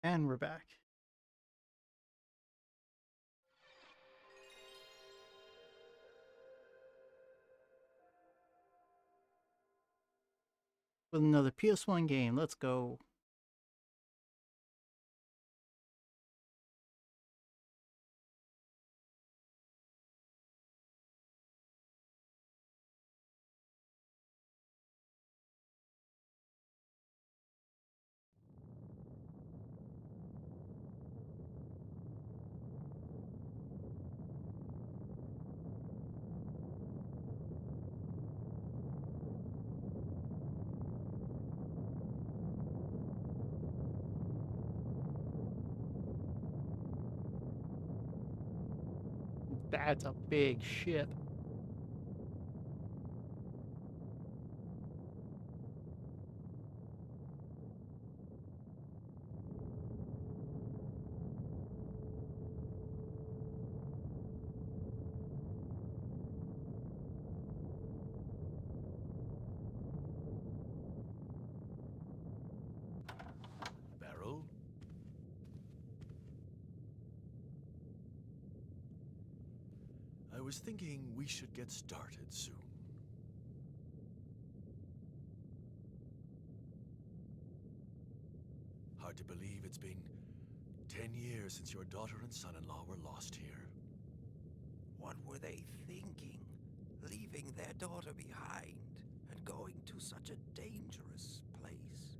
And we're back. With another PS1 game. Let's go. That's a big ship. Beryl? I was thinking we should get started soon. Hard to believe it's been 10 years since your daughter and son-in-law were lost here. What were they thinking? Leaving their daughter behind and going to such a dangerous place.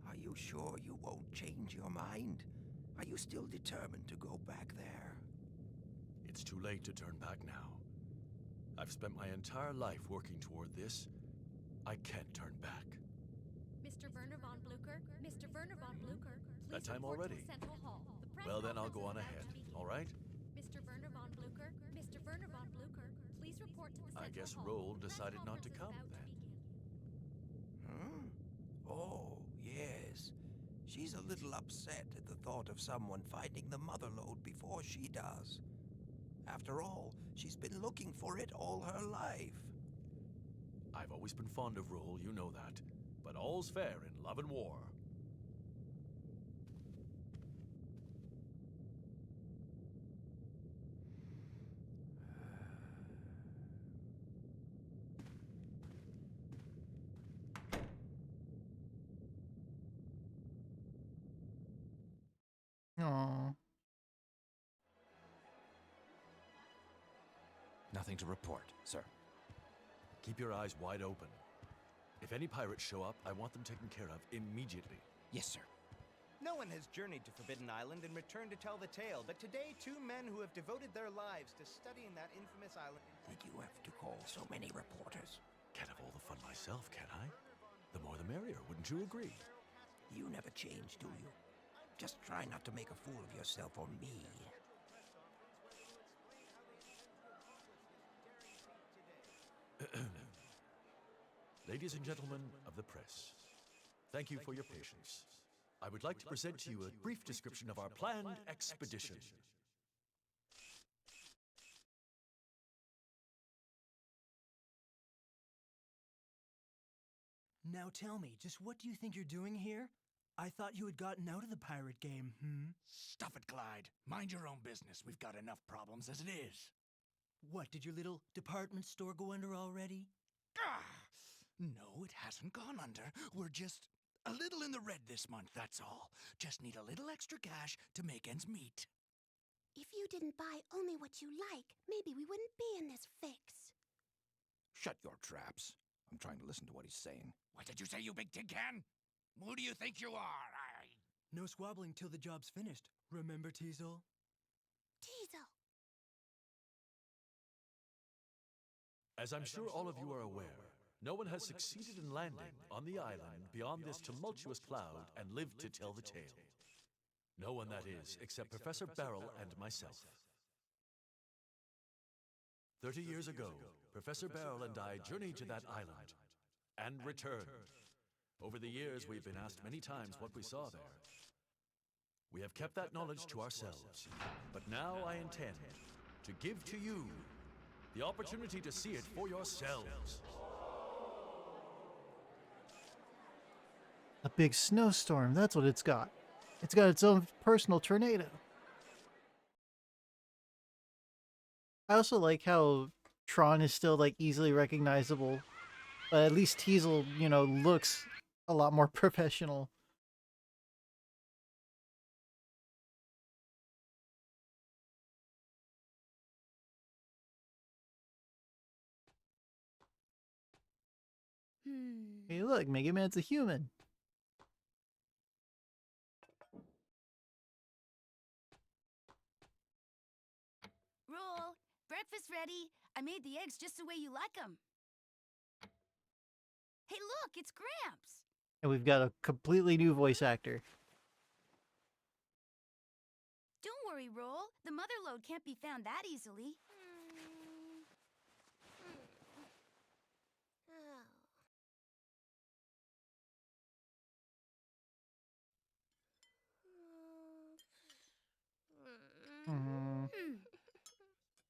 Are you sure you won't change your mind? Are you still determined to go back there? It's too late to turn back now. I've spent my entire life working toward this. I can't turn back. Mr. Werner von Blucher? Mr. Werner von Blucher? That time already? Central Hall. Well, then I'll go on ahead, all right? Mr. Werner von Blucher? Mr. Werner von Blucher, please report to the Central I guess Hall. Roll decided not to come then. Huh? Oh, yes. She's a little upset at the thought of someone finding the motherlode before she does. After all, she's been looking for it all her life. I've always been fond of Roll, you know that. But all's fair in love and war. Aww. Nothing to report, sir. Keep your eyes wide open. If any pirates show up, I want them taken care of immediately. Yes, sir. No one has journeyed to Forbidden Island and returned to tell the tale, but today 2 men who have devoted their lives to studying that infamous island... Did you have to call so many reporters? Can't have all the fun myself, can I? The more the merrier, wouldn't you agree? You never change, do you? Just try not to make a fool of yourself or me. Ladies and gentlemen of the press, thank you for your patience. I would like to present to you a brief description of our planned expedition. Now tell me, just what do you think you're doing here? I thought you had gotten out of the pirate game, Stuff it, Clyde. Mind your own business. We've got enough problems as it is. What, did your little department store go under already? Ah! No, it hasn't gone under. We're just a little in the red this month, that's all. Just need a little extra cash to make ends meet. If you didn't buy only what you like, maybe we wouldn't be in this fix. Shut your traps. I'm trying to listen to what he's saying. What did you say, you big tin can? Who do you think you are? No squabbling till the job's finished. Remember, Teasel? Teasel! As I'm sure all of you are aware, no one has succeeded in landing on the island beyond this tumultuous cloud and lived to tell the tale. No one, that is, except Professor Beryl and myself. 30 years ago, Professor Beryl and I journeyed to that island and returned. Over the years, we've been asked many times what we saw there. We have kept that knowledge to ourselves, but now I intend to give to you the opportunity to see it for yourselves. A A big snowstorm, that's what it's got. It's got its own personal tornado. I also like how Tron is still like easily recognizable, but at least Teasel, you know, looks a lot more professional. Hey, look, Mega Man's a human. Roll, breakfast ready. I made the eggs just the way you like them. Hey, look, it's Gramps. And we've got a completely new voice actor. Don't worry, Roll. The mother lode can't be found that easily.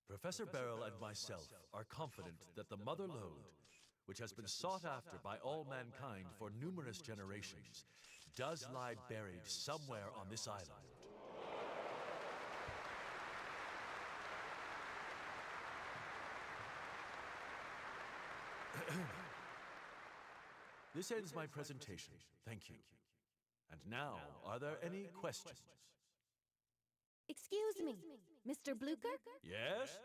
Professor Beryl and myself are confident that the Mother Lode, which has been sought after by all mankind for numerous generations, does lie buried somewhere on this island. This ends my presentation. Thank you. And now, are there any questions? Excuse me, Mr. Blucher? Yes?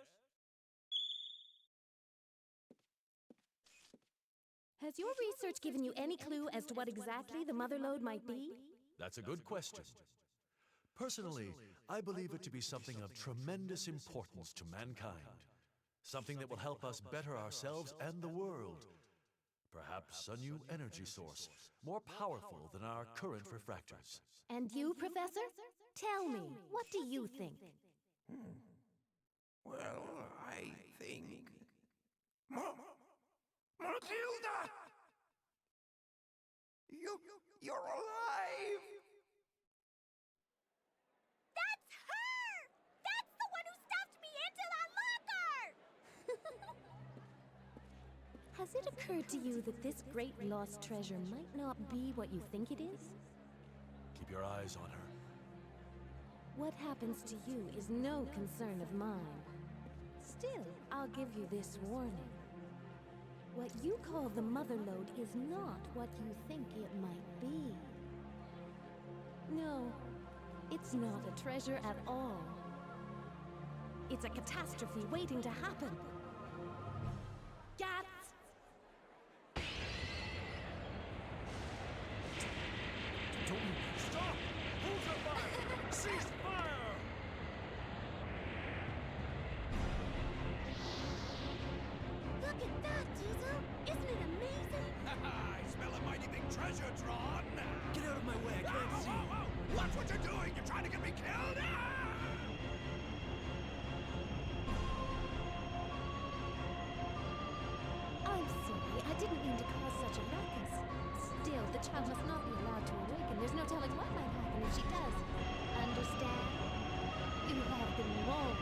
Has your research given you any clue as to what exactly the mother lode might be? That's a good question. Personally, I believe it to be something of tremendous importance to mankind. Something that will help us better ourselves and the world. Perhaps a new energy source, more powerful than our current refractors. And you, Professor? Tell me, what do you think? Well, I think... Matilda! You're alive! That's her! That's the one who stuffed me into that locker! Has it occurred to you that this great lost treasure might not be what you think it is? Keep your eyes on her. What happens to you is no concern of mine. Still, I'll give you this warning. What you call the mother lode is not what you think it might be. No, it's not a treasure at all. It's a catastrophe waiting to happen. Gats! Stop! Hold your fire! Cease fire! Look at that, Teasel! Isn't it amazing? I smell a mighty big treasure, Tron! Get out of my way, I can't see. Watch what you're doing! You're trying to get me killed! I'm sorry, I didn't mean to cause such a ruckus. Still, the child must not be allowed to awaken. There's no telling what might happen if she does. Understand? You have been warned.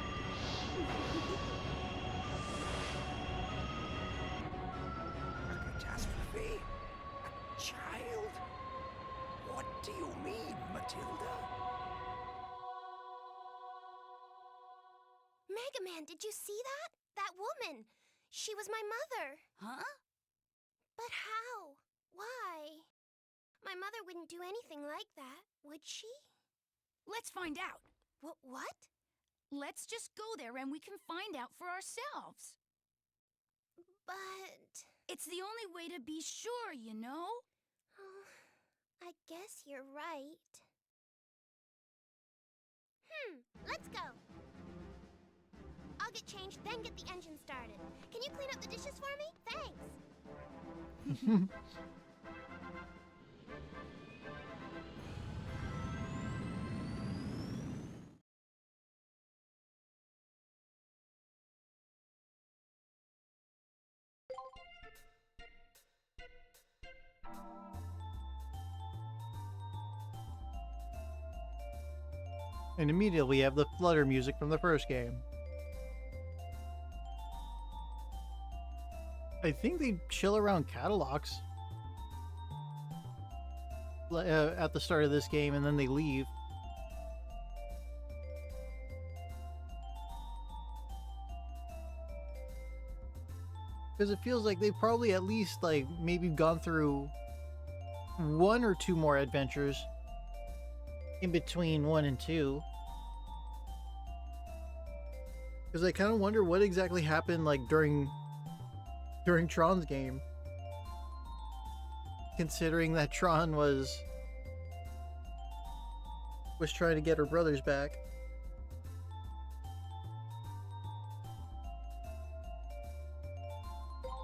A catastrophe? A child? What do you mean, Matilda? Mega Man, did you see that? That woman! She was my mother. Huh? But how? Why? My mother wouldn't do anything like that, would she? Let's find out. What? Let's just go there and we can find out for ourselves. But... It's the only way to be sure, you know? Oh, I guess you're right. Let's go. I'll get changed, then get the engine started. Can you clean up the dishes for me? Thanks. And immediately we have the flutter music from the first game. I think they chill around catalogs. at the start of this game, and then they leave. Because it feels like they've probably at least, like, maybe gone through 1 or 2 more adventures in between 1 and 2. Because I kind of wonder what exactly happened, like, during Tron's game. Considering that Tron was trying to get her brothers back.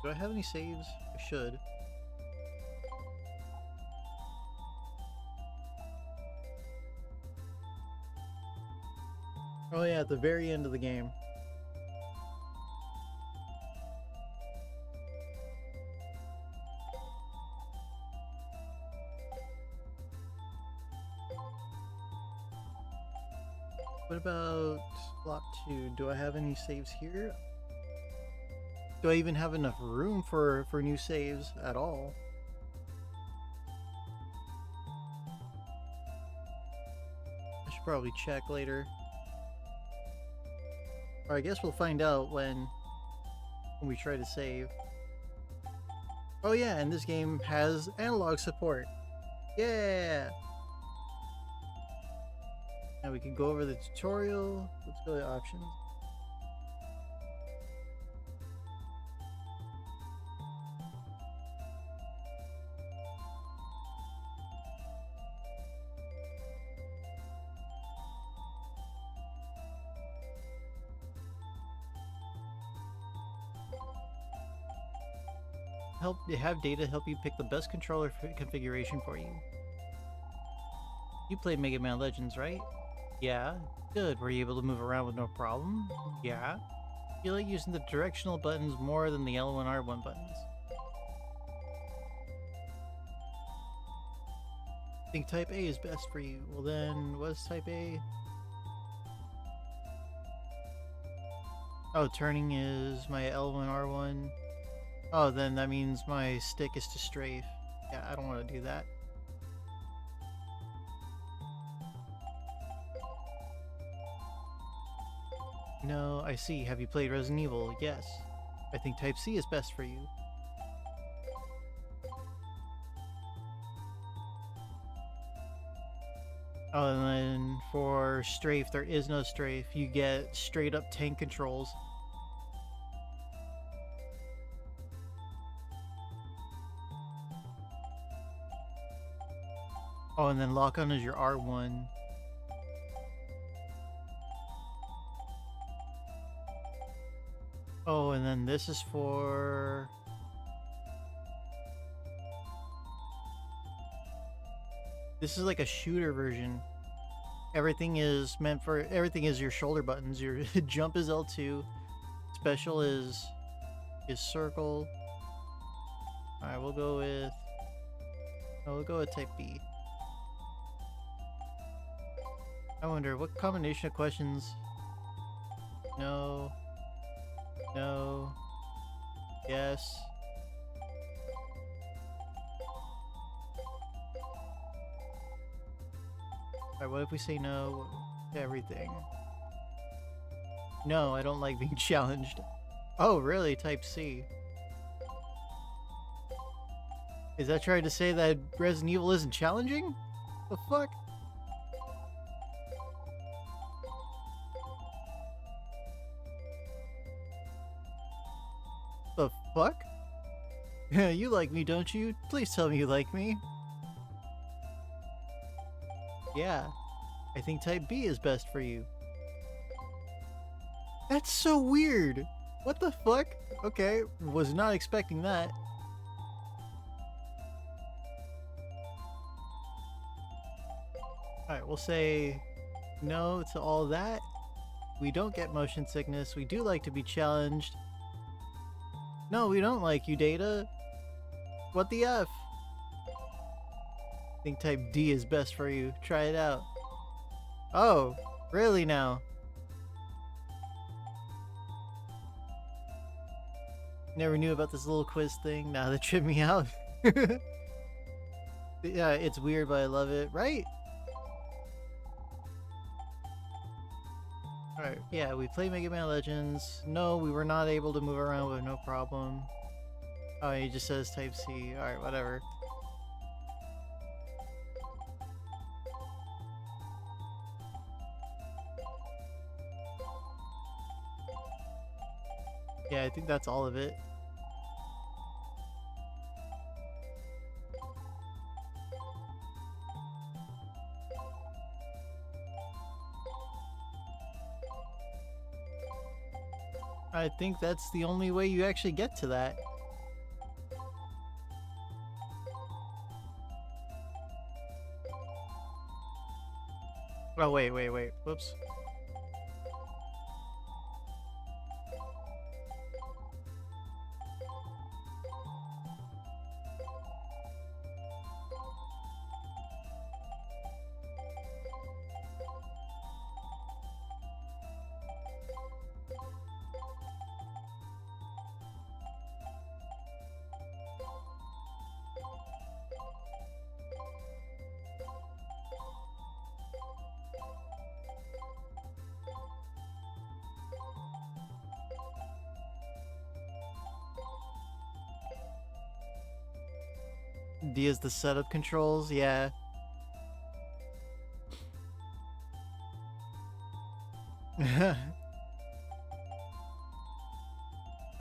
Do I have any saves? I should. Oh yeah, at the very end of the game. What about slot 2? Do I have any saves here? Do I even have enough room for new saves at all? I should probably check later. Or I guess we'll find out when we try to save. Oh yeah, and this game has analog support. Yeah! Now we can go over the tutorial. Let's go to options. Have data help you pick the best controller configuration for you. You played Mega Man Legends, right? Yeah. Good. Were you able to move around with no problem? Yeah. You like using the directional buttons more than the L1 R1 buttons. I think Type A is best for you. Well then, what's Type A? Oh, turning is my L1 R1. Oh, then that means my stick is to strafe. Yeah, I don't want to do that. No, I see. Have you played Resident Evil? Yes. I think Type C is best for you. Oh, and then for strafe, there is no strafe. You get straight up tank controls. Oh, and then lock on is your R1. Oh, and then this is for... This is like a shooter version. Everything is your shoulder buttons. Your jump is L2. Special is circle. Alright, we'll go with Type B. I wonder, what combination of questions? No. No. Yes. Alright, what if we say no to everything? No, I don't like being challenged. Oh, really? Type C. Is that trying to say that Resident Evil isn't challenging? The fuck? The fuck? You like me, don't you? Please tell me you like me. Yeah, I think Type B is best for you. That's so weird. What the fuck? Okay, was not expecting that. Alright, we'll say no to all that. We don't get motion sickness. We do like to be challenged. No, we don't like you, Data. What the F? I think Type D is best for you. Try it out. Oh, really now? Never knew about this little quiz thing. Now that tripped me out. Yeah, it's weird, but I love it, right? Alright, yeah, we play Mega Man Legends. No, we were not able to move around with no problem. Oh, he just says Type C. Alright, whatever. Yeah, I think that's all of it. I think that's the only way you actually get to that. Oh, wait. Whoops. D is the setup controls, yeah.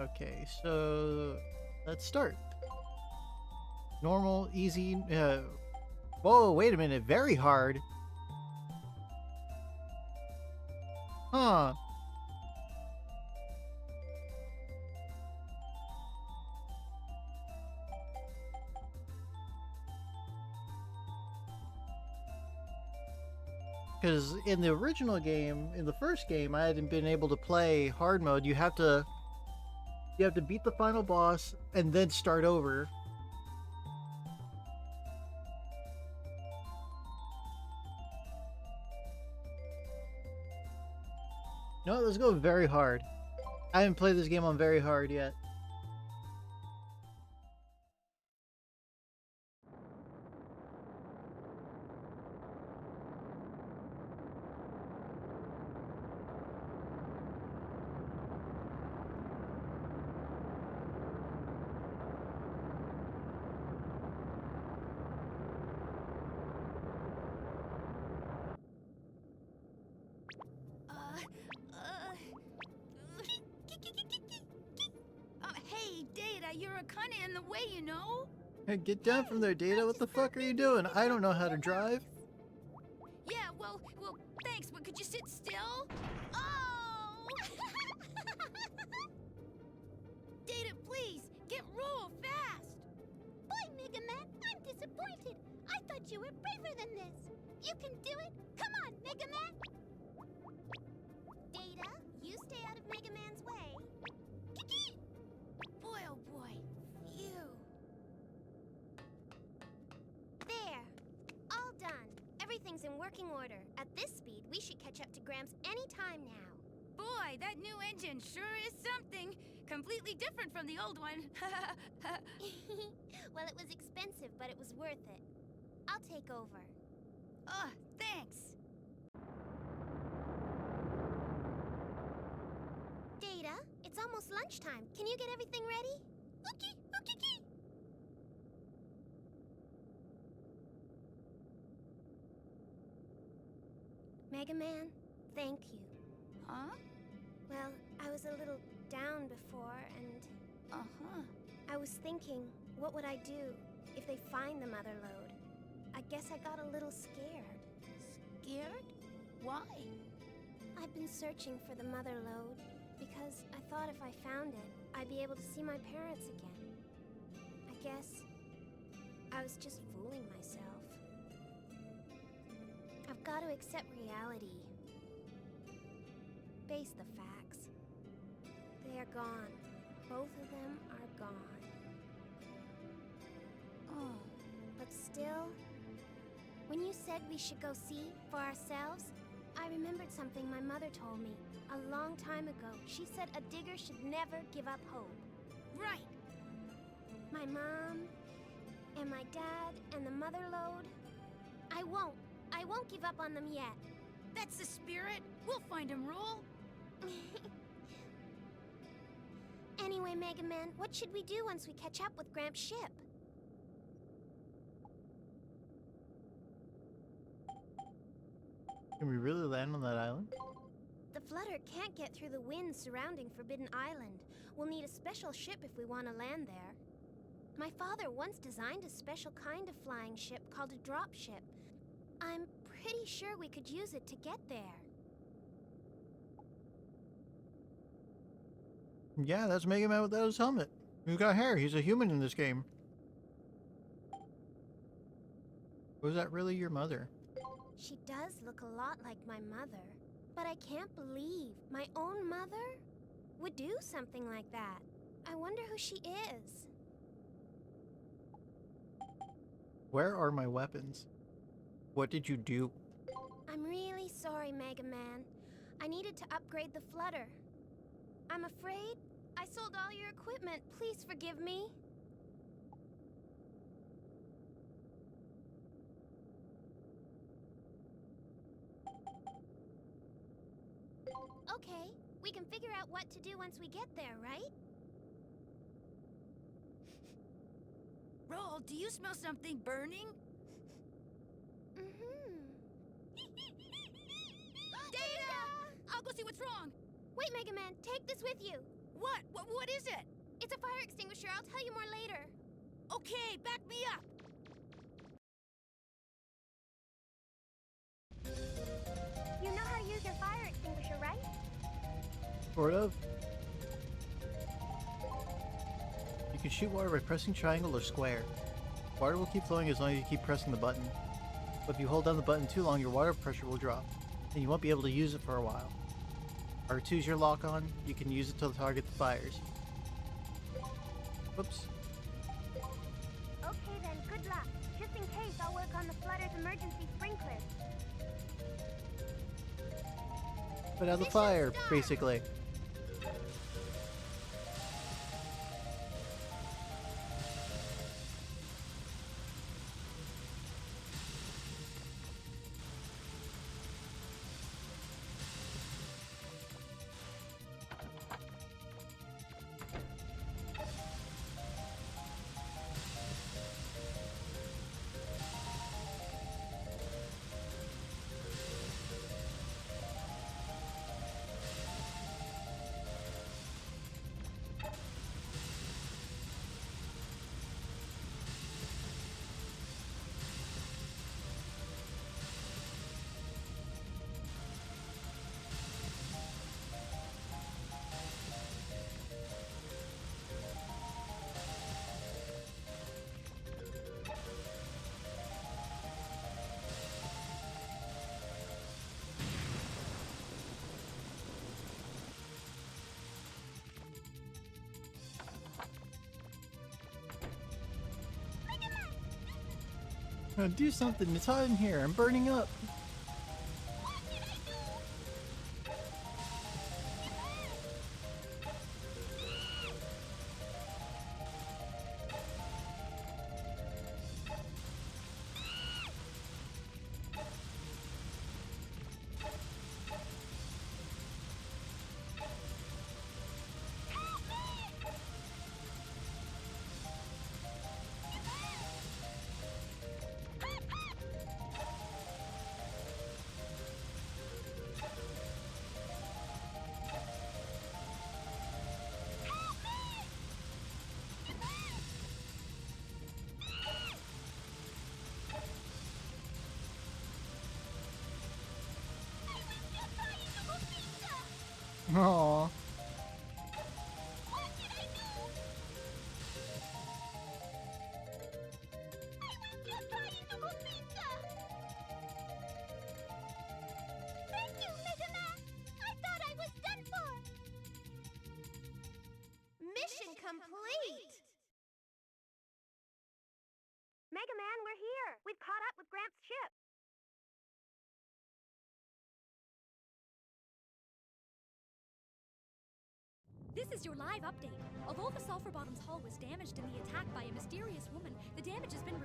Okay, so let's start. Normal, easy, whoa, wait a minute, very hard. Huh. Because in the original game, in the first game, I hadn't been able to play hard mode. You have to beat the final boss and then start over. No, let's go very hard. I haven't played this game on very hard yet. Hey, Data, you're a kinda in the way, you know? Hey, get down from there, Data. What the fuck are you doing? I don't know how to drive. Yeah, well, thanks, but could you sit still? Oh! Data, please, get Roll fast! Boy, Mega Man, I'm disappointed. I thought you were braver than this. You can do it. Come on, Mega Man. Data, you stay out of Mega Man's way. Kiki! Boy, oh boy, phew. There. All done. Everything's in working order. At this speed, we should catch up to Gramps any time now. Boy, that new engine sure is something. Completely different from the old one. Well, it was expensive, but it was worth it. I'll take over. Oh, thanks. Data, it's almost lunchtime. Can you get everything ready? Okay. Mega Man, thank you. Huh? Well, I was a little down before, and Uh-huh. I was thinking, what would I do if they find the mother lode? I guess I got a little scared. Scared? Why? I've been searching for the mother lode because I thought if I found it, I'd be able to see my parents again. I guess I was just fooling myself. I've got to accept reality. Face the facts. They are gone. Both of them are gone. Oh. But still, when you said we should go see for ourselves, I remembered something my mother told me a long time ago. She said a digger should never give up hope. Right. My mom and my dad and the mother lode. I won't give up on them yet. That's the spirit. We'll find him, Roll. Anyway, Mega Man, what should we do once we catch up with Gramps' ship? Can we really land on that island? The Flutter can't get through the wind surrounding Forbidden Island. We'll need a special ship if we want to land there. My father once designed a special kind of flying ship called a drop ship. I'm pretty sure we could use it to get there. Yeah, that's Mega Man without his helmet. He's got hair. He's a human in this game. Was that really your mother? She does look a lot like my mother. But I can't believe my own mother would do something like that. I wonder who she is. Where are my weapons? What did you do? I'm really sorry, Mega Man. I needed to upgrade the Flutter. I'm afraid I sold all your equipment. Please forgive me. Okay, we can figure out what to do once we get there, right? Roll, do you smell something burning? Data! I'll go see what's wrong. Wait, Mega Man, take this with you. What? What is it? It's a fire extinguisher. I'll tell you more later. Okay, back me up. You know how to use your fire extinguisher, right? Sort of. You can shoot water by pressing triangle or square. Water will keep flowing as long as you keep pressing the button. But if you hold down the button too long, your water pressure will drop, and you won't be able to use it for a while. R2 is your lock on. You can use it to target the fires. Whoops. Okay then, good luck. Just in case, I'll work on the Flutter's emergency sprinklers. Put out the fire, basically. Do something, it's hot in here, I'm burning up. Aww. Thank you, Mega Man! I thought I was done for! Mission complete! Mega Man, we're here! We've caught up with Gramps' ship! This is your live update. Although the Sulphur Bottoms hull was damaged in the attack by a mysterious woman, the damage has been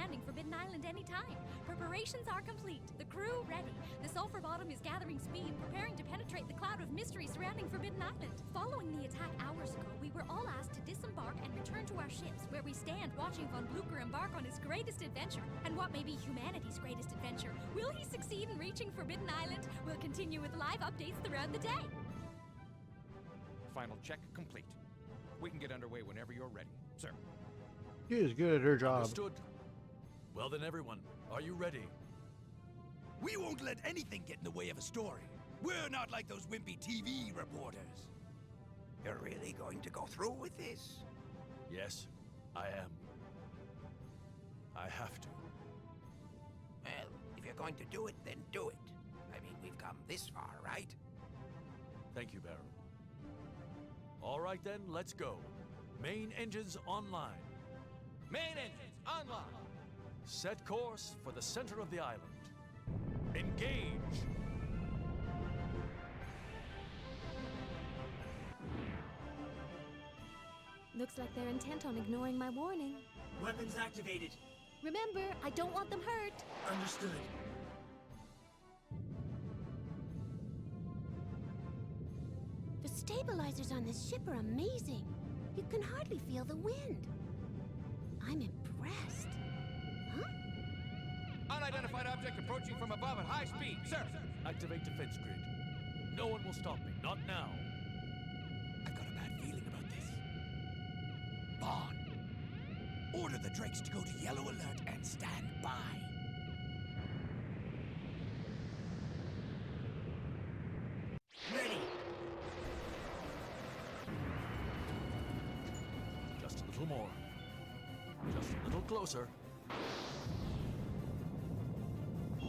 landing Forbidden Island anytime. Preparations are complete. The crew ready. The Sulphur Bottom is gathering speed, preparing to penetrate the cloud of mystery surrounding Forbidden Island. Following the attack hours ago, we were all asked to disembark and return to our ships, where we stand watching Von Blucher embark on his greatest adventure. And what may be humanity's greatest adventure? Will he succeed in reaching Forbidden Island? We'll continue with live updates throughout the day. Final check complete. We can get underway whenever you're ready, sir. She is good at her job. Understood. Well then, everyone, are you ready? We won't let anything get in the way of a story. We're not like those wimpy TV reporters. You're really going to go through with this? Yes, I am. I have to. Well, if you're going to do it, then do it. I mean, we've come this far, right? Thank you, Barrel. All right then, let's go. Main engines online. Main engines online. Set course for the center of the island. Engage! Looks like they're intent on ignoring my warning. Weapons activated. Remember, I don't want them hurt. Understood. The stabilizers on this ship are amazing. You can hardly feel the wind. I'm impressed. Huh? Unidentified object approaching from above at high speed, sir. Activate defense grid. No one will stop me, not now. I've got a bad feeling about this. Bond, order the Drakes to go to yellow alert and stand by. Ready. Just a little more. Just a little closer.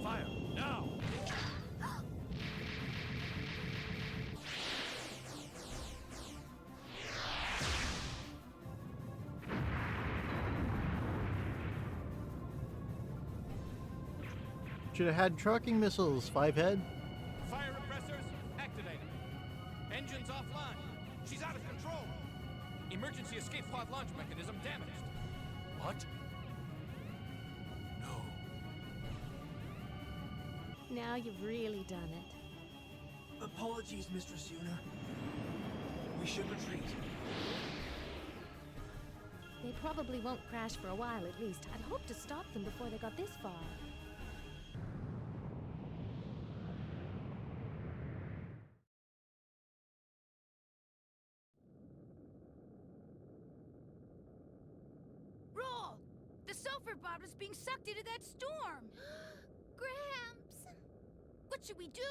Fire, now! Should have had trucking missiles, Fivehead. Fire repressors activated. Engines offline. She's out of control. Emergency escape pod launch mechanism damaged. What? No. Now you've really done it. Apologies, Mistress Yuna. We should retreat. They probably won't crash for a while at least. I'd hoped to stop them before they got this far. Roll! The sulfur bomb is being sucked into that storm! Gramps! What should we do?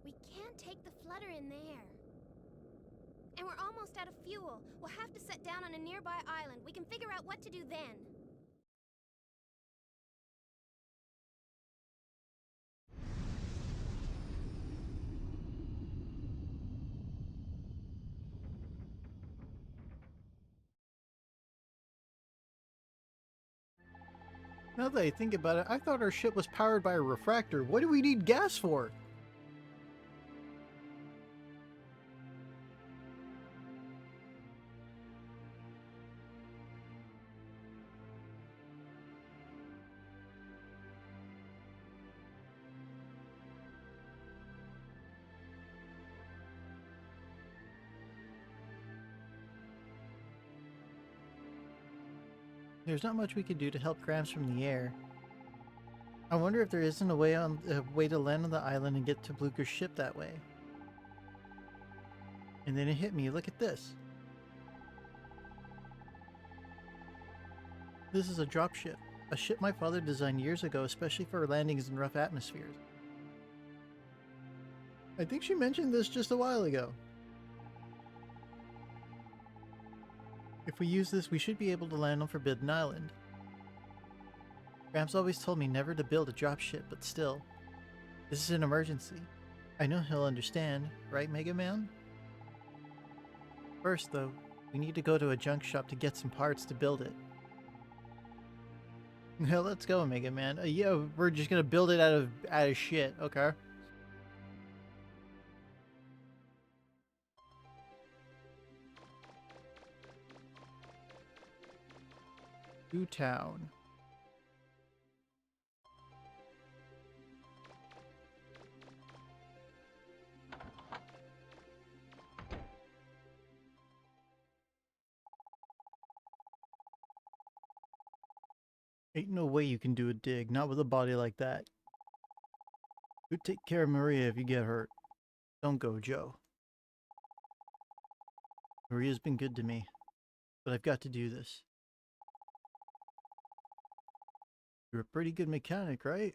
We can't take the flutter in there. And we're almost out of fuel. We'll have to set down on a nearby island. We can figure out what to do then. Now that I think about it, I thought our ship was powered by a refractor. What do we need gas for? There's not much we can do to help Gramps from the air. I wonder if there isn't a way to land on the island and get to Blucher's ship that way. And then it hit me. Look at this. This is a dropship. A ship my father designed years ago, especially for landings in rough atmospheres. I think she mentioned this just a while ago. If we use this, we should be able to land on Forbidden Island. Gramps always told me never to build a dropship, but still. This is an emergency. I know he'll understand, right, Mega Man? First, though, we need to go to a junk shop to get some parts to build it. Now let's go, Mega Man. Yeah, we're just gonna build it out of shit. Okay. To town. Ain't no way you can do a dig, not with a body like that. You take care of Maria if you get hurt. Don't go, Joe. Maria's been good to me, but I've got to do this. You're a pretty good mechanic, right?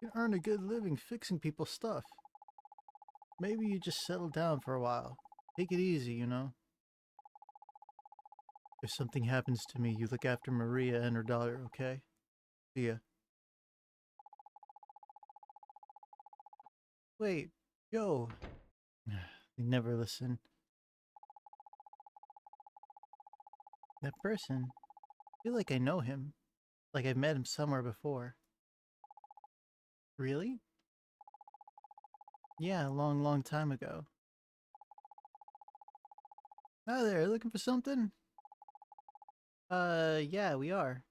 You can earn a good living fixing people's stuff. Maybe you just settle down for a while. Take it easy, you know? If something happens to me, you look after Maria and her daughter, okay? See ya. Wait, Joe. They never listen. That person, I feel like I know him. Like I've met him somewhere before. Really? Yeah, a long, long time ago. Hi there, looking for something? Yeah, we are.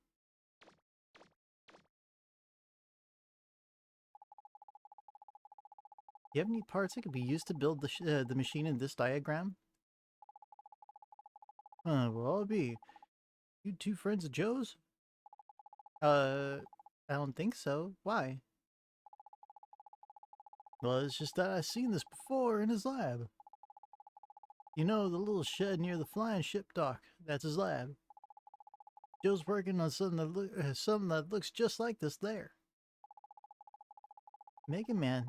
You have any parts that could be used to build the machine in this diagram? Well, I'll be. You two friends of Joe's? I don't think so. Why? Well, it's just that I've seen this before in his lab. You know, the little shed near the flying ship dock. That's his lab. Joe's working on something that looks just like this there. Mega Man.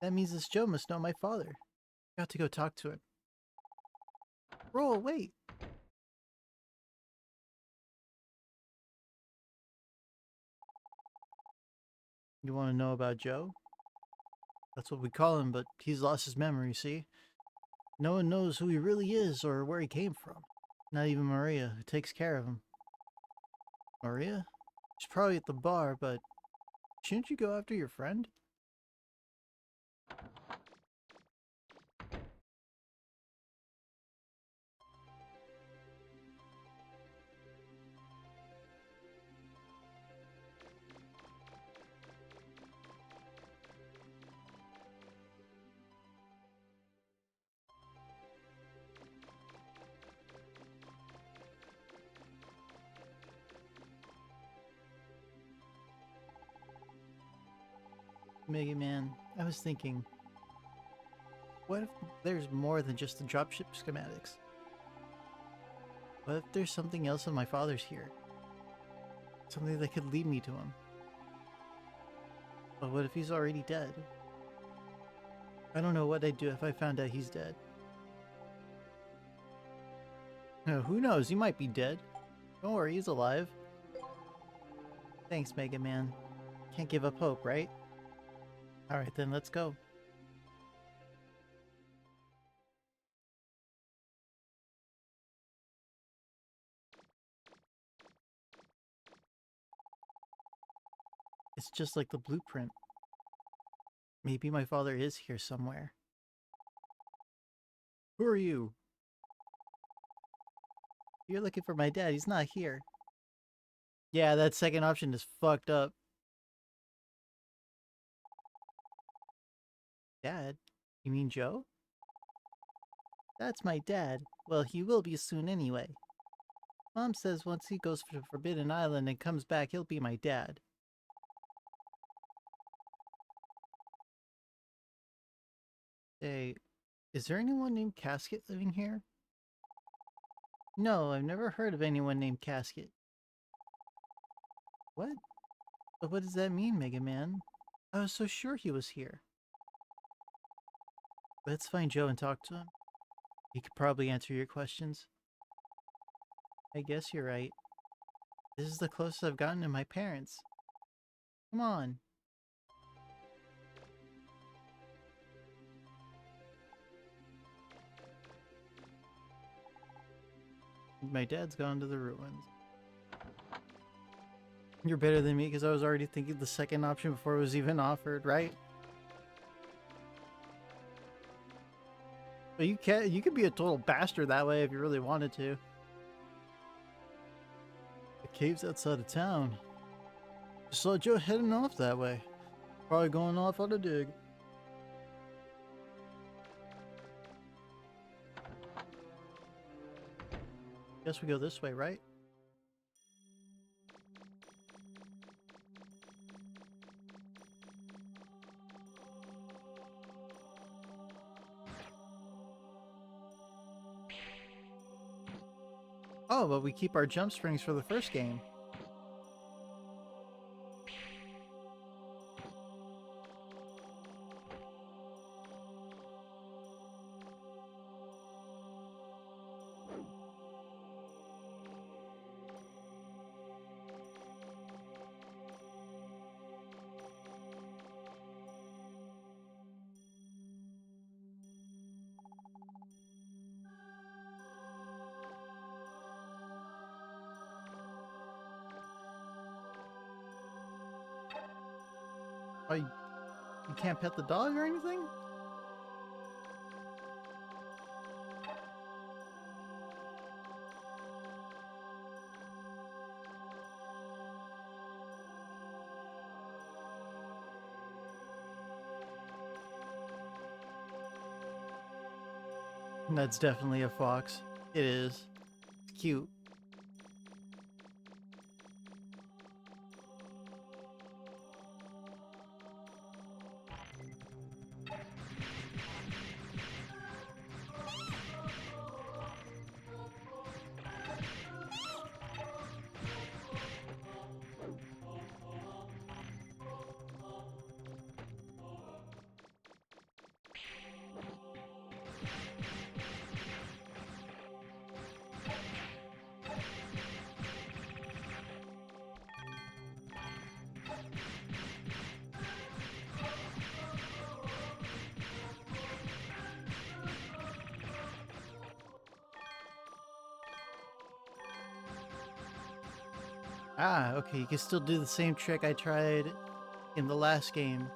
That means this Joe must know my father. Got to go talk to him. Roll, wait! You want to know about Joe? That's what we call him, but he's lost his memory, see? No one knows who he really is or where he came from. Not even Maria, who takes care of him. Maria? She's probably at the bar, but shouldn't you go after your friend? Mega Man, I was thinking, what if there's more than just the dropship schematics? What if there's something else in my father's here? Something that could lead me to him? But what if he's already dead? I don't know what I'd do if I found out he's dead. Who knows, he might be dead. Don't worry, he's alive. Thanks, Mega Man. Can't give up hope, right? Alright then, let's go. It's just like the blueprint. Maybe my father is here somewhere. Who are you? You're looking for my dad, he's not here. Yeah, that second option is fucked up. Dad? You mean Joe? That's my dad. Well, he will be soon anyway. Mom says once he goes to Forbidden Island and comes back, he'll be my dad. Hey, is there anyone named Casket living here? No, I've never heard of anyone named Casket. What? But what does that mean, Mega Man? I was so sure he was here. Let's find Joe and talk to him. He could probably answer your questions. I guess you're right. This is the closest I've gotten to my parents. Come on. My dad's gone to the ruins. You're better than me because I was already thinking the second option before it was even offered, right? But you could be a total bastard that way if you really wanted to. The cave's outside of town. Just saw Joe heading off that way. Probably going off on a dig. Guess we go this way, right? Oh, but we keep our jump springs for the first game. Oh, you can't pet the dog or anything? That's definitely a fox. It is. It's cute. Ah, okay, you can still do the same trick I tried in the last game.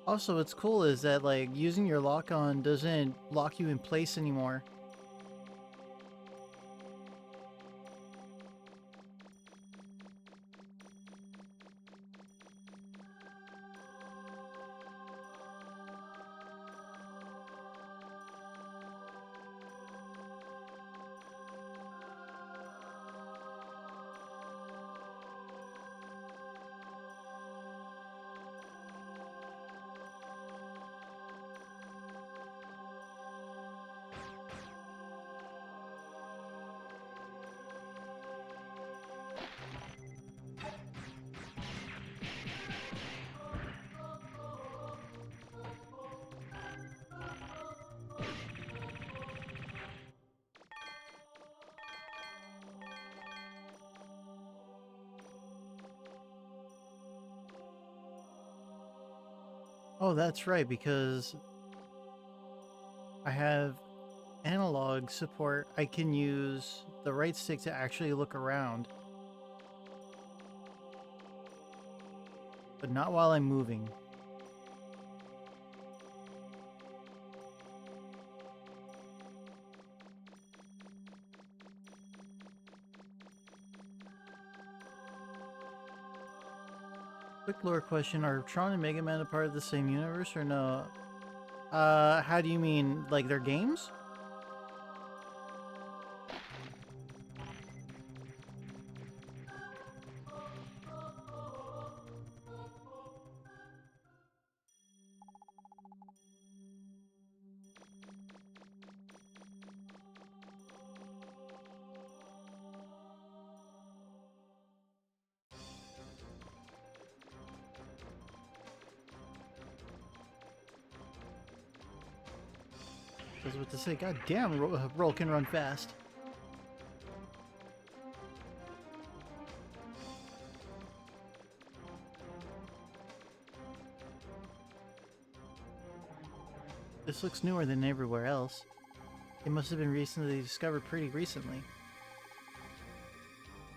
Also, what's cool is that, like, using your lock-on doesn't lock you in place anymore. Oh, that's right, because I have analog support. I can use the right stick to actually look around. But not while I'm moving. Quick lore question, are Tron and Mega Man a part of the same universe or no? How do you mean? Like their games? I was about to say, god damn, Roll can run fast. This looks newer than everywhere else. It must have been recently discovered pretty recently.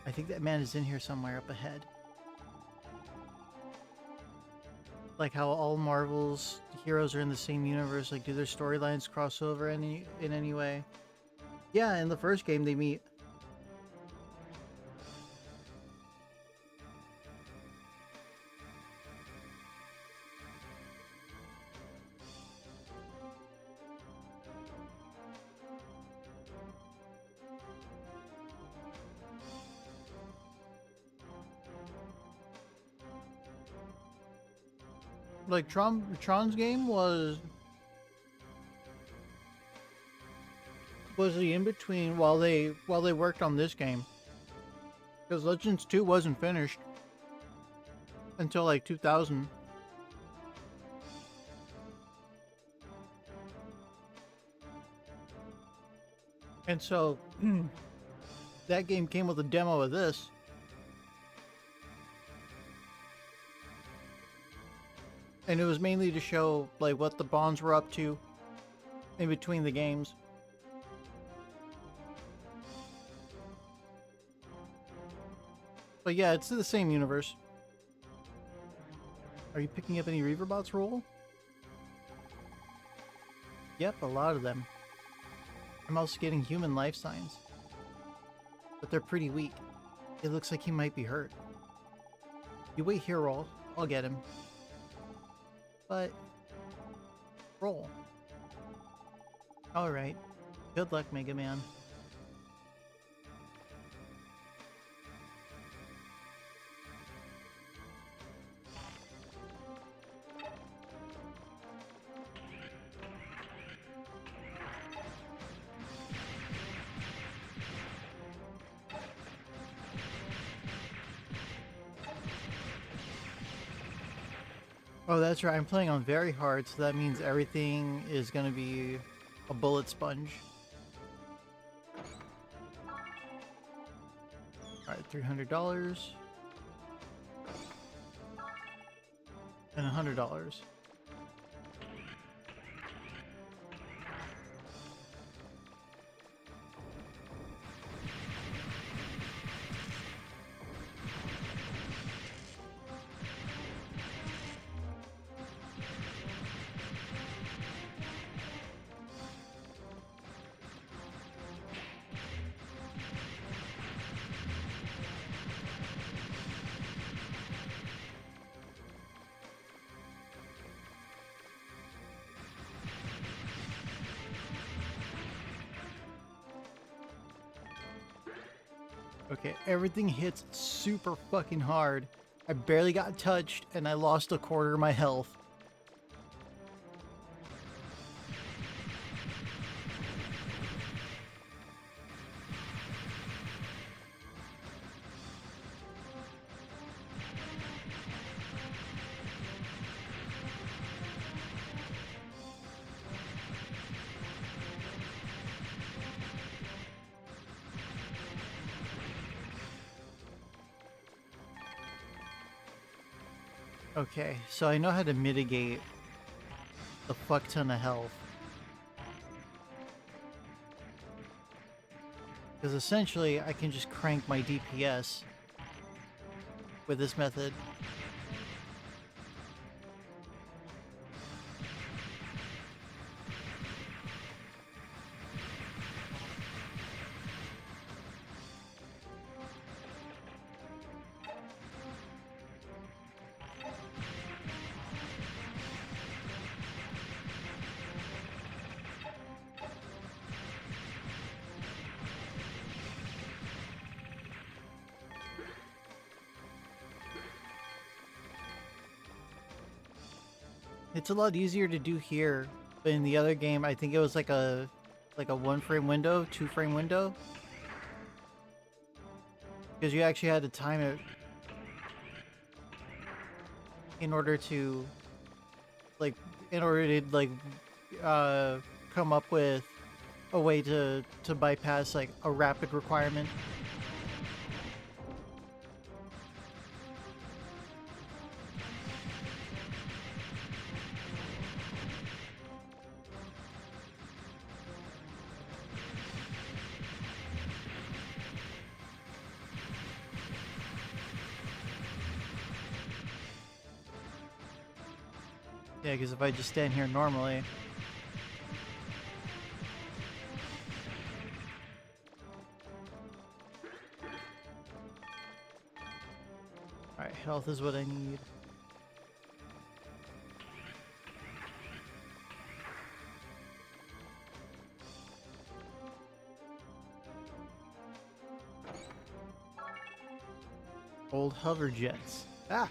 I think that man is in here somewhere up ahead. like how all Marvel's heroes are in the same universe. Like, do their storylines cross over in any way? Yeah, in the first game they meet. Like Tron's game was the in between while they worked on this game, because Legends 2 wasn't finished until like 2000. And so that game came with a demo of this. And it was mainly to show like what the Bonds were up to in between the games. But yeah, it's the same universe. Are you picking up any Reaverbots roll? Yep, a lot of them. I'm also getting human life signs. But they're pretty weak. It looks like he might be hurt. You wait here, Roll. I'll get him. But... roll. Alright. Good luck, Mega Man. Oh, that's right. I'm playing on very hard, so that means everything is going to be a bullet sponge. Alright, $300. And $100. Okay, everything hits super fucking hard. I barely got touched and I lost a quarter of my health. Okay, so I know how to mitigate the fuck ton of health. Because essentially, I can just crank my DPS with this method. It's a lot easier to do here, but in the other game, I think it was like a 1 frame window, 2 frame window. Because you actually had to time it in order to come up with a way to bypass like a rapid requirement. Yeah, because if I just stand here normally... Alright, health is what I need. Old hover jets. Ah!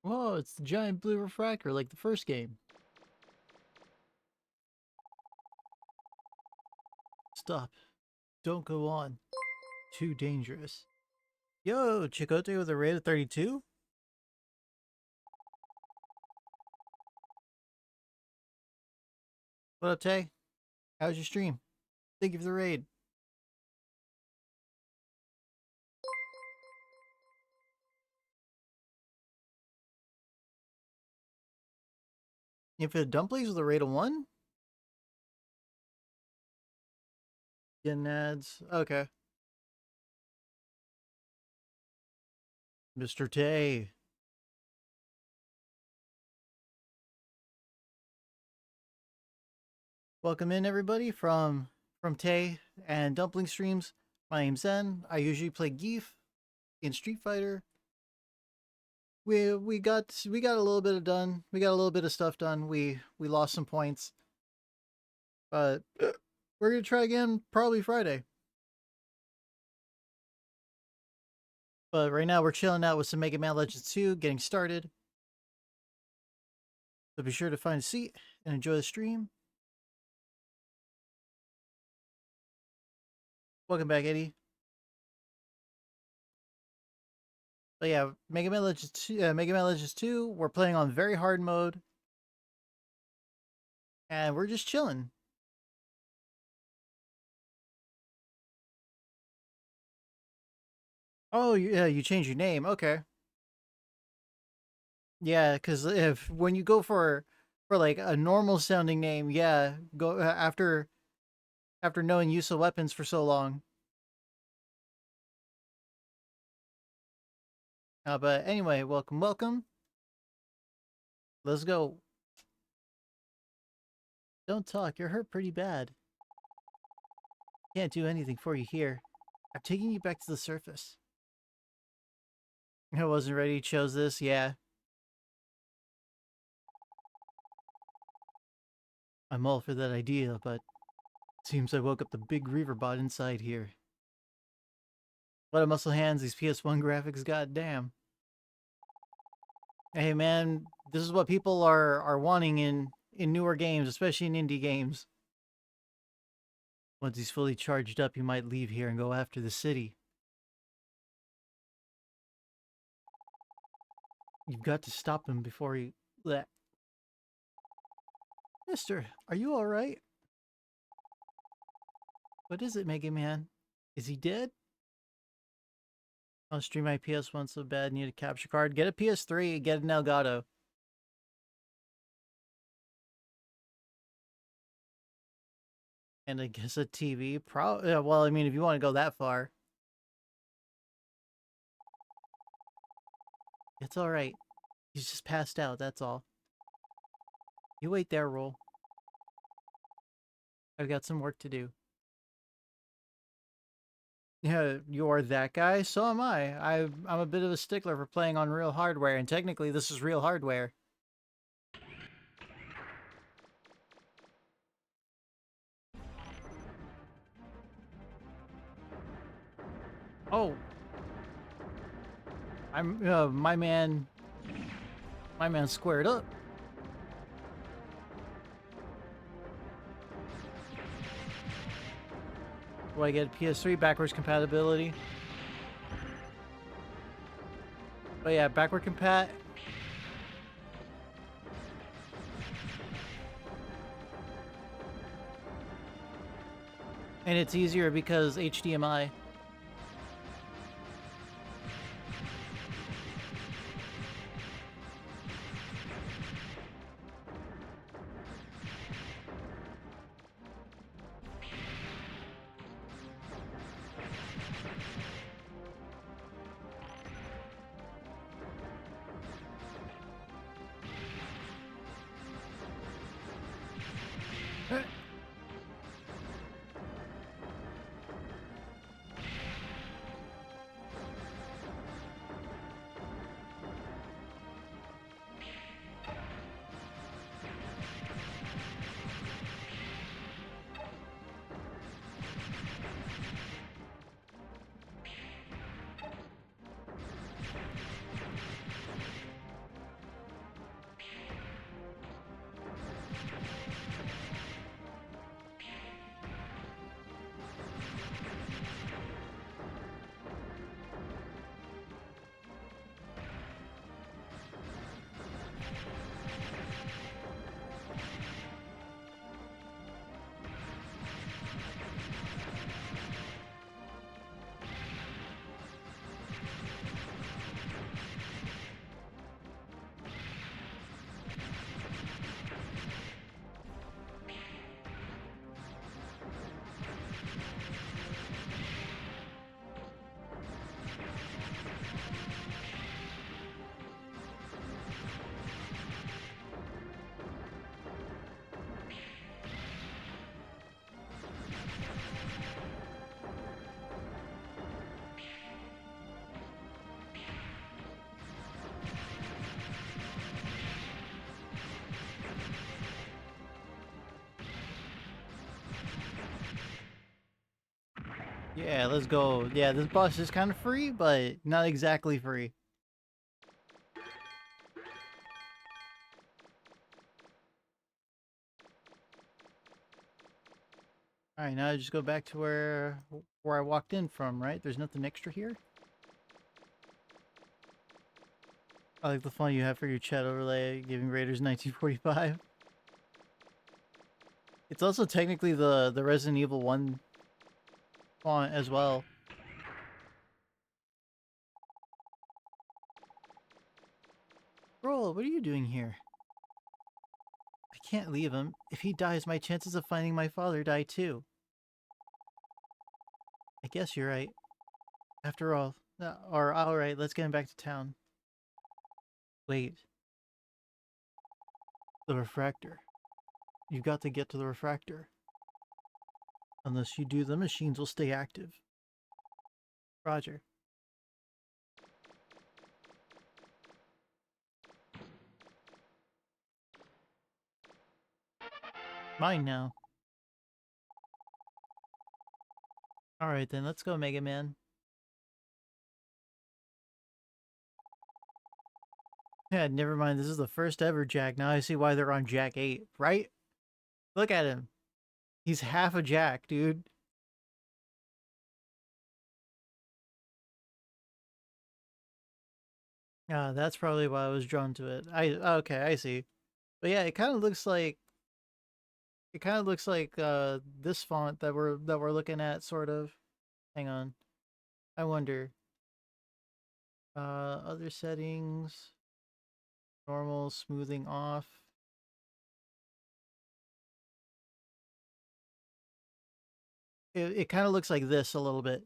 Whoa, it's the giant blue refractor like the first game. Stop. Don't go on. Too dangerous. Yo, Chicote with a rate of 32? What up, Tay? How's your stream? Thank you for the raid. If it dumplings with a rate of 1? Getting ads. Okay. Mr. Tay. Welcome in, everybody, from from Tay and Dumpling Streams. My name's Zen. I usually play Geef in Street Fighter. We got a little bit of done. We got a little bit of stuff done. We lost some points, but we're gonna try again probably Friday. But right now we're chilling out with some Mega Man Legends 2, getting started. So be sure to find a seat and enjoy the stream. Welcome back, Eddie. But yeah, Mega Man Legends 2, we're playing on very hard mode. And we're just chilling. Oh, yeah, you changed your name. Okay. Yeah, because if when you go for like a normal sounding name, yeah, go after knowing use of weapons for so long. But anyway, welcome. Let's go. Don't talk, you're hurt pretty bad. Can't do anything for you here. I'm taking you back to the surface. I wasn't ready, chose this, yeah. I'm all for that idea, but it seems I woke up the big Reaverbot inside here. What a muscle hands, these PS1 graphics, goddamn. Hey man, this is what people are wanting in newer games, especially in indie games. Once he's fully charged up, he might leave here and go after the city. You've got to stop him before he... Bleh. Mister, are you alright? What is it, Mega Man? Is he dead? I'll stream my PS1 so bad, need a capture card. Get a PS3, get an Elgato. And I guess a TV. Well, I mean, if you want to go that far. It's alright. He's just passed out, that's all. You wait there, Roll. I've got some work to do. Yeah, you're that guy? So am I. I'm a bit of a stickler for playing on real hardware, and technically this is real hardware. Oh! My man squared up. Do I get PS3 backwards compatibility? But yeah, backward compat. And it's easier because HDMI. Yeah, let's go. Yeah, this boss is kind of free, but not exactly free. Alright, now I just go back to where I walked in from, right? There's nothing extra here? I like the fun you have for your chat overlay, giving Raiders 1945. It's also technically the Resident Evil 1 font as well. Bro, what are you doing here? I can't leave him. If he dies, my chances of finding my father die too. I guess you're right. After all, alright, let's get him back to town. Wait. The refractor. You've got to get to the refractor. Unless you do, the machines will stay active. Roger. Mine now. Alright then, let's go, Mega Man. Yeah, never mind, this is the first ever Jack. Now I see why they're on Jack 8, right? Look at him. He's half a Jack, dude. That's probably why I was drawn to it. Okay, I see. But yeah, it kind of looks like this font that we're looking at, sort of. Hang on. I wonder. Other settings. Normal, smoothing off. It kind of looks like this a little bit.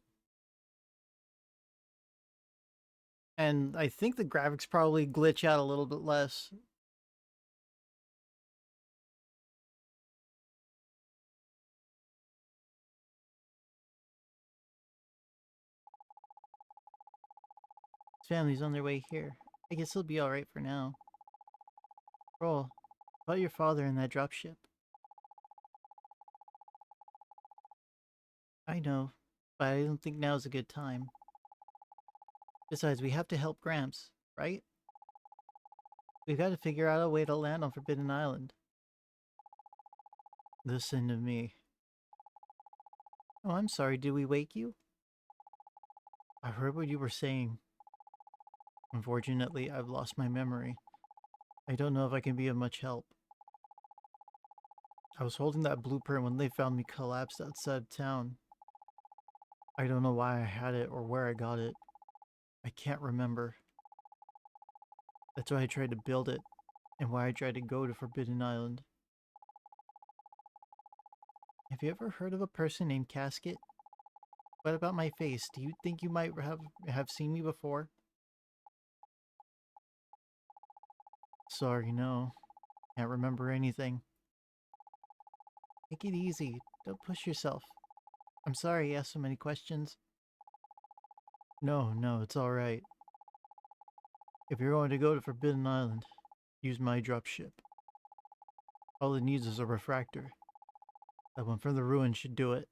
And I think the graphics probably glitch out a little bit less. His family's on their way here. I guess he'll be alright for now. Roll. About your father in that dropship. I know, but I don't think now's a good time. Besides, we have to help Gramps, right? We've got to figure out a way to land on Forbidden Island. Listen to me. Oh, I'm sorry, did we wake you? I heard what you were saying. Unfortunately, I've lost my memory. I don't know if I can be of much help. I was holding that blueprint when they found me collapsed outside town. I don't know why I had it or where I got it. I can't remember. That's why I tried to build it, and why I tried to go to Forbidden Island. Have you ever heard of a person named Casket? What about my face? Do you think you might have seen me before? Sorry, no. Can't remember anything. Take it easy. Don't push yourself. I'm sorry I asked so many questions. No, it's alright. If you're going to go to Forbidden Island, use my dropship. All it needs is a refractor. That one from the ruin should do it.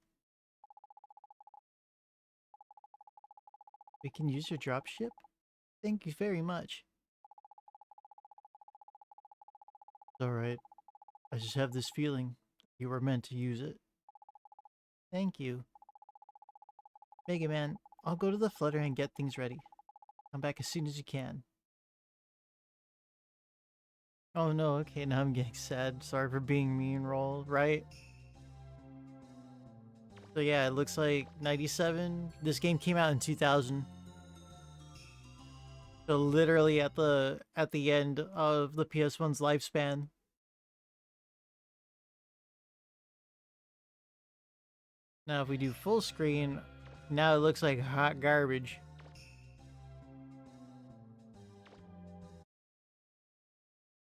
We can use your dropship? Thank you very much. It's alright. I just have this feeling you were meant to use it. Thank you. Mega Man, I'll go to the Flutter and get things ready. Come back as soon as you can. Oh no, okay, now I'm getting sad. Sorry for being mean, Roll, right? So yeah, it looks like 97. This game came out in 2000. So literally at the end of the PS1's lifespan. Now if we do full screen, now it looks like hot garbage.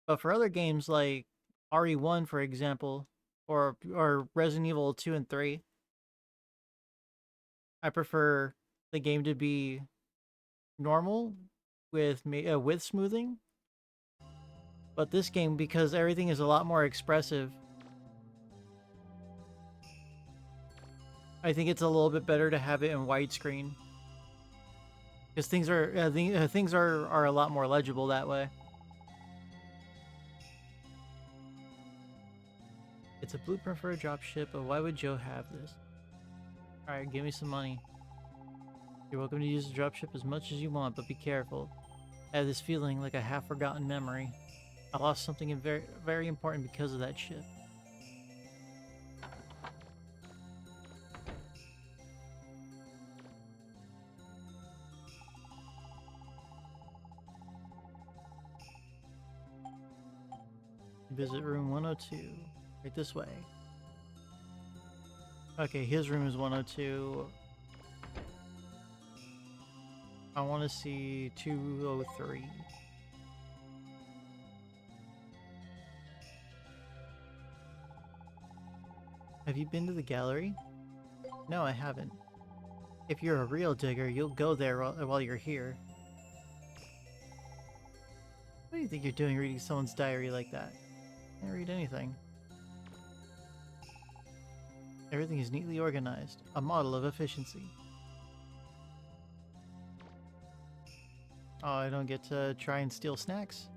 But for other games like RE1, for example, or Resident Evil 2 and 3, I prefer the game to be normal with smoothing. But this game, because everything is a lot more expressive, I think it's a little bit better to have it in widescreen. Because things are a lot more legible that way. It's a blueprint for a dropship, but why would Joe have this? Alright, give me some money. You're welcome to use the dropship as much as you want, but be careful. I have this feeling like a half-forgotten memory. I lost something very, very important because of that ship. Visit room 102. Right this way. Okay, his room is 102. I want to see 203. Have you been to the gallery? No, I haven't. If you're a real digger, you'll go there while you're here. What do you think you're doing reading someone's diary like that? I can't read anything. Everything is neatly organized, a model of efficiency. Oh, I don't get to try and steal snacks?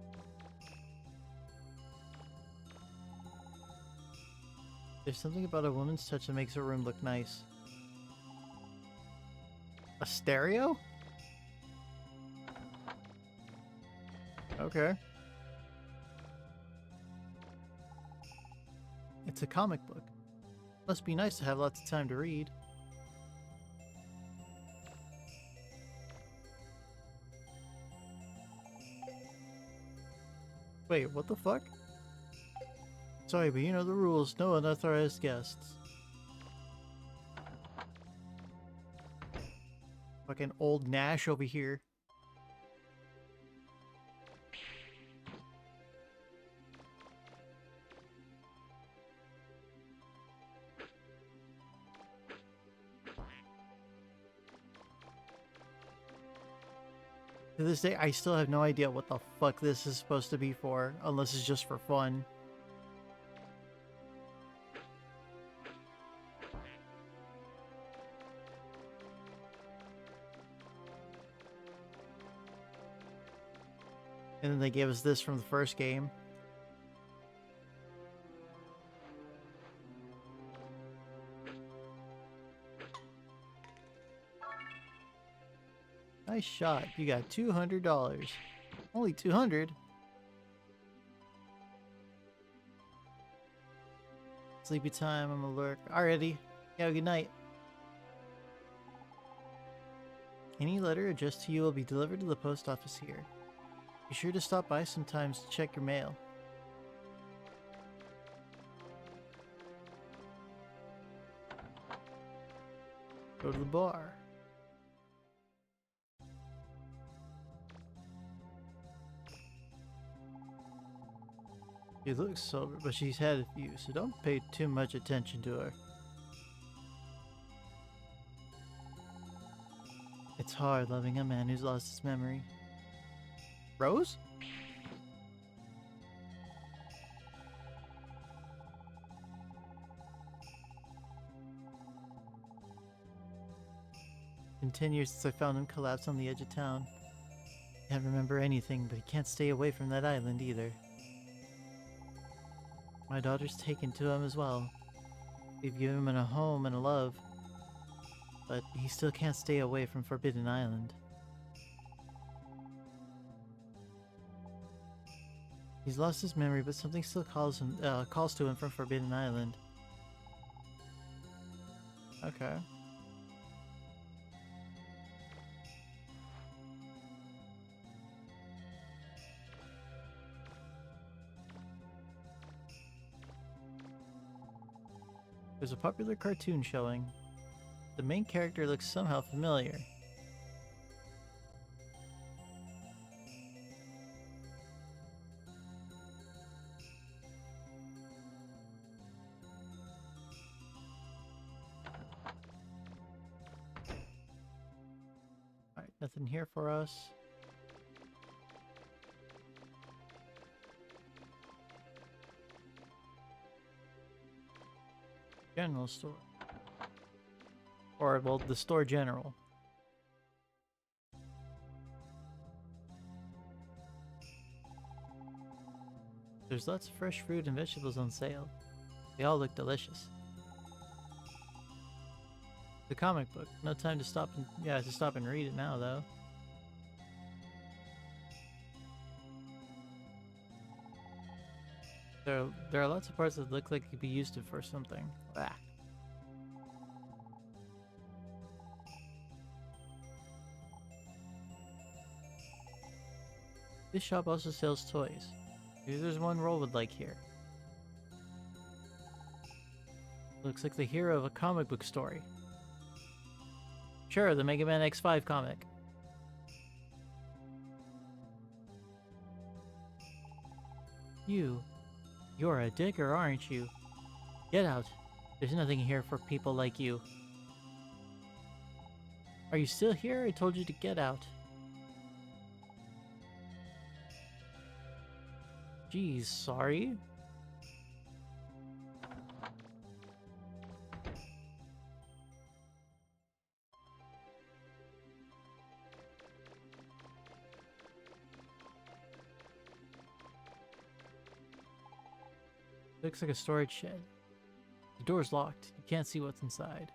There's something about a woman's touch that makes a room look nice. A stereo? Okay. It's a comic book. Must be nice to have lots of time to read. Wait, what the fuck? Sorry, but you know the rules. No unauthorized guests. Fucking old Nash over here. To this day, I still have no idea what the fuck this is supposed to be for, unless it's just for fun. And then they gave us this from the first game. Nice shot. You got $200. Only 200. Sleepy time. I'm gonna lurk. Alrighty. Have a good night. Any letter addressed to you will be delivered to the post office here. Be sure to stop by sometimes to check your mail. Go to the bar. She looks sober, but she's had a few, so don't pay too much attention to her. It's hard loving a man who's lost his memory. Rose? It's been 10 years since I found him collapsed on the edge of town. Can't remember anything, but he can't stay away from that island either. My daughter's taken to him as well. We've given him a home and a love, but he still can't stay away from Forbidden Island. He's lost his memory, but something still calls to him from Forbidden Island. Okay. There's a popular cartoon showing. The main character looks somehow familiar. Alright, nothing here for us. General store. Or, well, the store general. There's lots of fresh fruit and vegetables on sale. They all look delicious. The comic book. No time to stop and read it now, though. There are lots of parts that look like could be used for something. Ah. This shop also sells toys. Maybe there's one Roll would like here. Looks like the hero of a comic book story. Sure, the Mega Man X5 comic. You're a digger, aren't you? Get out. There's nothing here for people like you. Are you still here? I told you to get out. Geez, sorry. Looks like a storage shed. The door's locked. You can't see what's inside.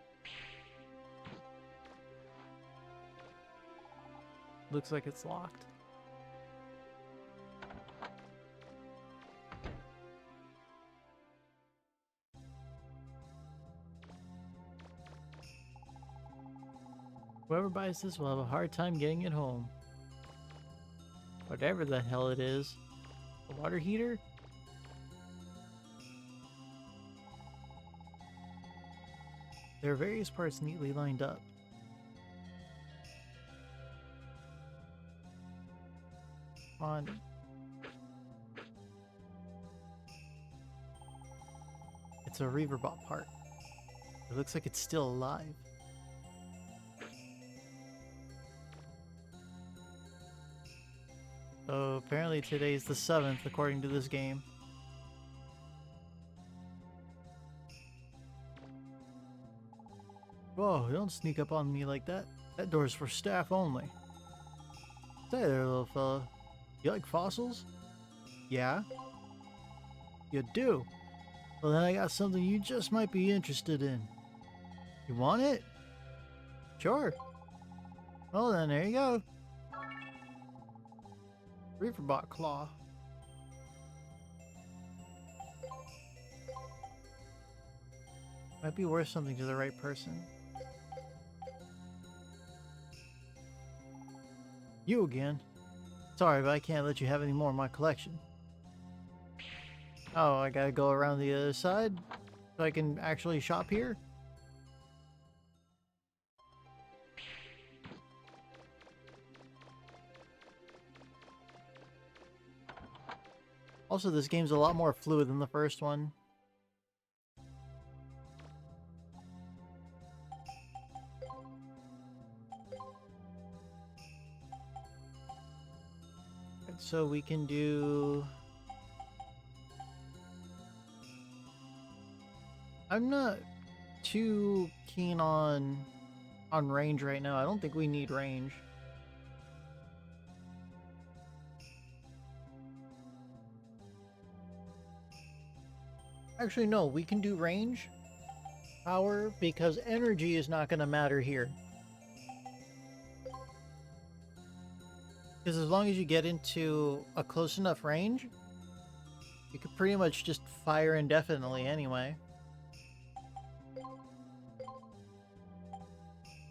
Looks like it's locked. Whoever buys this will have a hard time getting it home. Whatever the hell it is. A water heater? There are various parts neatly lined up. Come on. It's a Reaverbot part. It looks like it's still alive. So apparently today's the 7th according to this game. Whoa, don't sneak up on me like that. That door's for staff only. Say there, little fella. You like fossils? Yeah? You do? Well then I got something you just might be interested in. You want it? Sure. Well then, there you go. Reaverbot claw. Might be worth something to the right person. You again. Sorry, but I can't let you have any more of my collection. Oh, I gotta go around the other side so I can actually shop here? Also, this game's a lot more fluid than the first one. So we can do... I'm not too keen on range right now. I don't think we need range. Actually, no, we can do range power because energy is not going to matter here. Because as long as you get into a close enough range, you can pretty much just fire indefinitely anyway.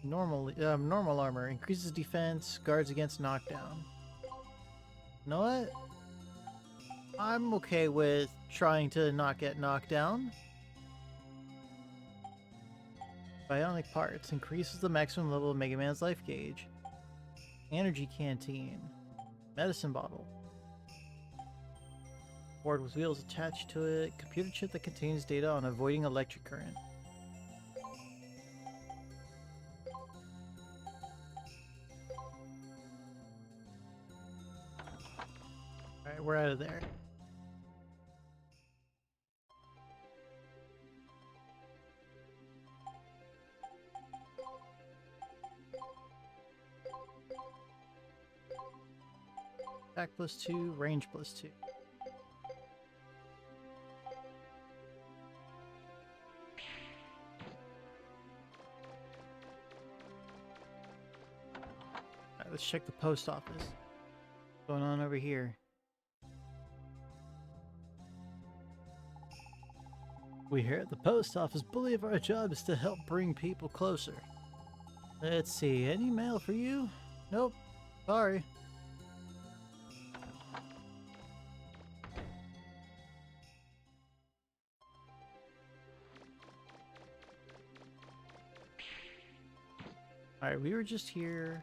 Normal armor increases defense, guards against knockdown. You know what? I'm okay with trying to not get knocked down. Bionic parts increases the maximum level of Mega Man's life gauge. Energy canteen. Medicine bottle. Board with wheels attached to it. Computer chip that contains data on avoiding electric current. Alright, we're out of there. Attack +2, range +2. Alright, let's check the post office. What's going on over here? We here at the post office believe our job is to help bring people closer. Let's see, any mail for you? Nope. Sorry. Alright, we were just here.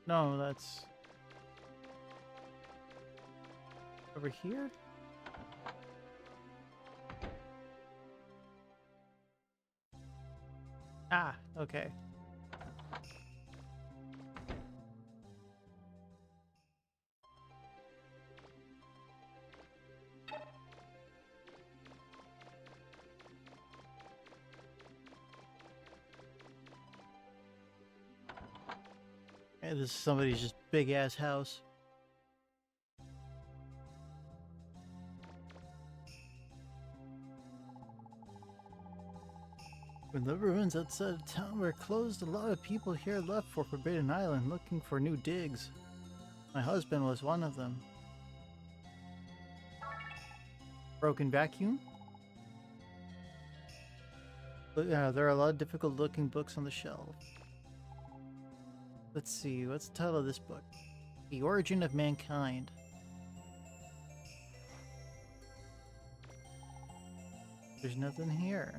No, that's over here? Ah, okay. Hey, this is somebody's just big ass house. When the ruins outside of town were closed, a lot of people here left for Forbidden Island looking for new digs. My husband was one of them. Broken vacuum? But, yeah, there are a lot of difficult looking books on the shelf. Let's see, what's the title of this book? The Origin of Mankind. There's nothing here.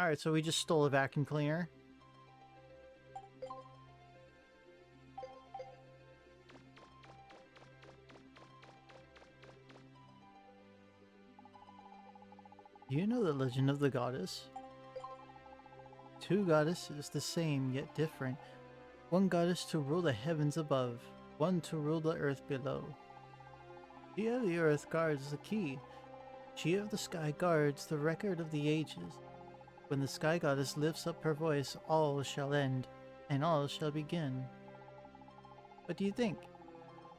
Alright, so we just stole a vacuum cleaner. Do you know the legend of the goddess? Two goddesses, the same yet different. One goddess to rule the heavens above, one to rule the earth below. She of the earth guards the key. She of the sky guards the record of the ages. When the sky goddess lifts up her voice, all shall end, and all shall begin. What do you think?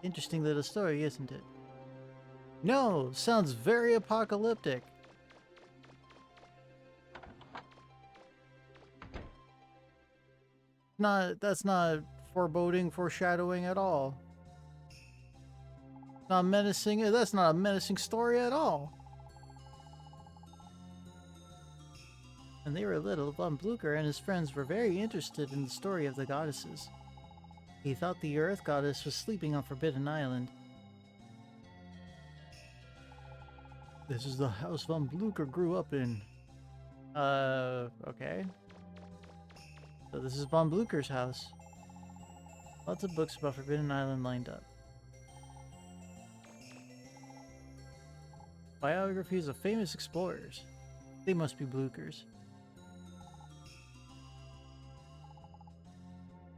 Interesting little story, isn't it? No! Sounds very apocalyptic. That's not foreboding, foreshadowing at all. Not menacing. That's not a menacing story at all. When they were little, Von Blucher and his friends were very interested in the story of the goddesses. He thought the Earth Goddess was sleeping on Forbidden Island. This is the house Von Blucher grew up in. Okay. So this is Von Blucher's house. Lots of books about Forbidden Island lined up. Biographies of famous explorers. They must be Bluchers.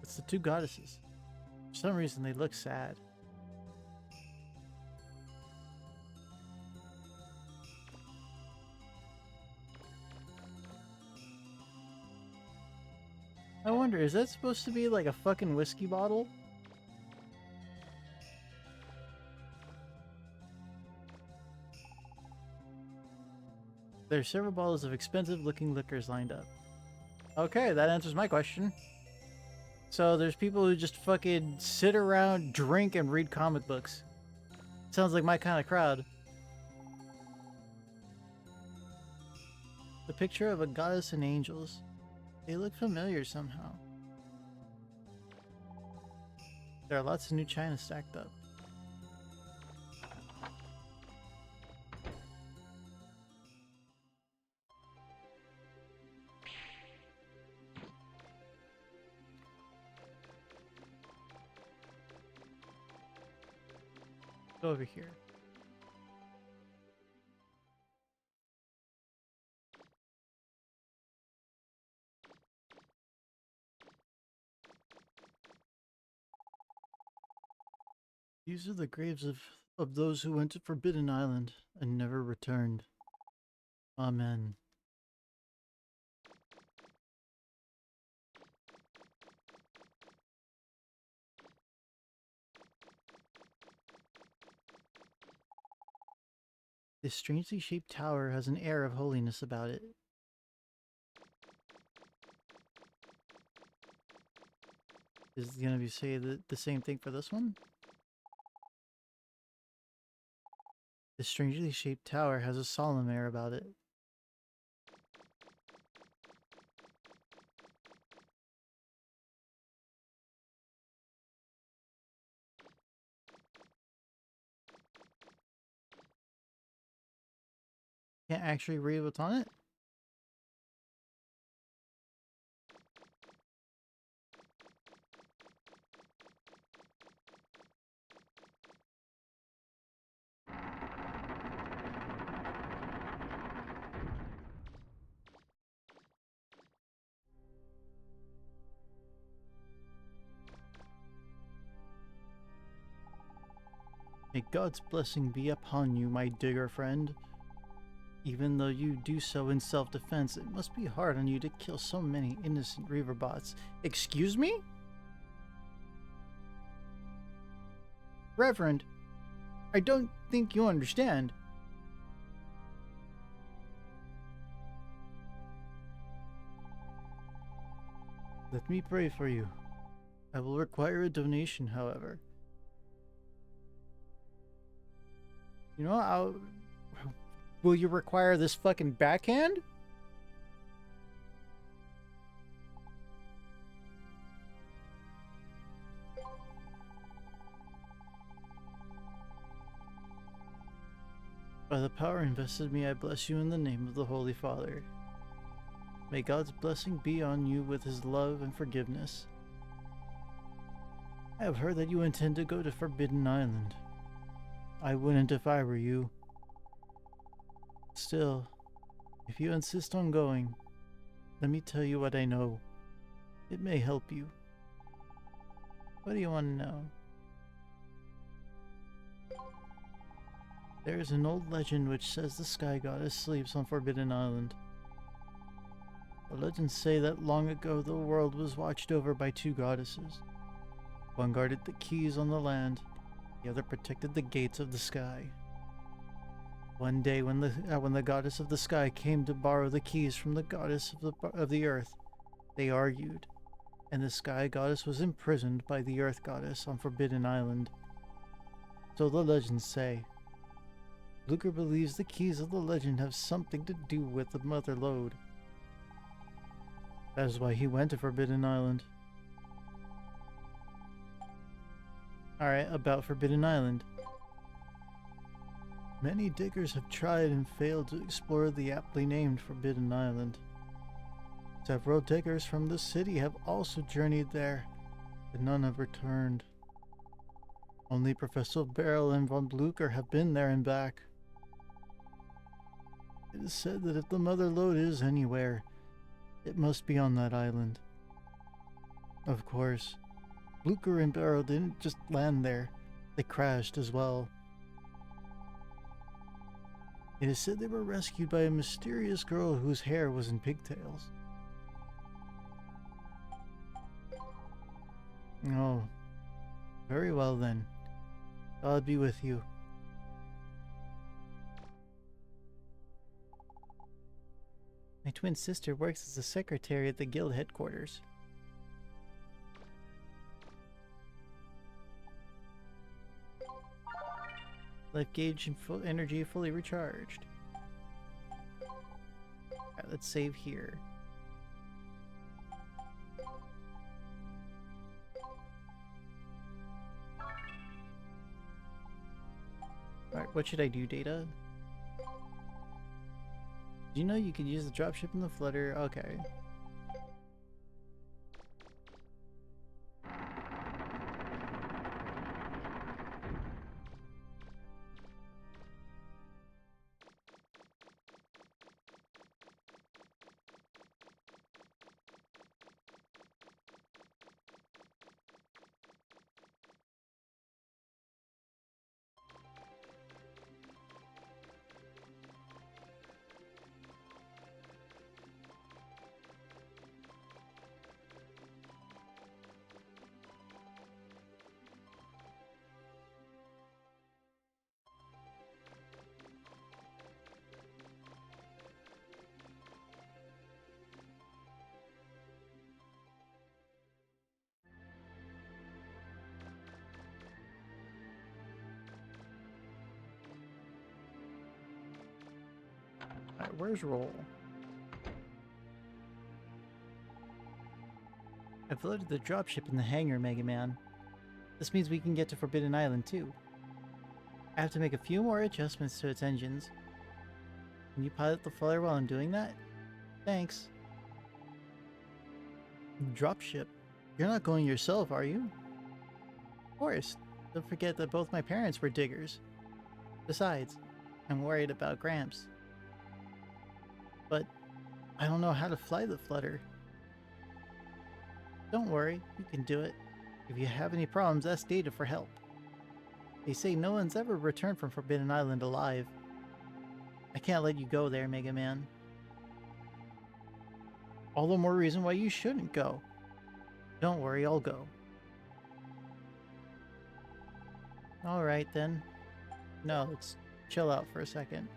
It's the two goddesses. For some reason they look sad. I wonder, is that supposed to be like a fucking whiskey bottle? There are several bottles of expensive looking liquors lined up. Okay, that answers my question. So there's people who just fucking sit around, drink, and read comic books. Sounds like my kind of crowd. The picture of a goddess and angels. They look familiar somehow. There are lots of new china stacked up. Go over here. These are the graves of those who went to Forbidden Island and never returned. Amen. This strangely shaped tower has an air of holiness about it. Is it gonna be say the same thing for this one? This strangely shaped tower has a solemn air about it. Can't actually read what's on it? May God's blessing be upon you, my digger friend. Even though you do so in self-defense, it must be hard on you to kill so many innocent Reaverbots. Excuse me? Reverend, I don't think you understand. Let me pray for you. I will require a donation, however. You know, will you require this fucking backhand? By the power invested in me, I bless you in the name of the Holy Father. May God's blessing be on you with his love and forgiveness. I have heard that you intend to go to Forbidden Island. I wouldn't if I were you. Still, if you insist on going, let me tell you what I know. It may help you. What do you want to know? There is an old legend which says the Sky Goddess sleeps on Forbidden Island. The legends say that long ago the world was watched over by two goddesses. One guarded the keys on the land, the other protected the gates of the sky. One day when the goddess of the sky came to borrow the keys from the goddess of the earth, they argued, and the sky goddess was imprisoned by the earth goddess on Forbidden Island. So the legends say. Blucher believes the keys of the legend have something to do with the Mother Lode. That is why he went to Forbidden Island. Alright, about Forbidden Island. Many diggers have tried and failed to explore the aptly named Forbidden Island. Several diggers from the city have also journeyed there, but none have returned. Only Professor Beryl and von Blucher have been there and back. It is said that if the Mother Lode is anywhere, it must be on that island. Of course, Blucher and Beryl didn't just land there, they crashed as well. It is said they were rescued by a mysterious girl whose hair was in pigtails. Oh, very well then. God be with you. My twin sister works as a secretary at the guild headquarters. Life gauge and full energy fully recharged. Alright, let's save here. Alright, what should I do, Data? Do you know you could use the dropship and the flutter? Okay. Where's Roll? I've loaded the dropship in the hangar, Mega Man. This means we can get to Forbidden Island too. I have to make a few more adjustments to its engines. Can you pilot the flutter while I'm doing that? Thanks. Dropship? You're not going yourself, are you? Of course. Don't forget that both my parents were diggers. Besides, I'm worried about Gramps. But I don't know how to fly the flutter. Don't worry, you can do it. If you have any problems, ask Data for help. They say no one's ever returned from Forbidden Island alive. I can't let you go there, Mega Man. All the more reason why you shouldn't go. Don't worry, I'll go. Alright then. No, let's chill out for a second.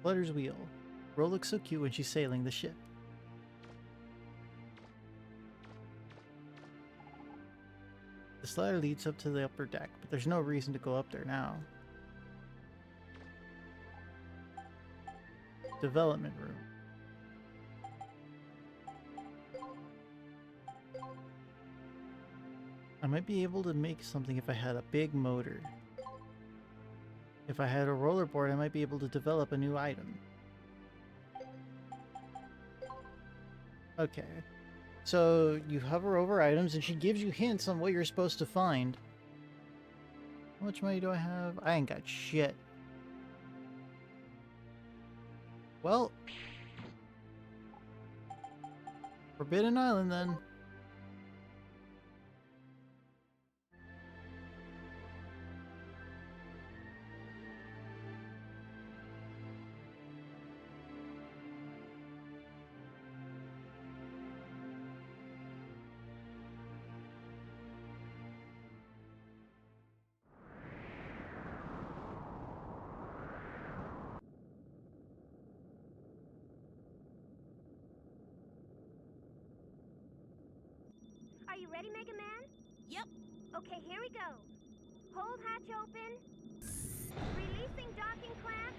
Flutter's wheel. Roll looks so cute when she's sailing the ship. The ladder leads up to the upper deck, but there's no reason to go up there now. Development room. I might be able to make something if I had a big motor. If I had a rollerboard, I might be able to develop a new item. Okay. So you hover over items and she gives you hints on what you're supposed to find. How much money do I have? I ain't got shit. Well, Forbidden Island then. Are you ready, Mega Man? Yep. Okay, here we go. Hold hatch open. Releasing docking clamp.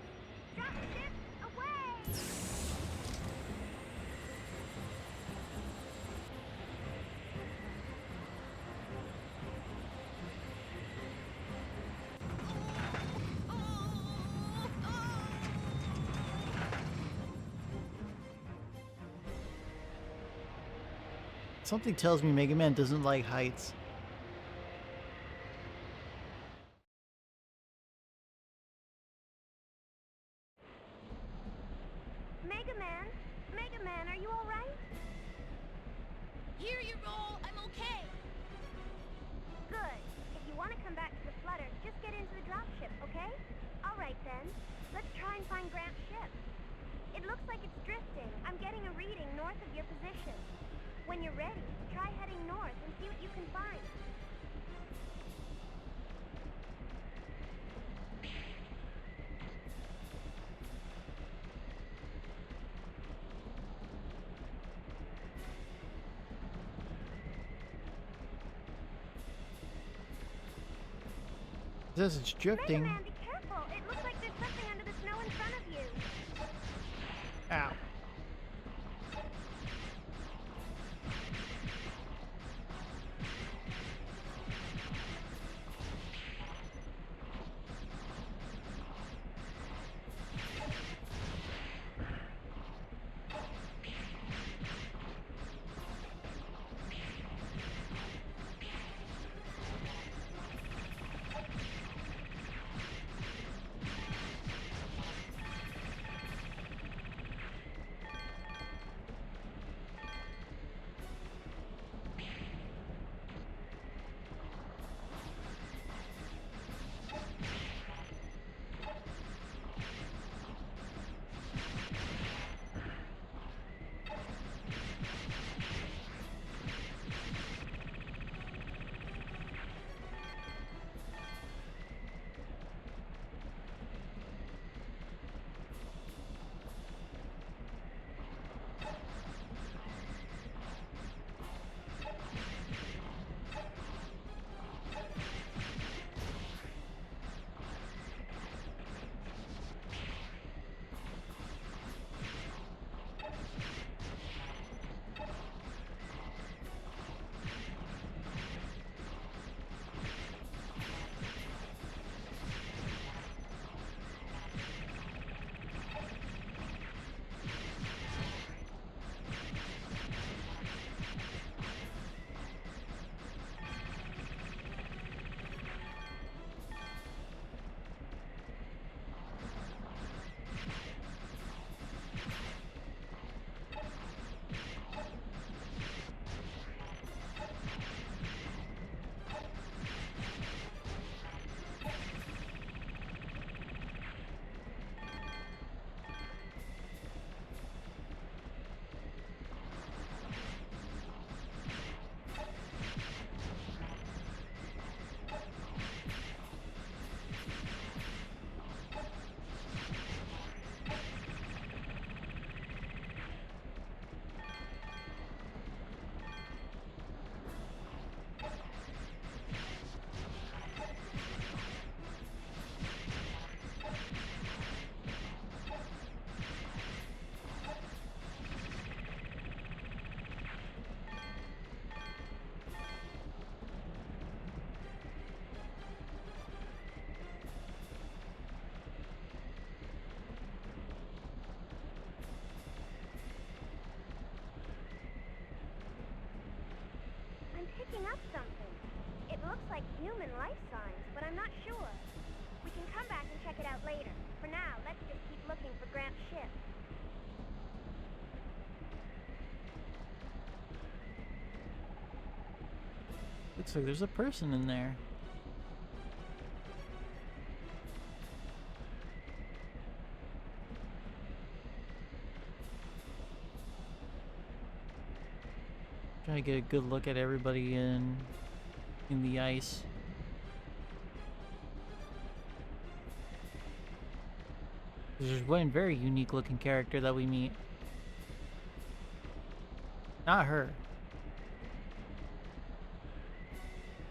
Drop ship away! Something tells me Mega Man doesn't like heights. Mega Man, are you all right? Here you roll. I'm okay. Good. If you want to come back to the flutter, just get into the dropship, okay? All right then. Let's try and find Gramps' ship. It looks like it's drifting. I'm getting a reading north of your position. When you're ready, try heading north and see what you can find. It says it's drifting. Mega Man, be careful. It looks like there's something under the snow in front of you. Ow. picking up something. It looks like human life signs, but I'm not sure. We can come back and check it out later. For now, let's just keep looking for Gramps' ship. Looks like there's a person in there. Trying to get a good look at everybody in the ice. There's one very unique looking character that we meet. Not her.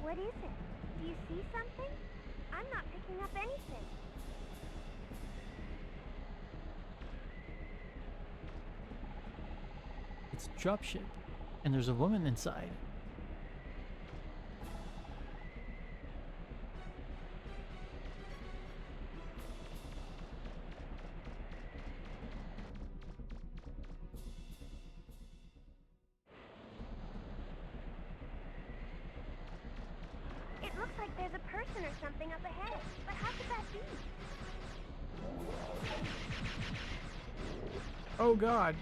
What is it? Do you see something? I'm not picking up anything. It's a dropship, and there's a woman inside. It looks like there's a person or something up ahead. But how could that be? Oh God.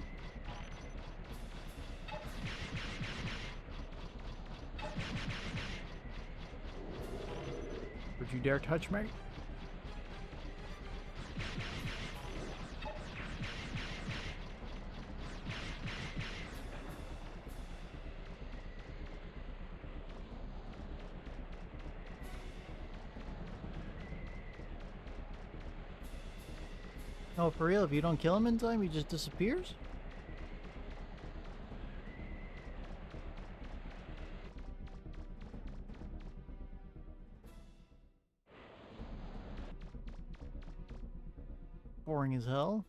Would you dare touch me? Oh, for real? If you don't kill him in time, he just disappears? Boring as hell.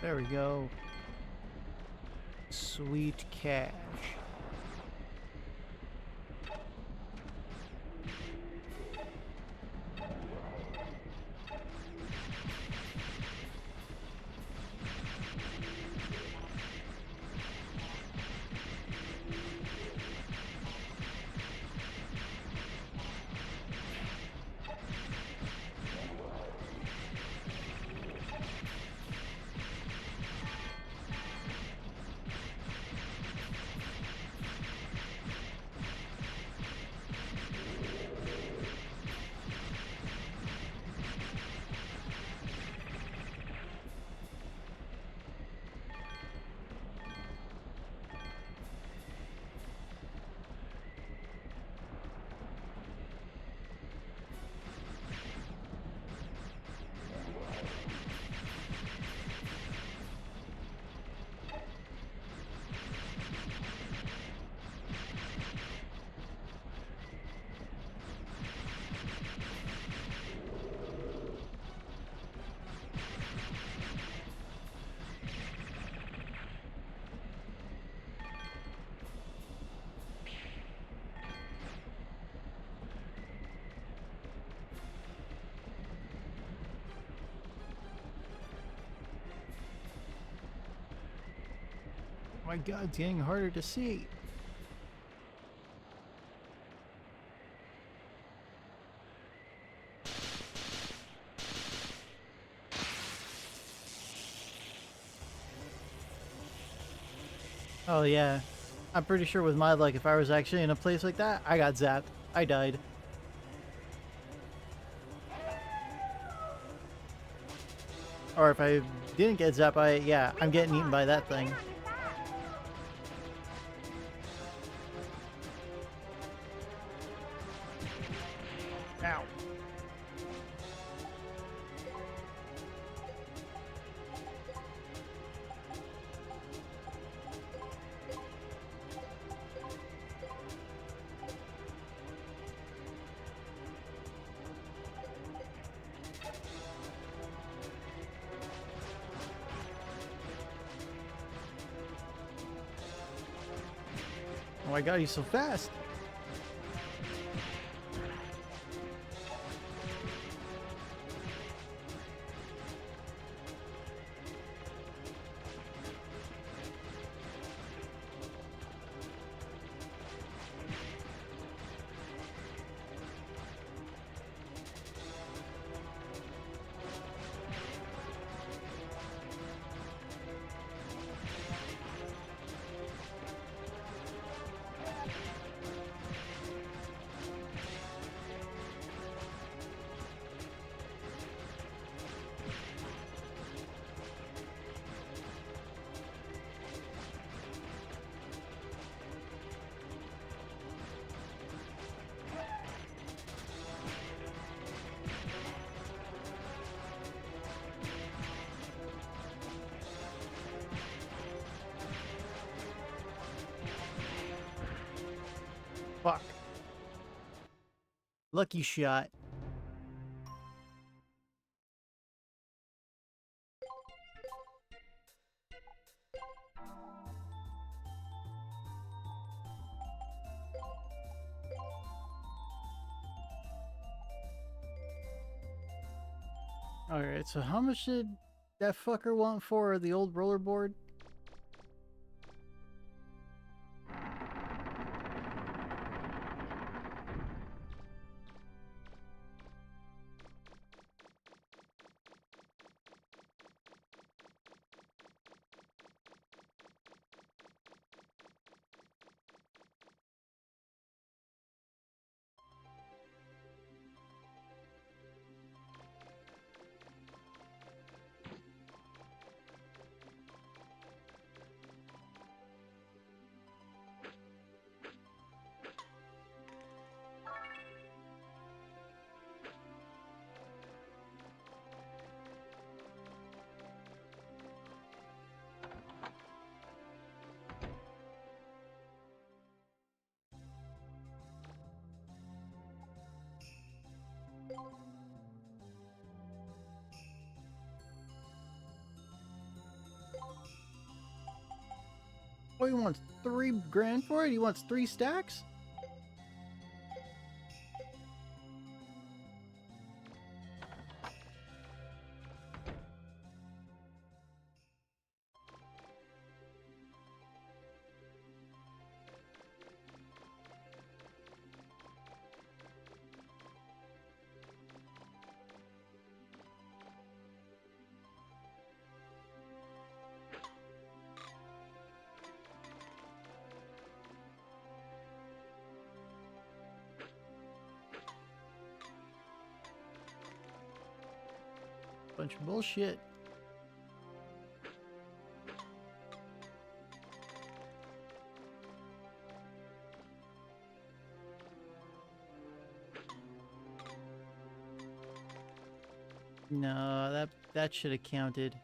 There we go. Sweet cash. My God, it's getting harder to see. Oh yeah, I'm pretty sure with my luck, if I was actually in a place like that, I got zapped. I died. Or if I didn't get zapped, yeah, I'm getting eaten by that thing. Ow. Oh my god, he's so fast. Fuck. Lucky shot. Alright, so how much did that fucker want for the old rollerboard? Oh, he wants 3 grand for it? He wants 3 stacks? Bunch of bullshit. No, that should have counted.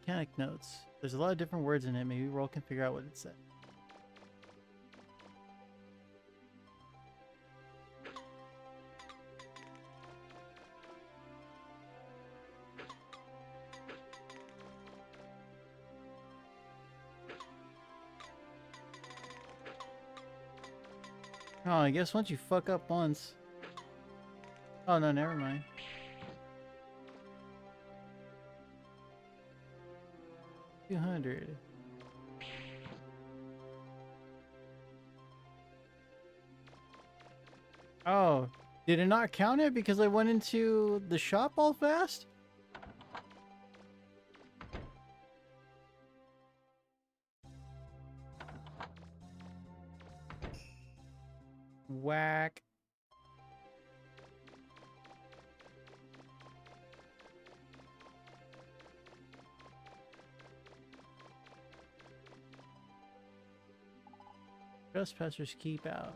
Mechanic notes. There's a lot of different words in it. Maybe Roll can figure out what it said. Oh, I guess once you fuck up once. Oh no, never mind. $200. Oh, did it not count it because I went into the shop all fast? Whack. Trespassers keep out.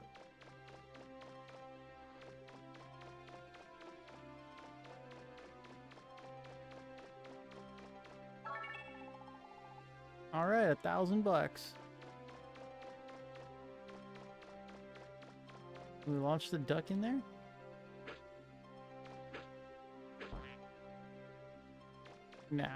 All right, $1,000. Can we launch the duck in there? Nah.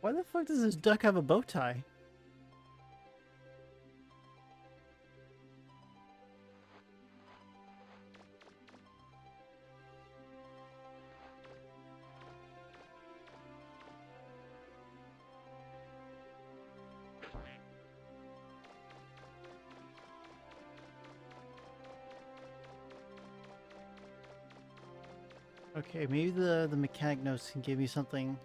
Why the fuck does this duck have a bow tie? Okay, maybe the mechanic notes can give me something.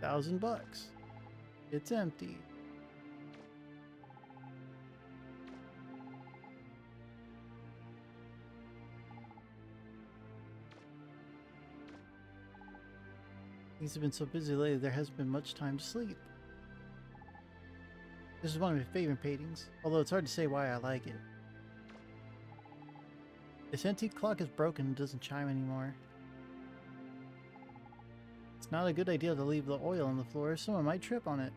$1,000. It's empty. Things have been so busy lately, there hasn't been much time to sleep. This is one of my favorite paintings, although it's hard to say why I like it. This antique clock is broken and doesn't chime anymore. It's not a good idea to leave the oil on the floor, someone might trip on it.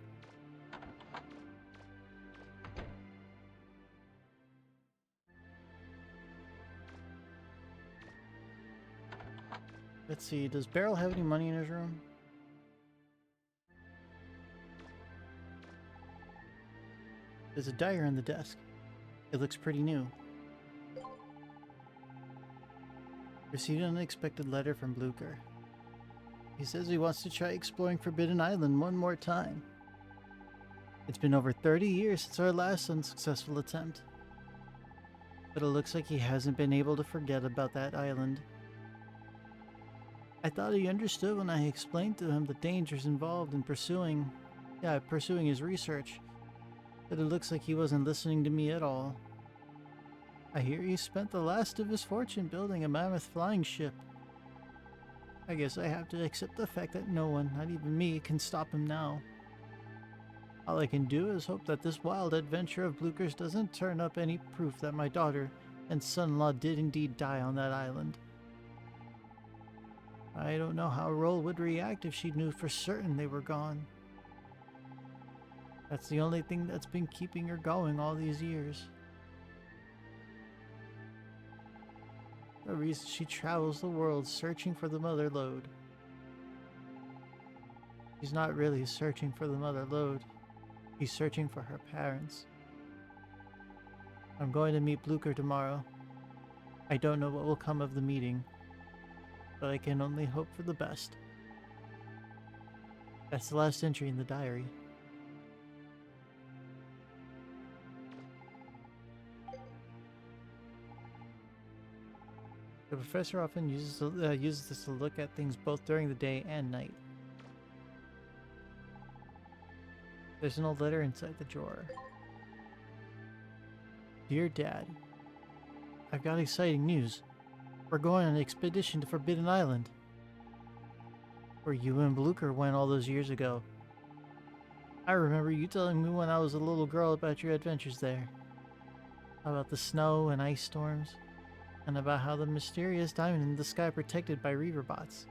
Let's see, does Beryl have any money in his room? There's a diary on the desk. It looks pretty new. Received an unexpected letter from Blucher. He says he wants to try exploring Forbidden Island one more time. It's been over 30 years since our last unsuccessful attempt. But it looks like he hasn't been able to forget about that island. I thought he understood when I explained to him the dangers involved in pursuing his research, but it looks like he wasn't listening to me at all. I hear he spent the last of his fortune building a mammoth flying ship. I guess I have to accept the fact that no one, not even me, can stop him now. All I can do is hope that this wild adventure of Blucher's doesn't turn up any proof that my daughter and son-in-law did indeed die on that island. I don't know how Roll would react if she knew for certain they were gone. That's the only thing that's been keeping her going all these years. The reason she travels the world searching for the mother lode. She's not really searching for the mother lode. She's searching for her parents. I'm going to meet Blucher tomorrow. I don't know what will come of the meeting, but I can only hope for the best. That's the last entry in the diary. The professor often uses this to look at things both during the day and night. There's an old letter inside the drawer. Dear Dad, I've got exciting news. We're going on an expedition to Forbidden Island, where you and Blucher went all those years ago. I remember you telling me when I was a little girl about your adventures there. About the snow and ice storms, and about how the mysterious diamond in the sky protected by Reaverbots.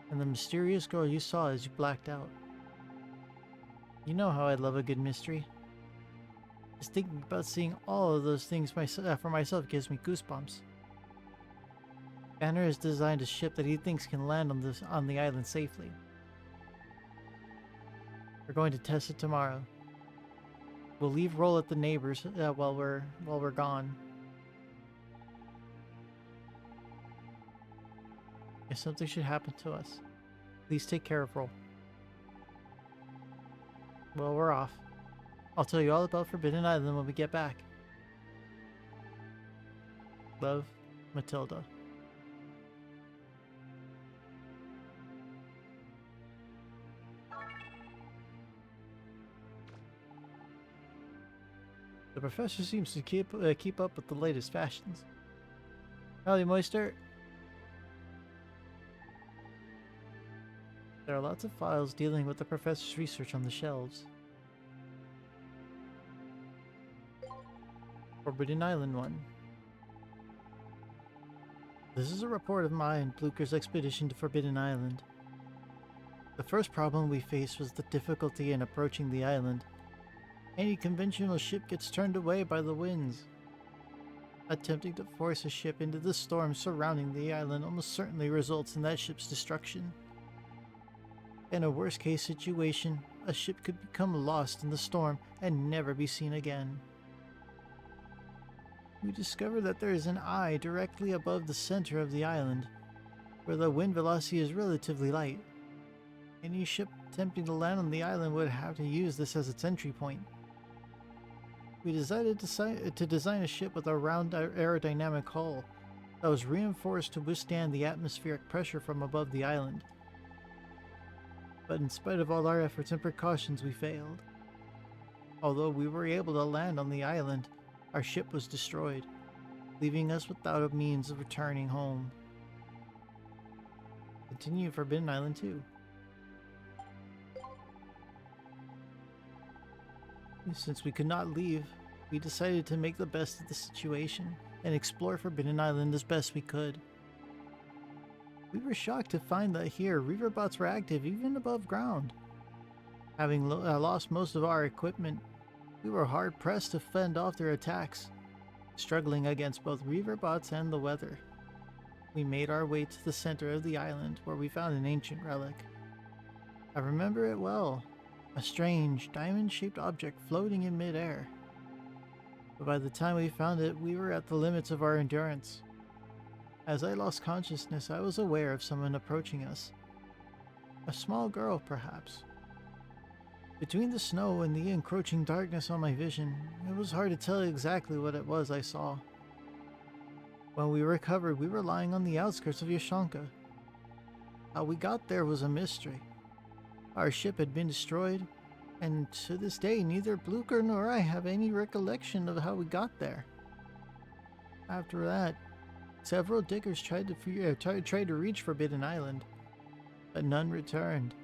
And the mysterious girl you saw as you blacked out. You know how I love a good mystery. Just thinking about seeing all of those things for myself gives me goosebumps. Banner has designed a ship that he thinks can land on the island safely. We're going to test it tomorrow. We'll leave Roll at the neighbors while we're gone. If something should happen to us, please take care of Roll. Well, we're off. I'll tell you all about Forbidden Island when we get back. Love, Matilda. The professor seems to keep up with the latest fashions. Howdy, Moister. There are lots of files dealing with the professor's research on the shelves. Forbidden Island 1. This is a report of mine, Blucher's expedition to Forbidden Island. The first problem we faced was the difficulty in approaching the island. Any conventional ship gets turned away by the winds. Attempting to force a ship into the storm surrounding the island almost certainly results in that ship's destruction. In a worst-case situation, a ship could become lost in the storm and never be seen again. We discover that there is an eye directly above the center of the island, where the wind velocity is relatively light. Any ship attempting to land on the island would have to use this as its entry point. We decided to design a ship with a round aerodynamic hull that was reinforced to withstand the atmospheric pressure from above the island. But in spite of all our efforts and precautions, we failed. Although we were able to land on the island, our ship was destroyed, leaving us without a means of returning home. Continue Forbidden Island 2. Since we could not leave, we decided to make the best of the situation and explore Forbidden Island as best we could. We were shocked to find that here, Reaverbots were active even above ground. Having lost most of our equipment, we were hard-pressed to fend off their attacks, struggling against both Reaverbots and the weather. We made our way to the center of the island, where we found an ancient relic. I remember it well, a strange, diamond-shaped object floating in midair. But by the time we found it, we were at the limits of our endurance. As I lost consciousness, I was aware of someone approaching us. A small girl, perhaps. Between the snow and the encroaching darkness on my vision, it was hard to tell exactly what it was I saw. When we recovered, we were lying on the outskirts of Yashanka. How we got there was a mystery. Our ship had been destroyed, and to this day, neither Blucher nor I have any recollection of how we got there. After that, several diggers tried to reach Forbidden Island, but none returned.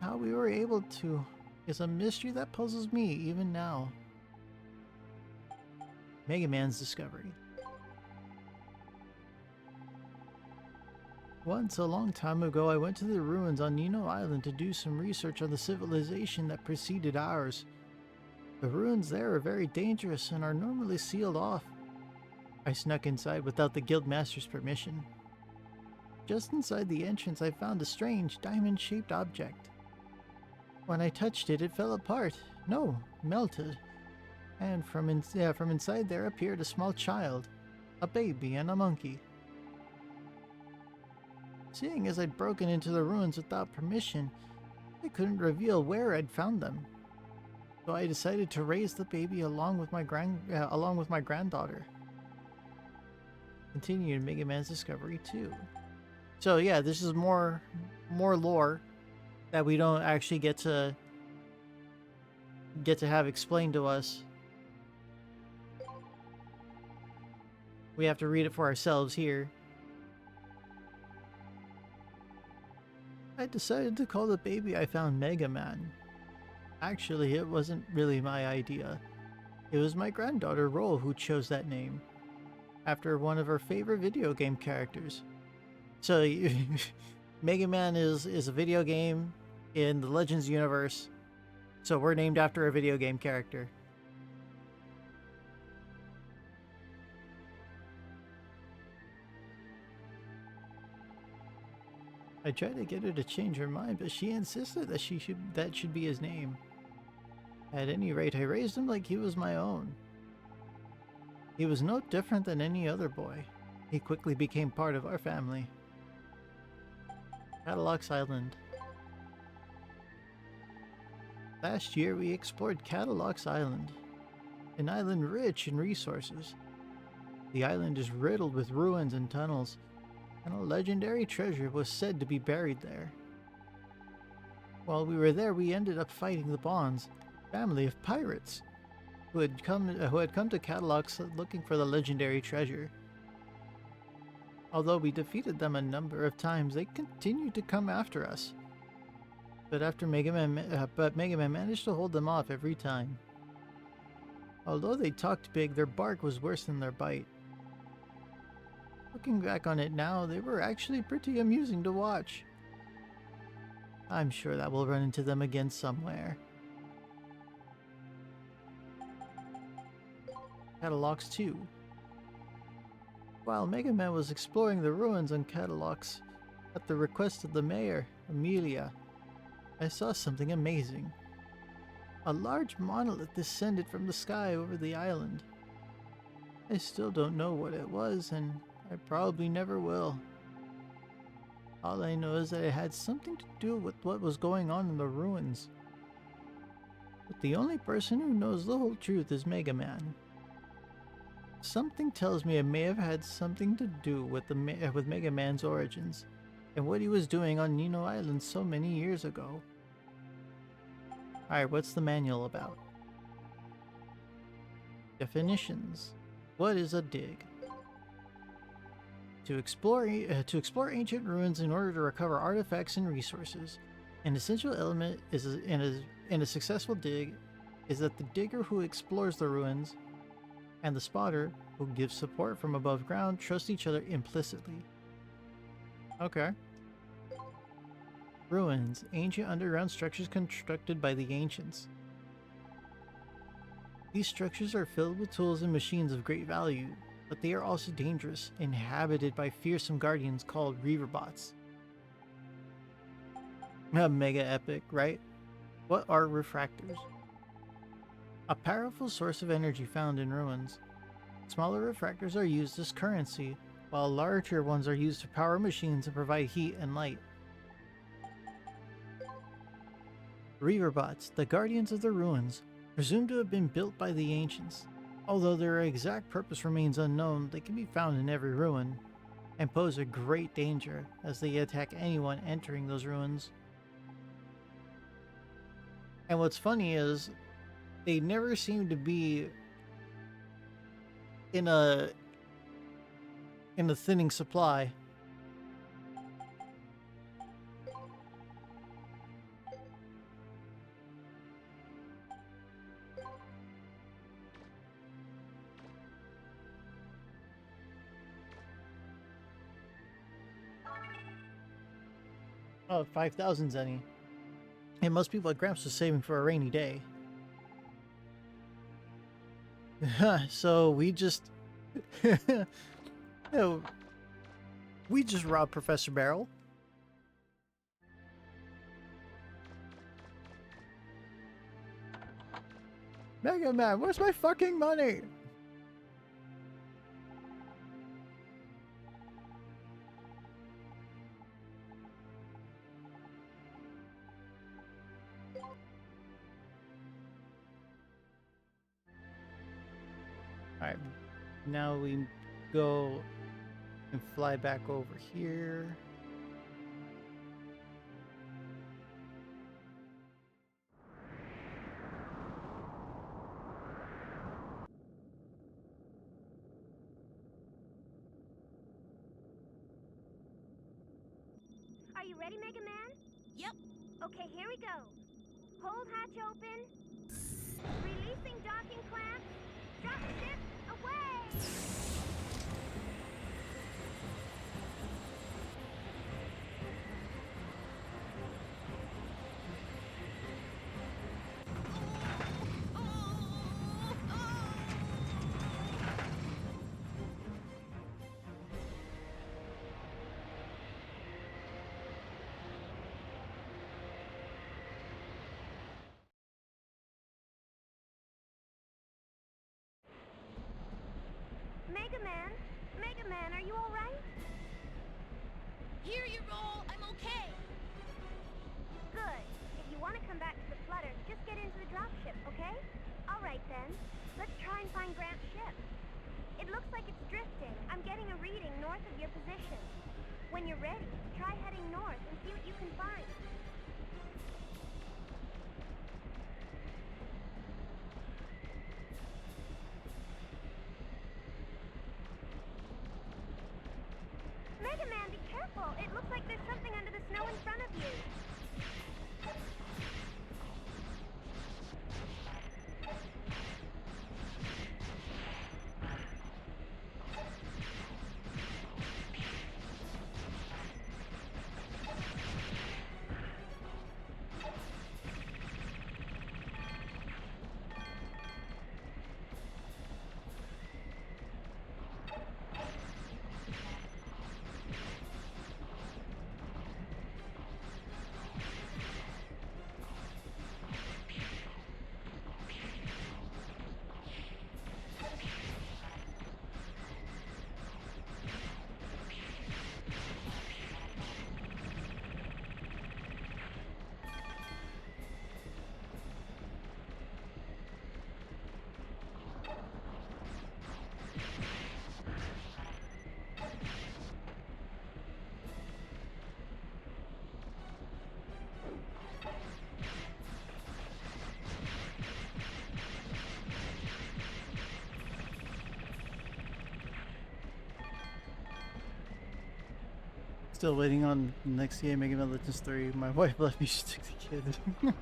How we were able to is a mystery that puzzles me even now. Mega Man's discovery. Once, a long time ago, I went to the ruins on Nino Island to do some research on the civilization that preceded ours. The ruins there are very dangerous and are normally sealed off. I snuck inside without the Guildmaster's permission. Just inside the entrance, I found a strange diamond-shaped object. When I touched it, it fell apart. No, melted. And from inside there appeared a small child, a baby and a monkey. Seeing as I'd broken into the ruins without permission, I couldn't reveal where I'd found them. So I decided to raise the baby along with my granddaughter. Continue in Mega Man's Discovery 2. So yeah, this is more lore that we don't actually get to have explained to us. We have to read it for ourselves here. I decided to call the baby I found Mega Man. Actually, it wasn't really my idea. It was my granddaughter Roll who chose that name, after one of her favorite video game characters. So, Mega Man is a video game in the Legends universe, so we're named after a video game character. I tried to get her to change her mind, but she insisted that that should be his name. At any rate, I raised him like he was my own. He was no different than any other boy. He quickly became part of our family. Catalox Island. Last year we explored Catalox Island, an island rich in resources. The island is riddled with ruins and tunnels, and a legendary treasure was said to be buried there. While we were there, we ended up fighting the Bonds, family of pirates, who had come to Catalox looking for the legendary treasure. Although we defeated them a number of times, they continued to come after us. But Mega Man managed to hold them off every time. Although they talked big, their bark was worse than their bite. Looking back on it now, they were actually pretty amusing to watch. I'm sure that we'll run into them again somewhere. Catalox 2. While Mega Man was exploring the ruins on Catalox, at the request of the mayor, Amelia, I saw something amazing. A large monolith descended from the sky over the island. I still don't know what it was, and I probably never will. All I know is that it had something to do with what was going on in the ruins. But the only person who knows the whole truth is Mega Man. Something tells me it may have had something to do with Mega Man's origins, and what he was doing on Nino Island so many years ago. Alright, what's the manual about? Definitions. What is a dig? To explore ancient ruins in order to recover artifacts and resources. An essential element in a successful dig is that the digger who explores the ruins and the spotter who gives support from above ground trust each other implicitly. Okay. Ruins, ancient underground structures constructed by the ancients. These structures are filled with tools and machines of great value, but they are also dangerous, inhabited by fearsome guardians called Reaverbots. Mega epic, right? What are refractors? A powerful source of energy found in ruins. Smaller refractors are used as currency, while larger ones are used to power machines and provide heat and light. Reaverbots, the guardians of the ruins, presumed to have been built by the ancients. Although their exact purpose remains unknown, they can be found in every ruin, and pose a great danger as they attack anyone entering those ruins. And what's funny is, they never seem to be in a thinning supply. Oh, 5,000 Zenny. And most people at Gramps was saving for a rainy day. So we just... we just robbed Professor Barrel. Mega Man, where's my fucking money? Alright, now we go And fly back over here. Are you ready, Mega Man? Yep. Okay, here we go. Hold hatch open. Releasing docking clamp. Drop ship away! Mega Man? Mega Man, are you alright? Here you roll. I'm okay. Good. If you want to come back to the flutter, just get into the dropship, okay? Alright then. Let's try and find Gramps' ship. It looks like it's drifting. I'm getting a reading north of your position. When you're ready, try heading north and see what you can find. Mega Man, be careful! It looks like there's something under the snow in front of you. Still waiting on the next game, Mega Man Legends 3. My wife let me stick the kid.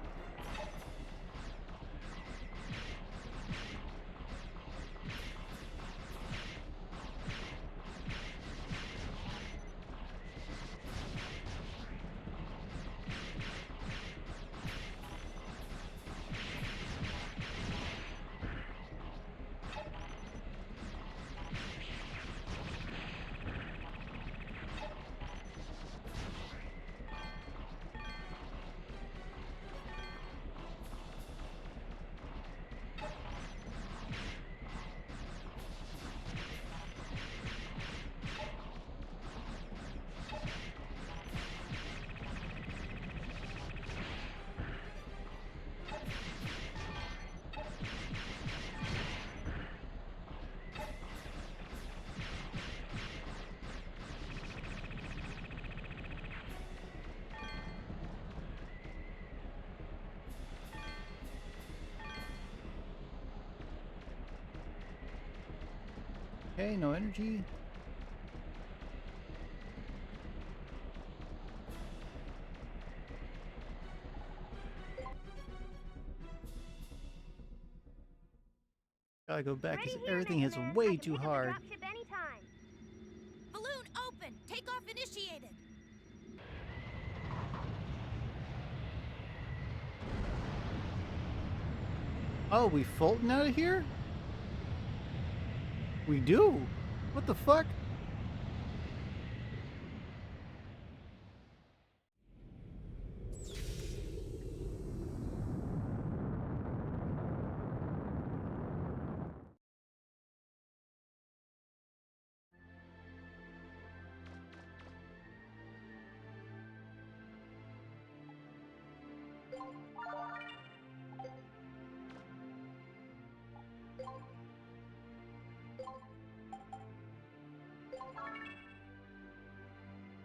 Okay, no energy. Gotta go back because everything hits way too hard. Balloon open. Takeoff initiated. Oh, we Fulton out of here? We do? What the fuck?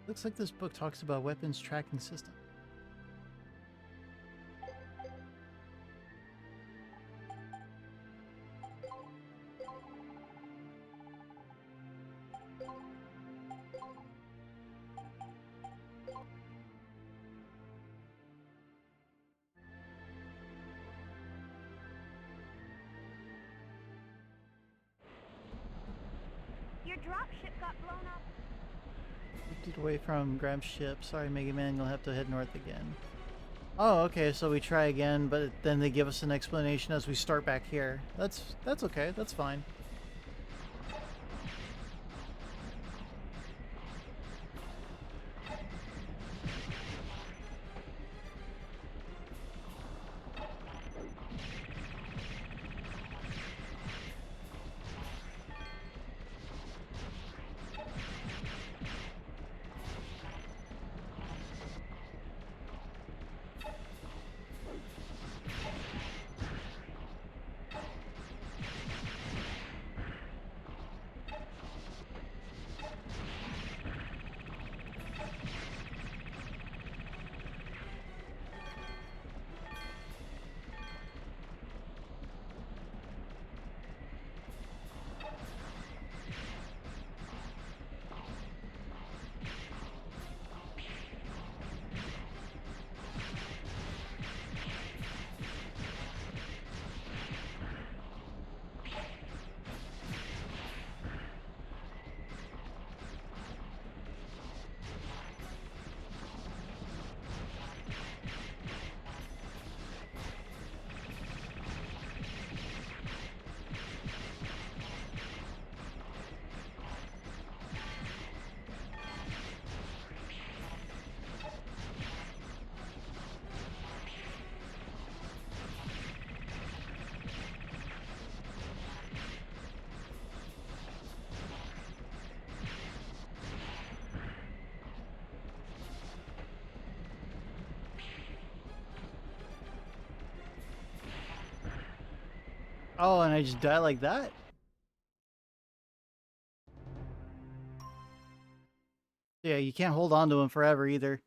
Looks like this book talks about weapons tracking system. Your dropship got blown up. Get away from Gramps' ship. Sorry, Mega Man, you'll have to head north again. Oh, okay, so we try again, but then they give us an explanation as we start back here. That's okay, that's fine. Oh, and I just die like that? Yeah, you can't hold on to him forever either.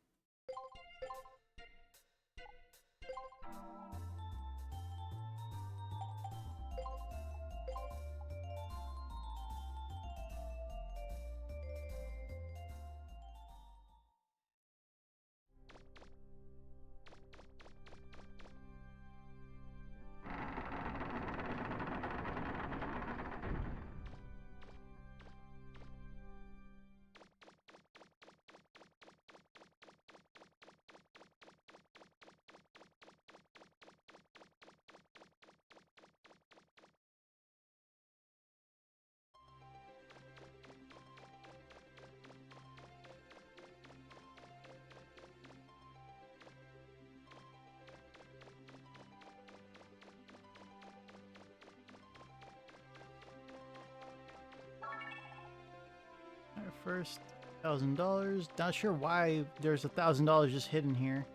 Our first $1,000. Not sure why there's $1,000 just hidden here.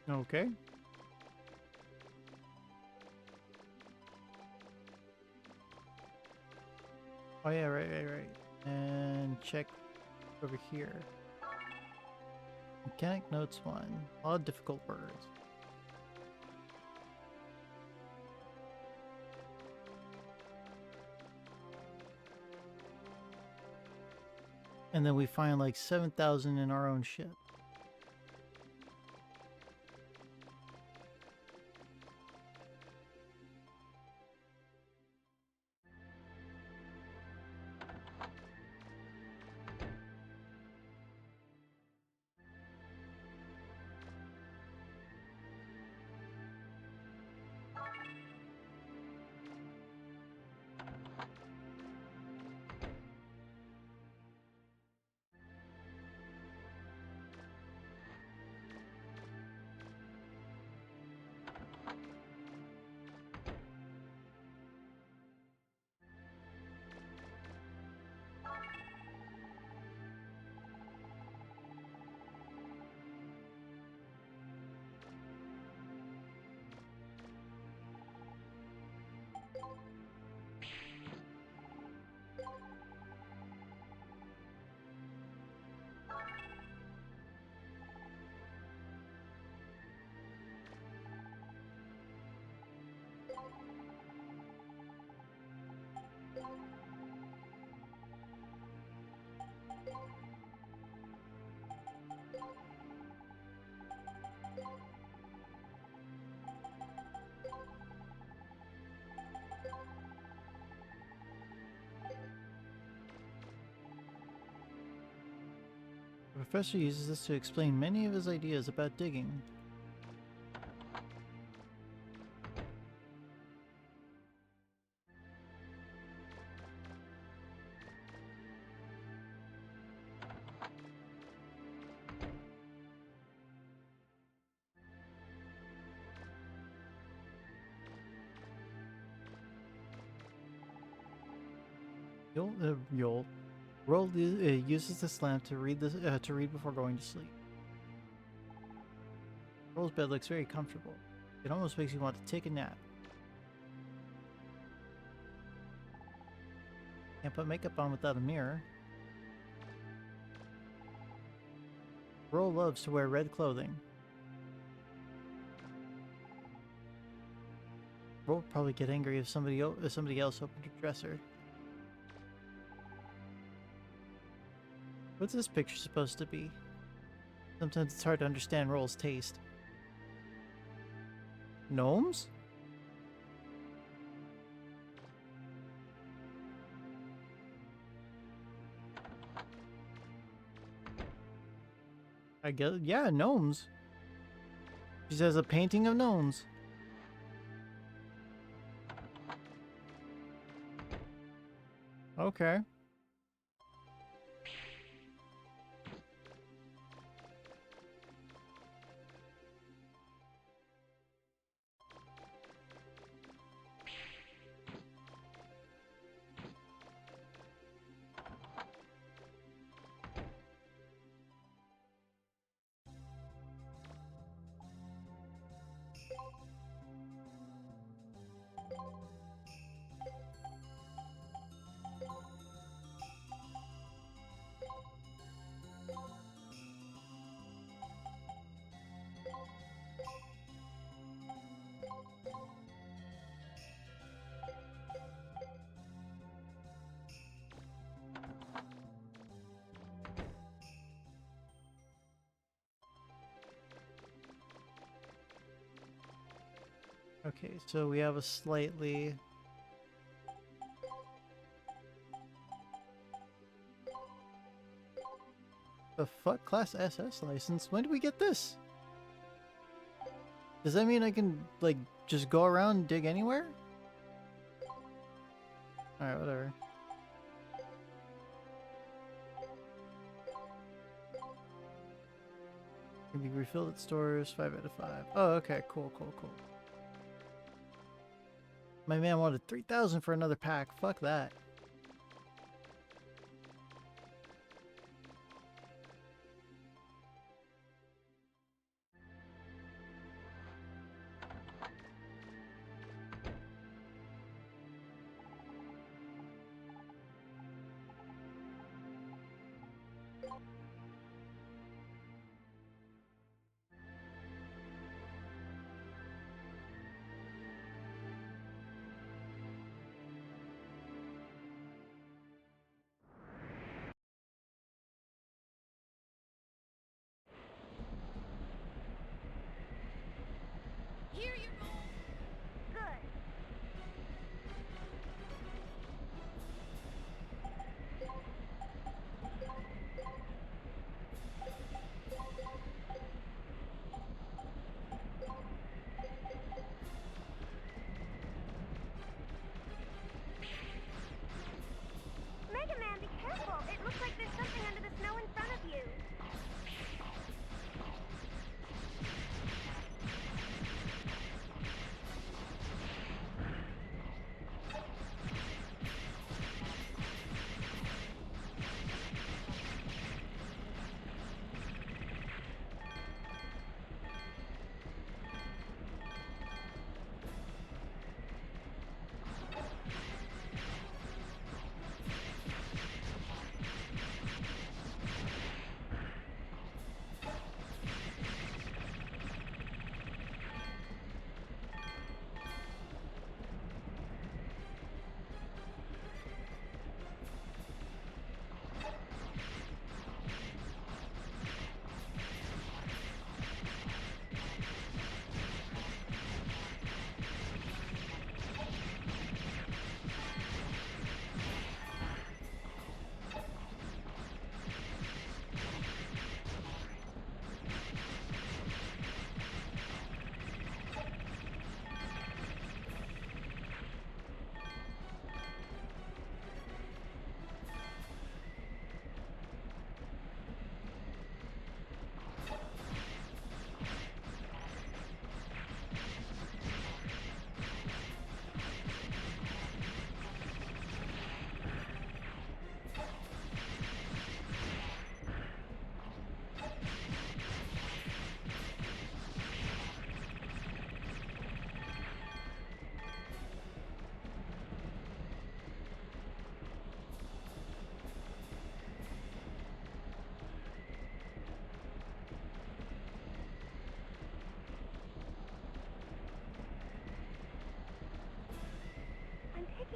Okay. Oh yeah, right. And check over here. Mechanic notes 1. A lot of difficult words. And then we find like 7,000 in our own ship. professor uses this to explain many of his ideas about digging. Roll uses this lamp to read before going to sleep. Roll's bed looks very comfortable. It almost makes you want to take a nap. Can't put makeup on without a mirror. Roll loves to wear red clothing. Roll would probably get angry if somebody else opened her dresser. What's this picture supposed to be? Sometimes it's hard to understand Roll's taste. Gnomes? I guess, yeah, gnomes. She says a painting of gnomes. Okay. Okay, so we have a slightly... The fuck? Class SS license? When did we get this? Does that mean I can, like, just go around and dig anywhere? Alright, whatever. Can be refilled at stores, 5 out of 5. Oh, okay, cool. My man wanted 3,000 for another pack. Fuck that.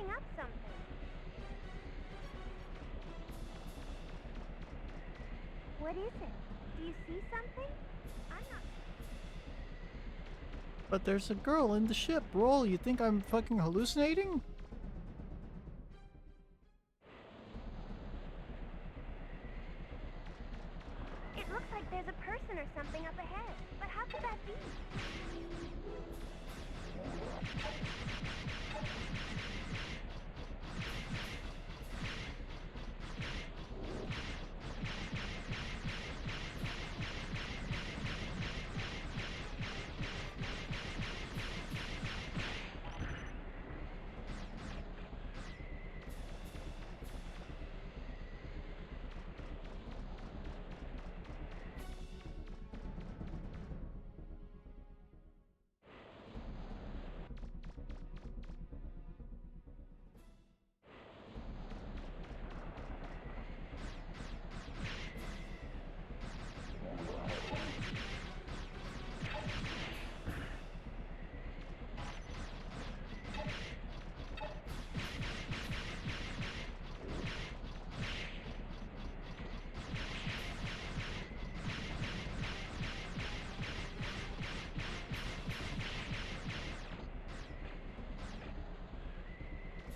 searching up something. What is it? Do you see something? I'm not. But there's a girl in the ship. Roll, you think I'm fucking hallucinating? It looks like there's a person or something up ahead. But how could that be?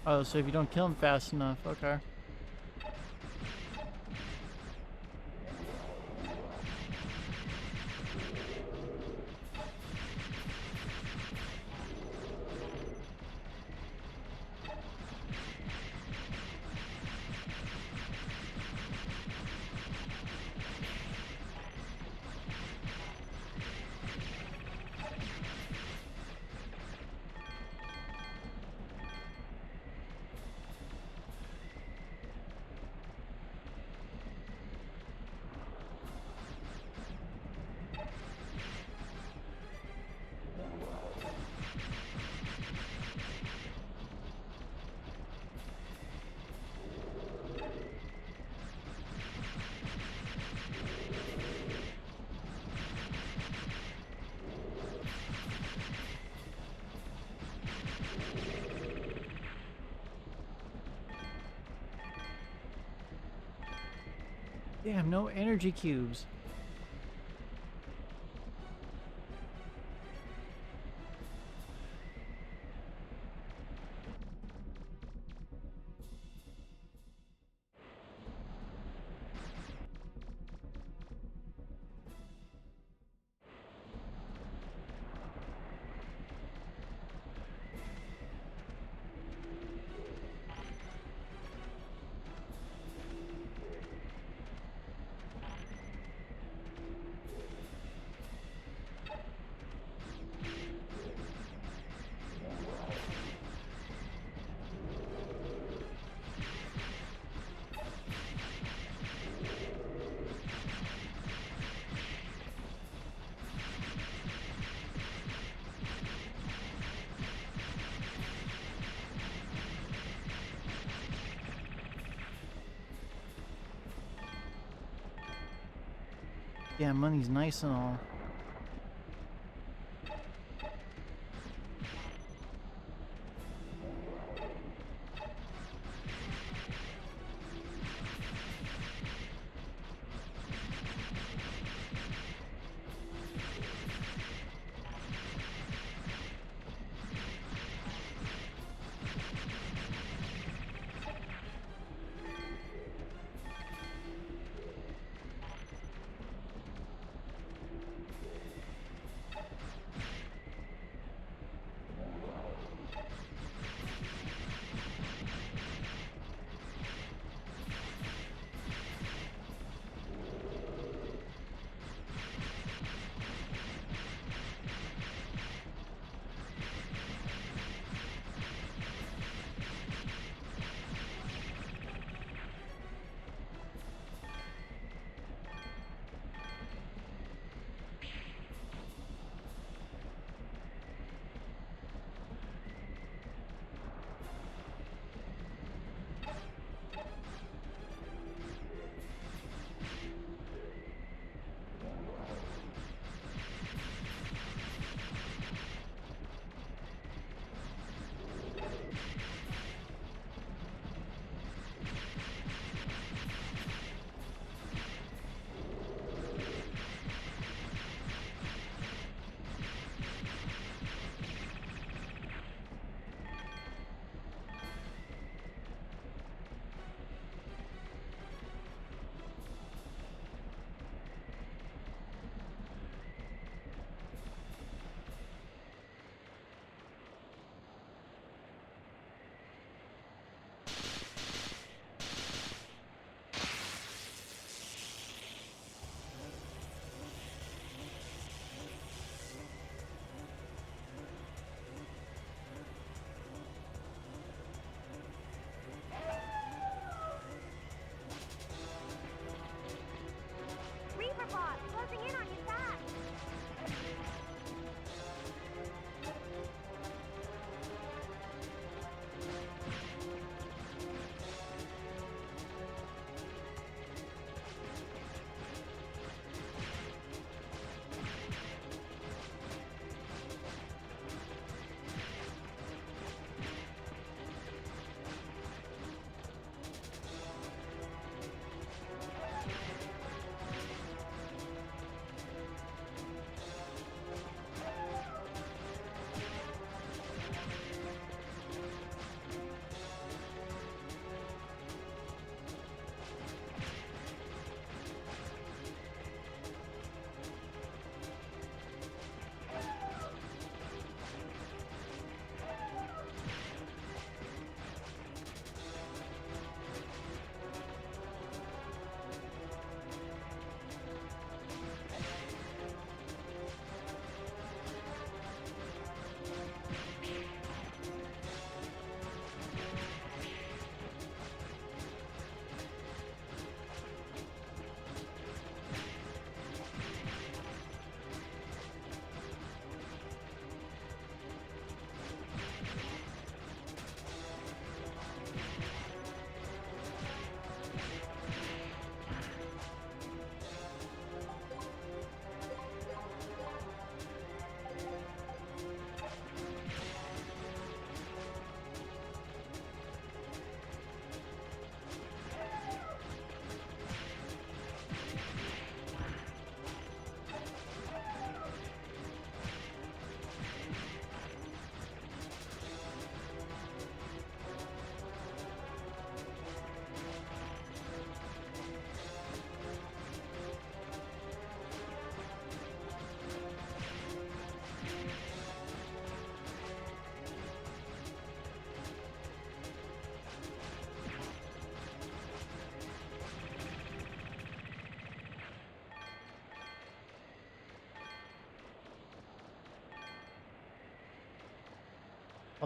Oh, so if you don't kill him fast enough, okay. Damn, no energy cubes. Yeah, money's nice and all.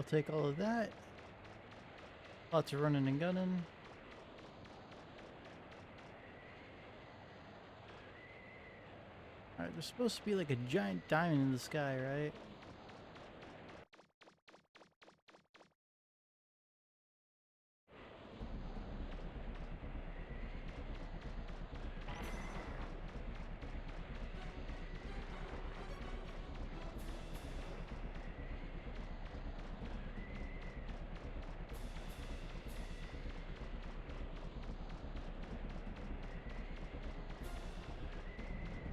I'll take all of that. Lots of running and gunning. Alright, there's supposed to be like a giant diamond in the sky, right?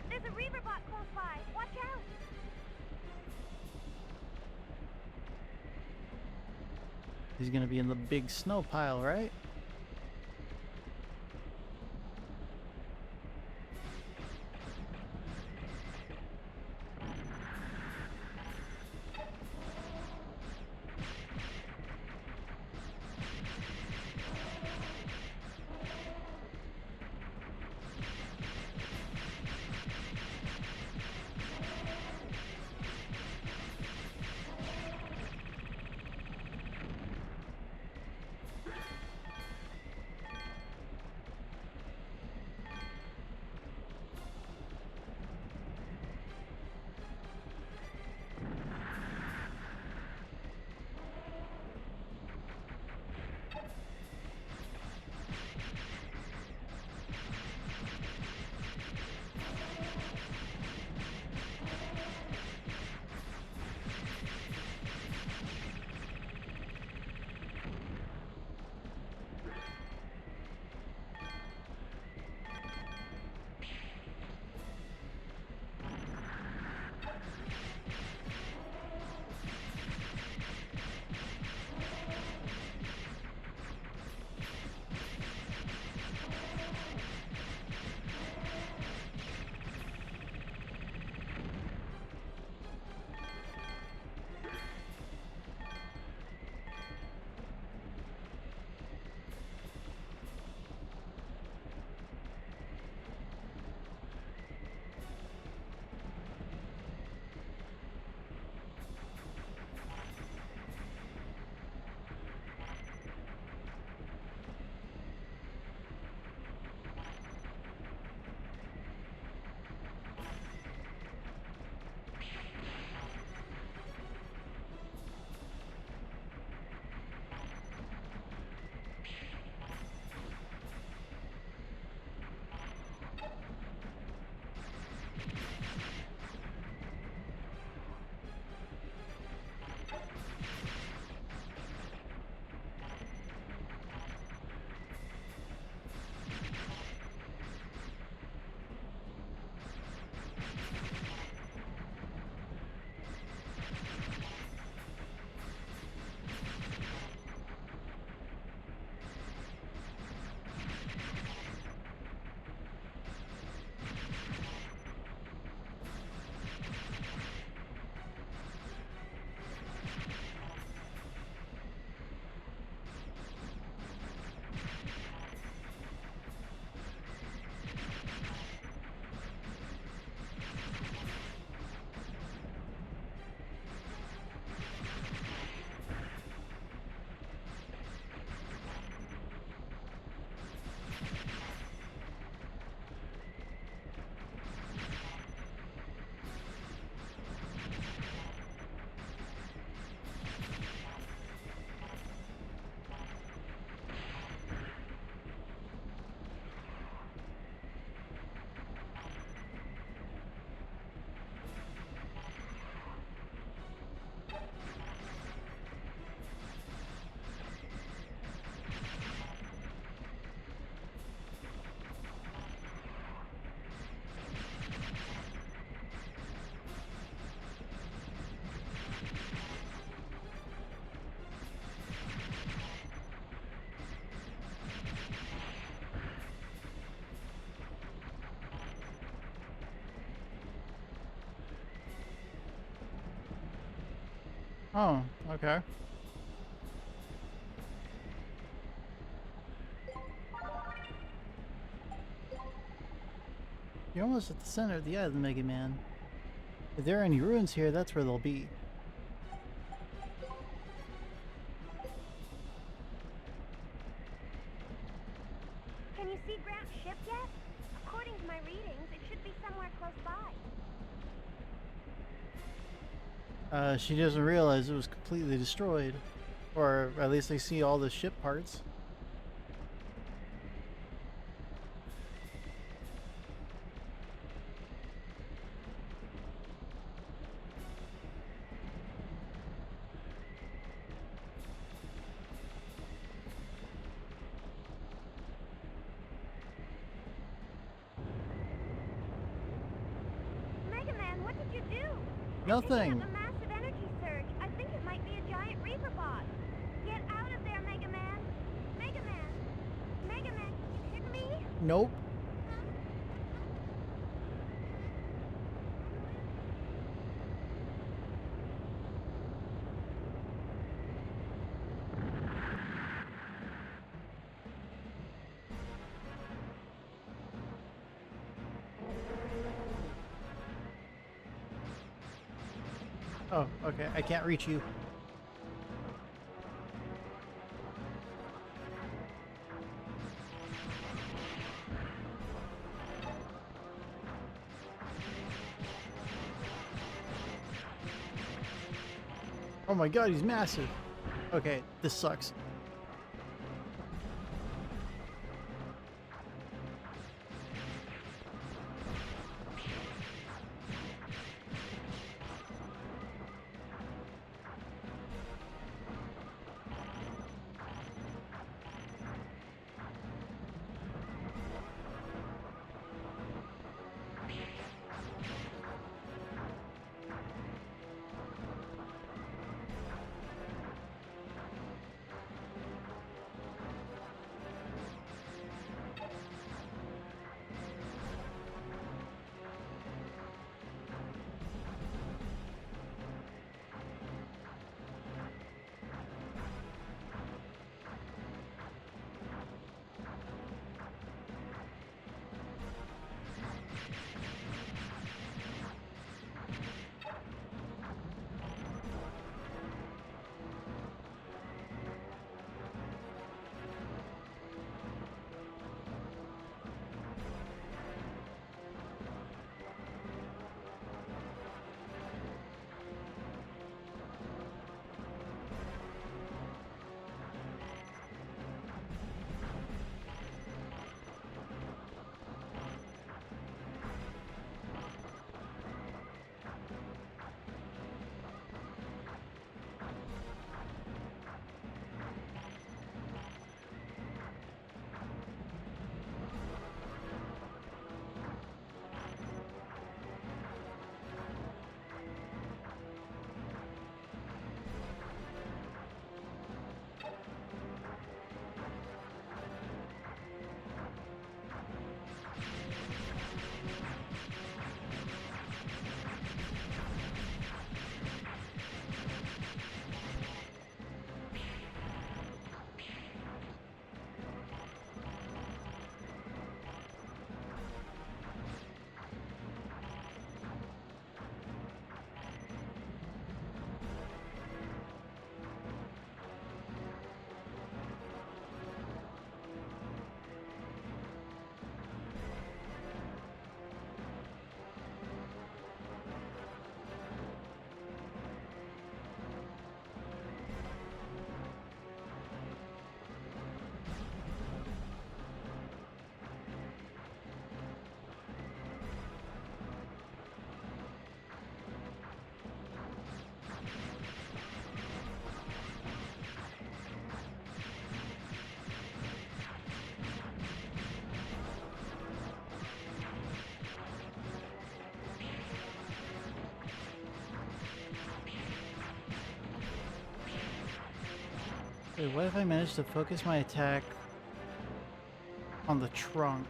There's a reaver bot close by. Watch out! He's gonna be in the big snow pile, right? Oh, okay. You're almost at the center of the island, Mega Man. If there are any ruins here, that's where they'll be. She doesn't realize it was completely destroyed. Or at least they see all the ship parts. Mega Man, what did you do? Nothing. A massive energy surge. I think it might be a giant Reaper bot. Get out of there, Mega Man. Mega Man. Mega Man, can you hear me? Nope. Oh, okay. I can't reach you. Oh my god, he's massive. Okay, this sucks. Wait, what if I manage to focus my attack on the trunk?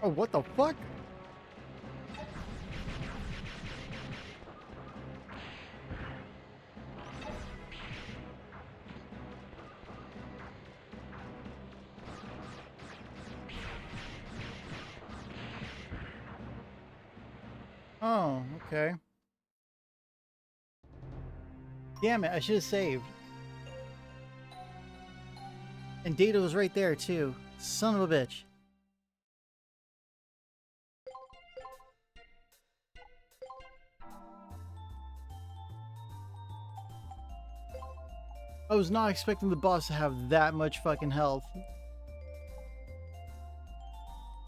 Oh, what the fuck? Oh, okay. Damn it, I should have saved. And Data was right there, too. Son of a bitch. I was not expecting the boss to have that much fucking health.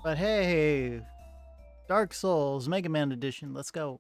But hey, Dark Souls Mega Man Edition, let's go.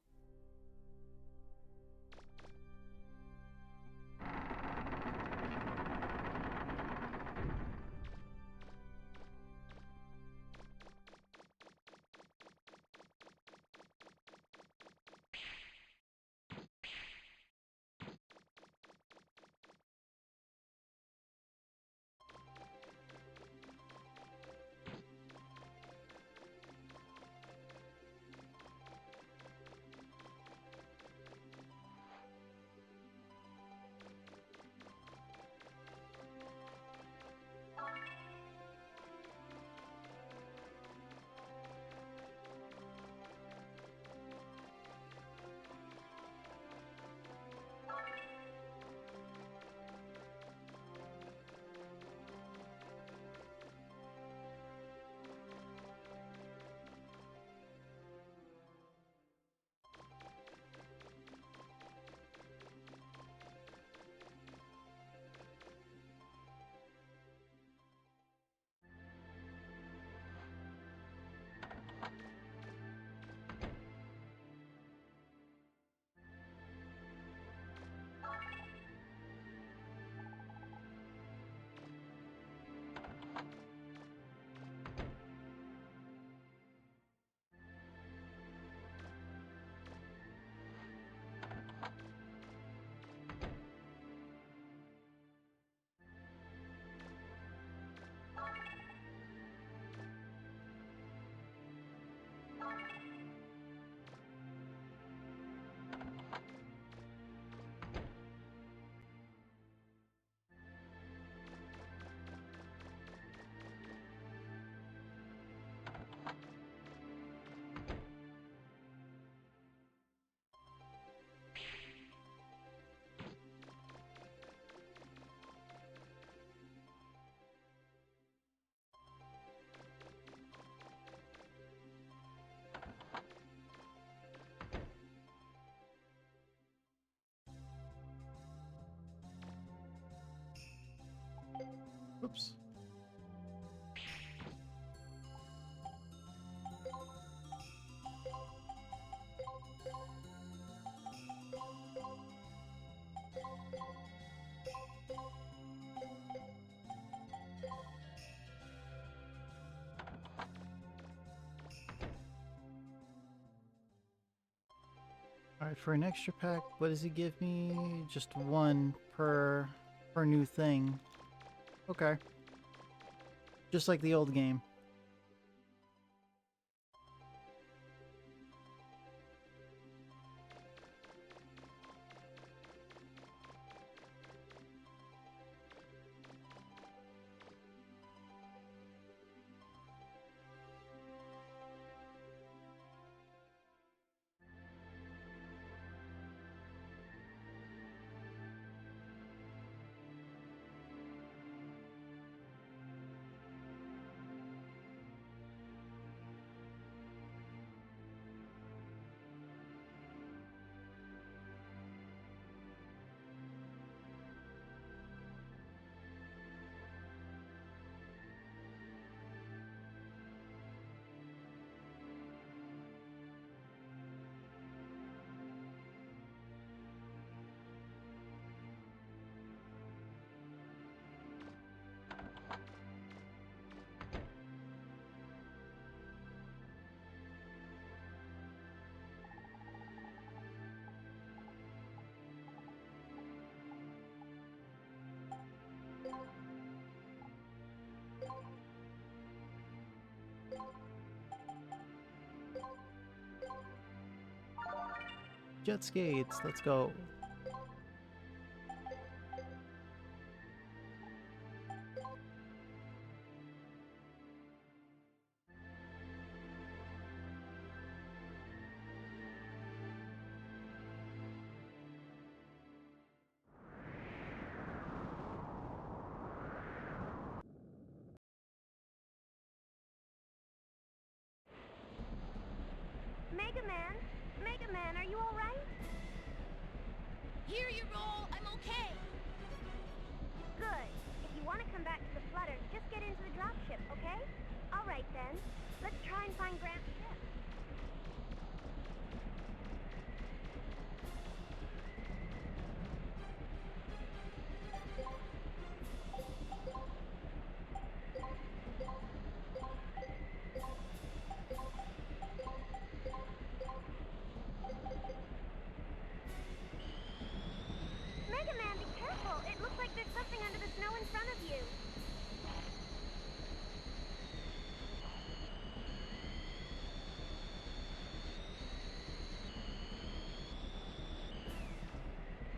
Oops. Alright, for an extra pack, what does he give me? Just one per new thing. Okay. Just like the old game. Jet skates, let's go. Mega Man? Mega Man, are you alright? Here you roll, I'm okay. Good. If you want to come back to the Flutter, just get into the dropship, okay? Alright then. Let's try and find Grant's ship. Mega Man, be careful! It looks like there's something under the snow in front of you.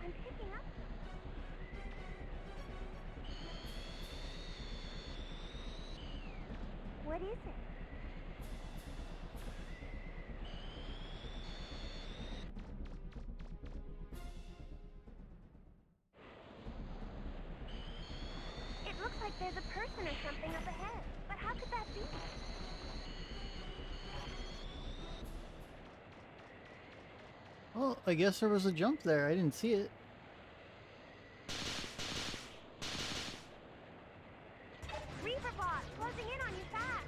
I'm picking up something. What is it? It looks like there's a person or something up ahead. But how could that be? Well, I guess there was a jump there. I didn't see it. Reaperbot, closing in on you fast.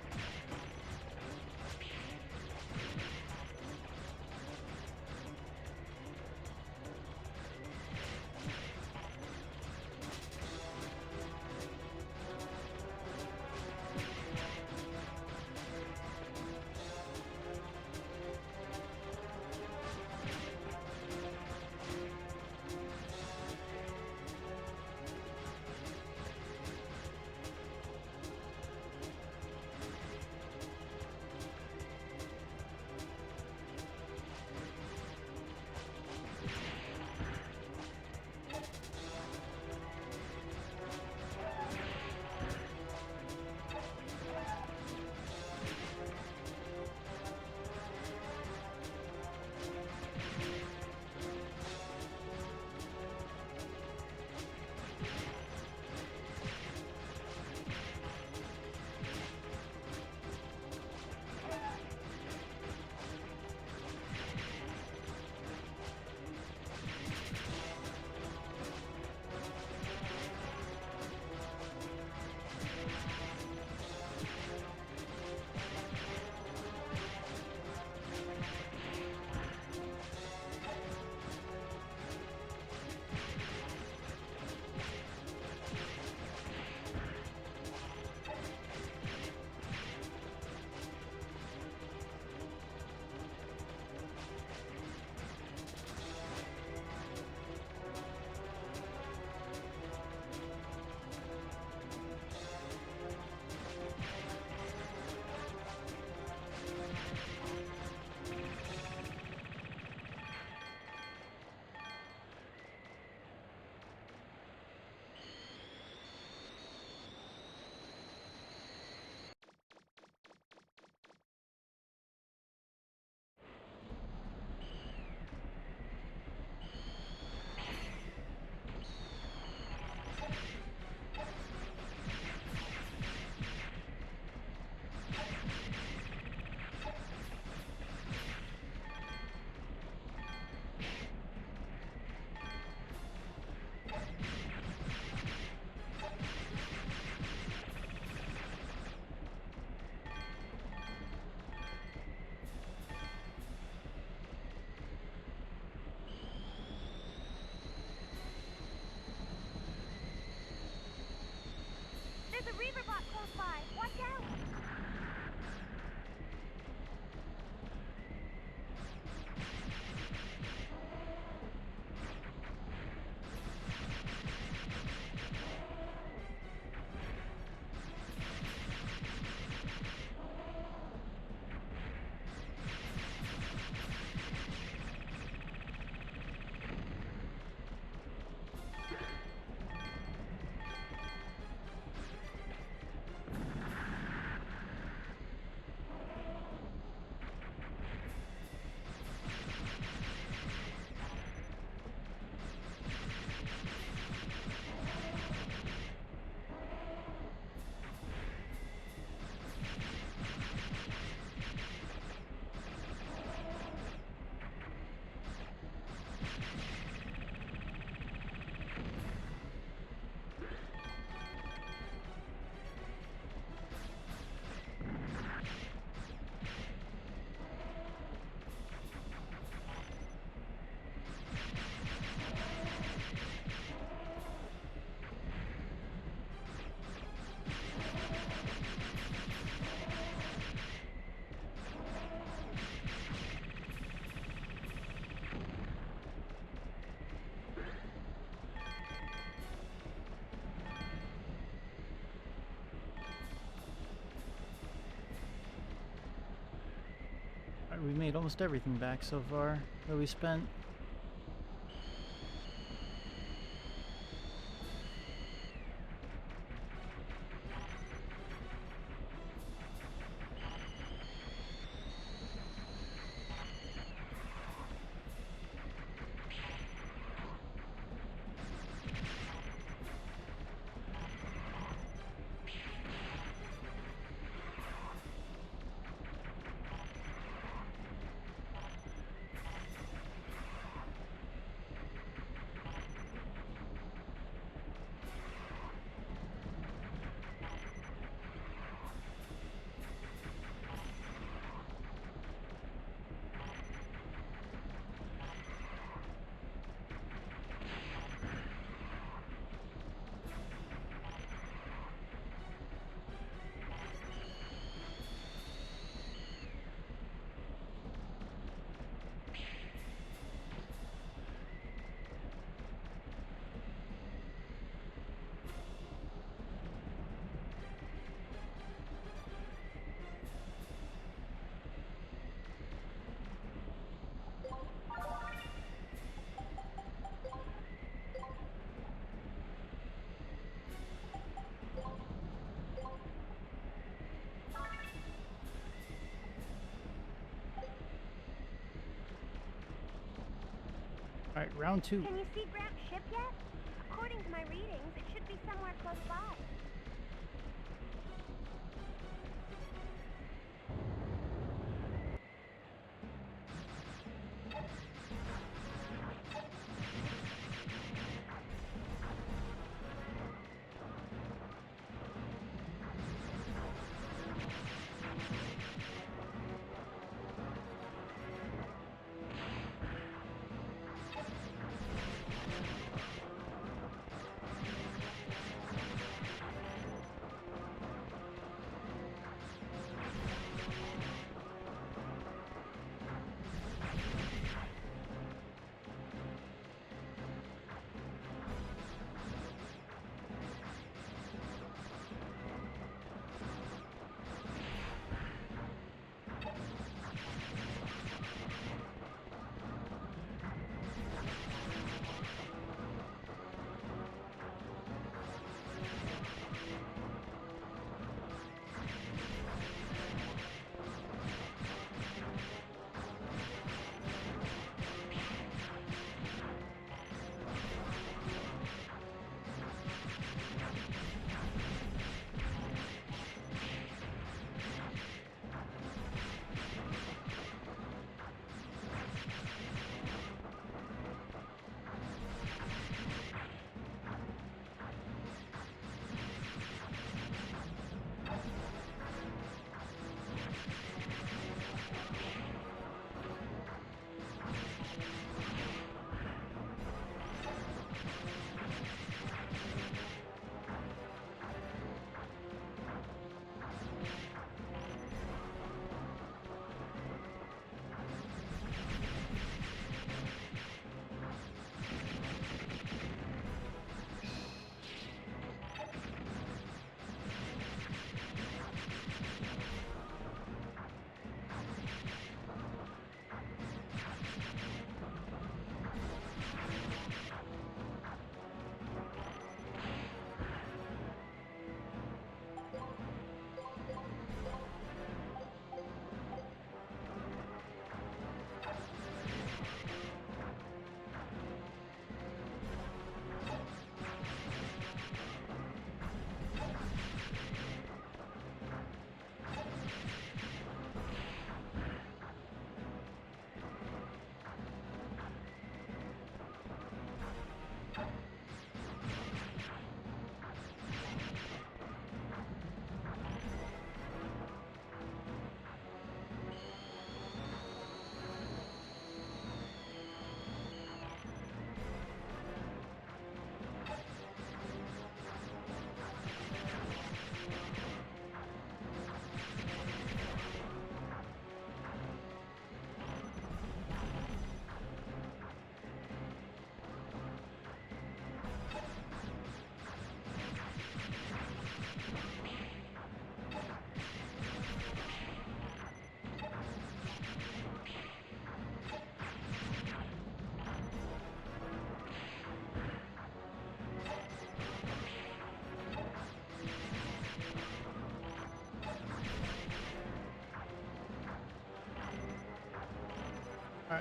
Alright, we made almost everything back so far that we spent. Alright, round 2. Can you see Grant's ship yet? According to my readings, it should be somewhere close by.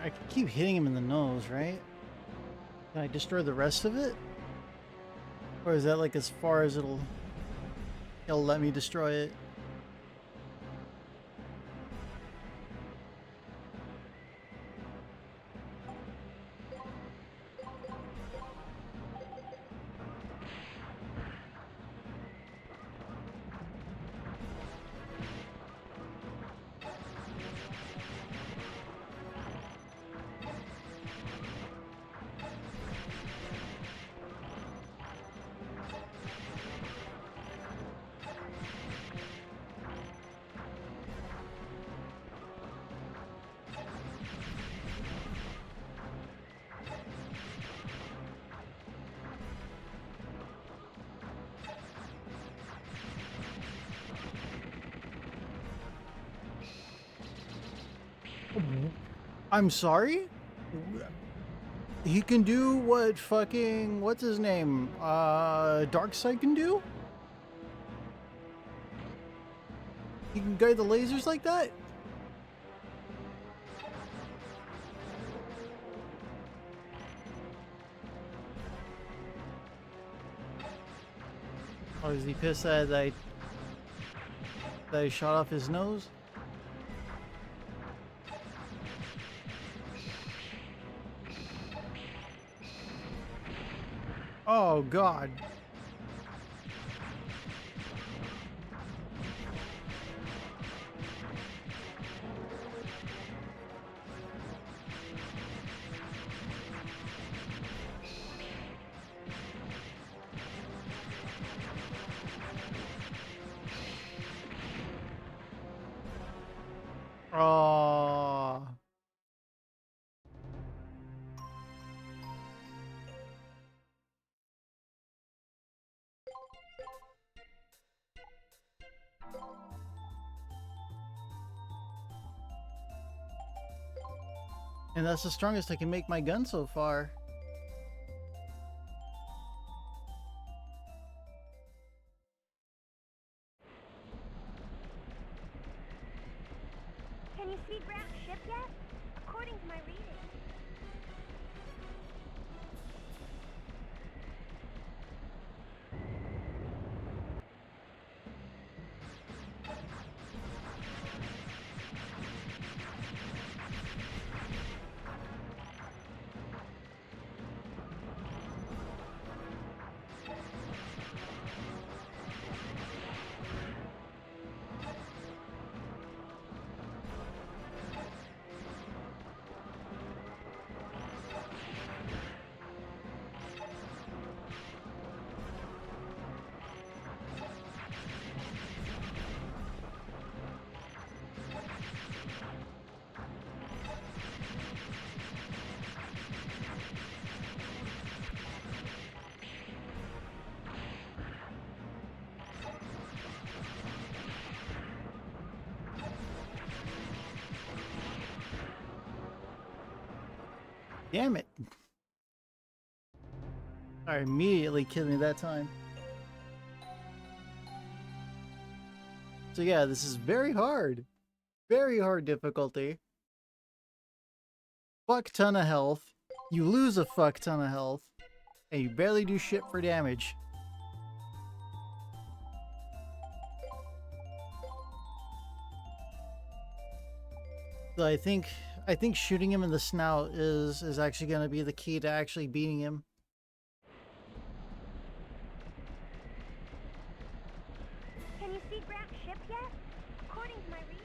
I can keep hitting him in the nose, right? Can I destroy the rest of it? Or is that like as far as it'll let me destroy it? I'm sorry? He can do what fucking, what's his name? Darkseid can do? He can guide the lasers like that? Or is he pissed that I shot off his nose? Oh God. Oh. And that's the strongest I can make my gun so far. Can you see Grant's ship yet? According to my reading. Damn it. I immediately killed me that time. So yeah, this is very hard. Very hard difficulty. Fuck ton of health. You lose a fuck ton of health. And you barely do shit for damage. So I think shooting him in the snout is actually going to be the key to actually beating him. Can you see Grant's ship yet? According to my reading.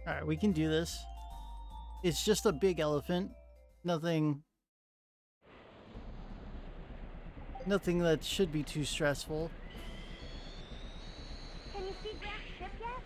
Alright, we can do this. It's just a big elephant. Nothing that should be too stressful. Can you see Grant's ship yet?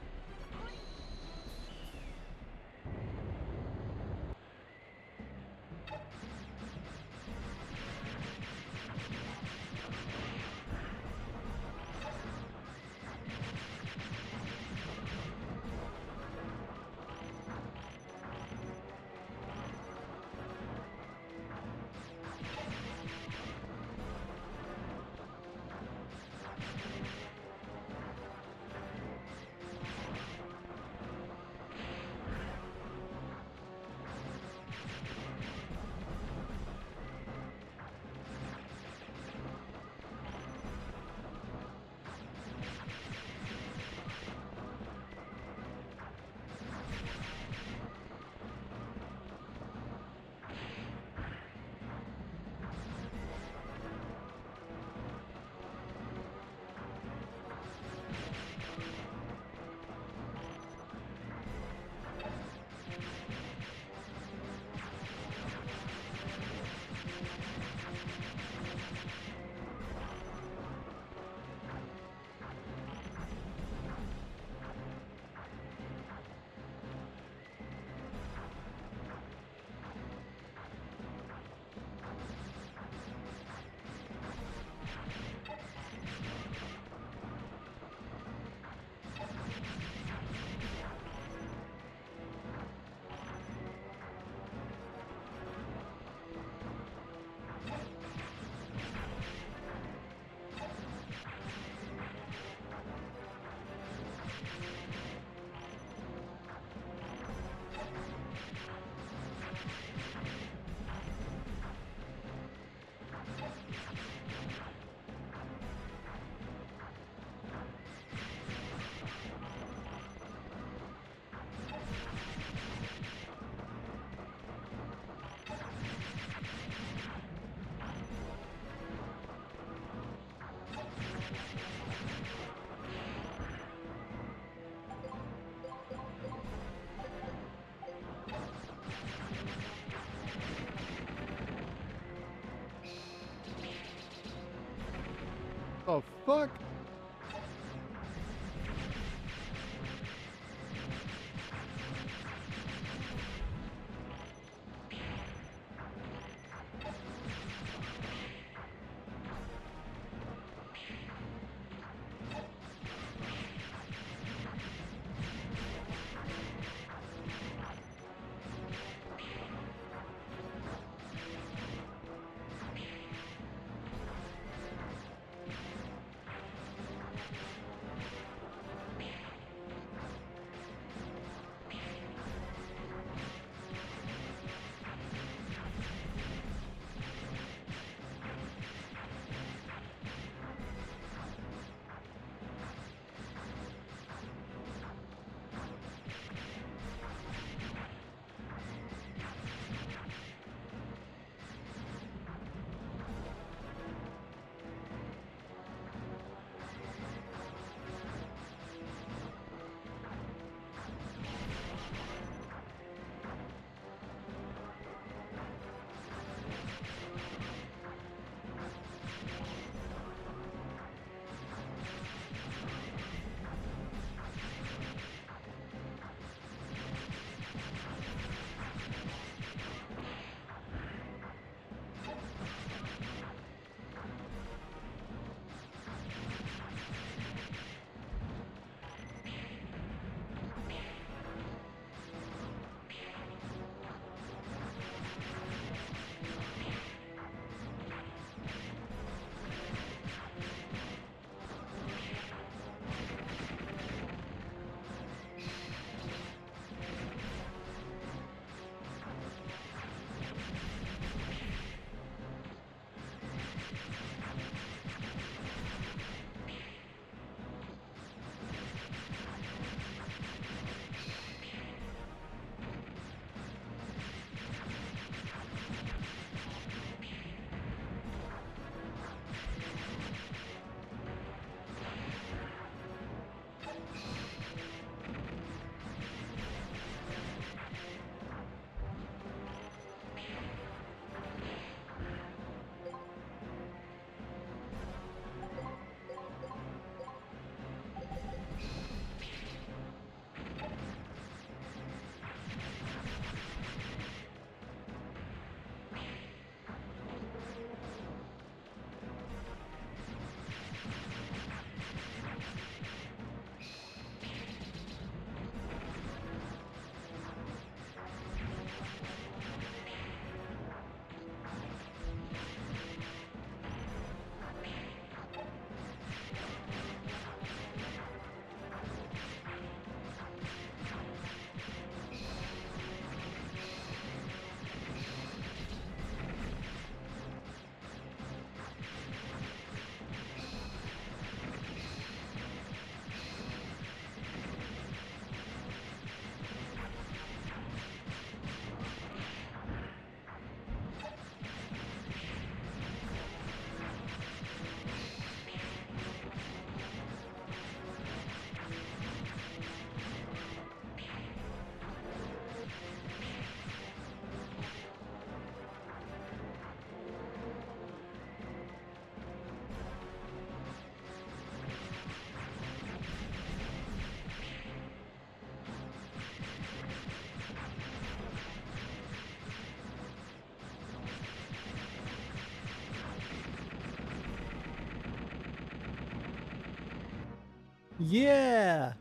Oh, fuck! Yeah!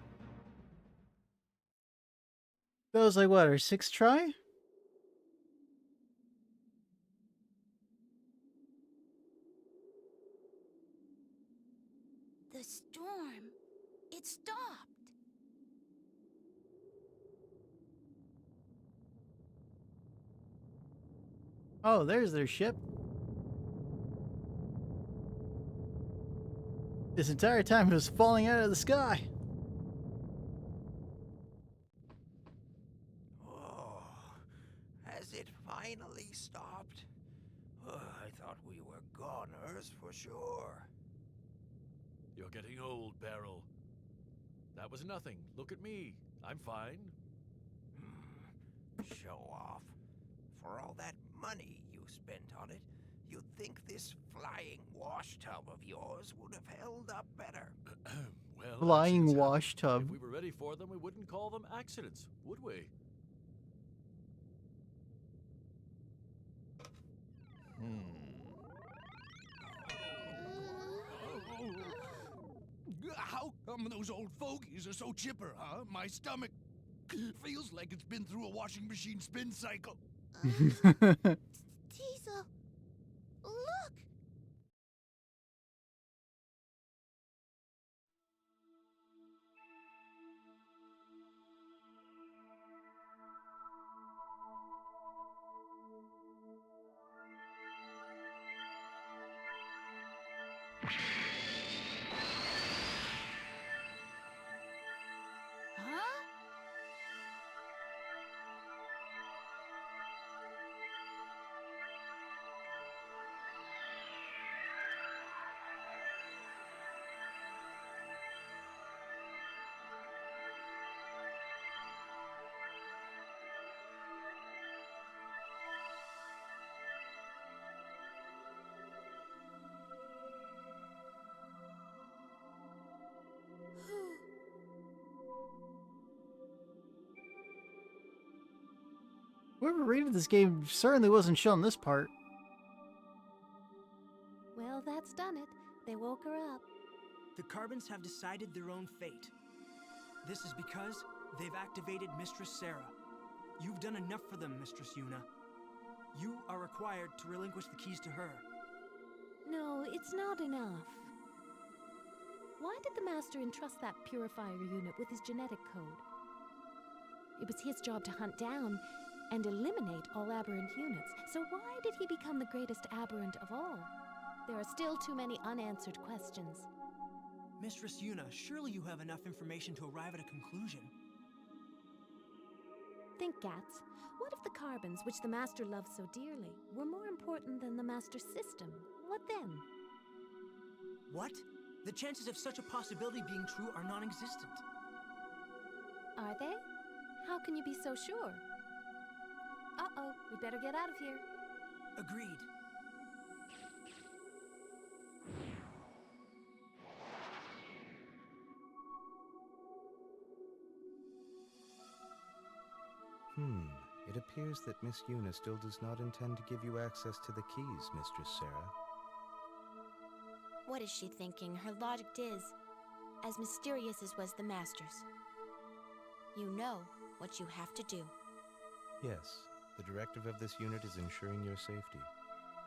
That was like, what, our 6th try? The storm. It stopped. Oh, there's their ship. This entire time it was falling out of the sky. Oh, has it finally stopped? Oh, I thought we were goners for sure. You're getting old, Beryl. That was nothing. Look at me. I'm fine. Show off. For all that money you spent on it, you'd think this flying wash tub of yours would have held up better. Well, Flying accidents happen. wash tub. If we were ready for them, we wouldn't call them accidents, would we? How come those old fogies are so chipper, huh? My stomach feels like it's been through a washing machine spin cycle. Teasel, look! Huh? Whoever rated this game certainly wasn't shown this part. Well, that's done it. They woke her up. The Carbons have decided their own fate. This is because they've activated Mistress Sarah. You've done enough for them, Mistress Yuna. You are required to relinquish the keys to her. No, it's not enough. Why did the Master entrust that purifier unit with his genetic code? It was his job to hunt down and eliminate all aberrant units. So why did he become the greatest aberrant of all? There are still too many unanswered questions. Mistress Yuna, surely you have enough information to arrive at a conclusion. Think, Gats. What if the Carbons, which the Master loves so dearly, were more important than the Master's system? What then? What? The chances of such a possibility being true are non-existent. Are they? How can you be so sure? Uh-oh, we better get out of here. Agreed. It appears that Miss Yuna still does not intend to give you access to the keys, Mistress Sarah. What is she thinking? Her logic is as mysterious as was the Master's. You know what you have to do. Yes, the directive of this unit is ensuring your safety.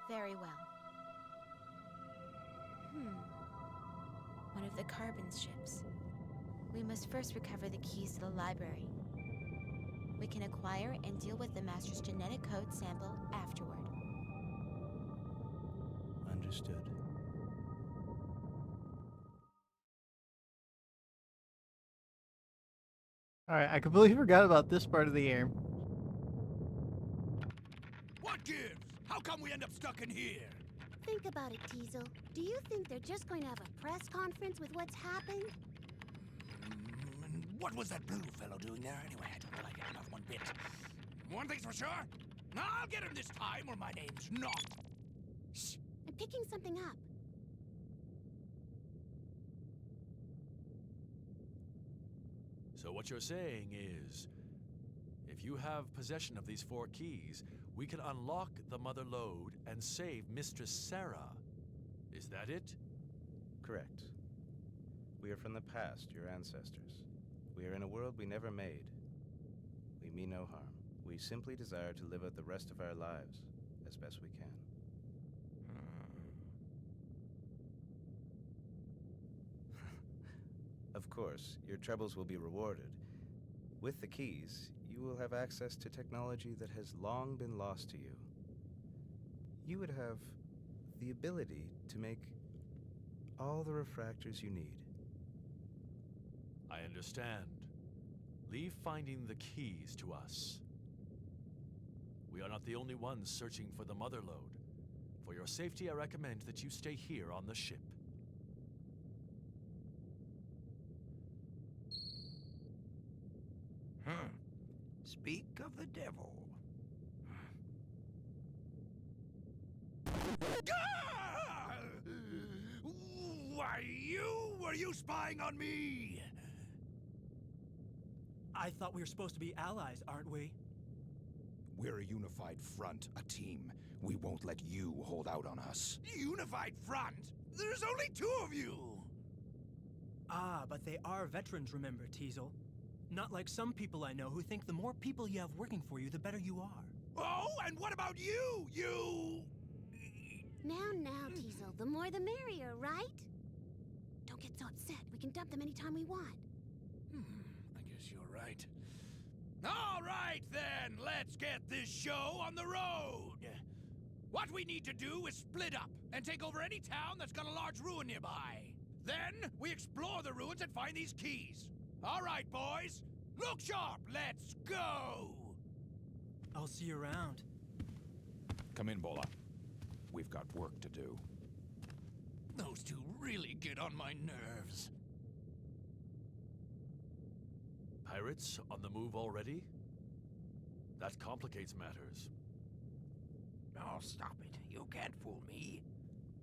Very well. One of the Carbon's ships. We must first recover the keys to the library. We can acquire and deal with the Master's genetic code sample afterward. Understood. Alright, I completely forgot about this part of the game. What gives? How come we end up stuck in here? Think about it, Teasel. Do you think they're just going to have a press conference with what's happened? And what was that blue fellow doing there anyway? I don't like it, not one bit. One thing's for sure, I'll get him this time, or my name's not. Shh! I'm picking something up. So what you're saying is, if you have possession of these 4 keys, we can unlock the Mother Lode and save Mistress Sarah. Is that it? Correct. We are from the past, your ancestors. We are in a world we never made. We mean no harm. We simply desire to live out the rest of our lives as best we can. Of course, your troubles will be rewarded. With the keys, you will have access to technology that has long been lost to you. You would have the ability to make all the refractors you need. I understand. Leave finding the keys to us. We are not the only ones searching for the Mother Lode. For your safety, I recommend that you stay here on the ship. Speak of the devil. Why, were you spying on me? I thought we were supposed to be allies, aren't we? We're a unified front, a team. We won't let you hold out on us. Unified front? There's only 2 of you! Ah, but they are veterans, remember, Teasel? Not like some people I know who think the more people you have working for you, the better you are. Oh, and what about you? Now, Teasel, the more the merrier, right? Don't get so upset. We can dump them anytime we want. I guess you're right. All right, then, let's get this show on the road. What we need to do is split up and take over any town that's got a large ruin nearby. Then, we explore the ruins and find these keys. All right, boys. Look sharp. Let's go. I'll see you around. Come in, Bola. We've got work to do. Those 2 really get on my nerves. Pirates on the move already? That complicates matters. Oh, stop it. You can't fool me.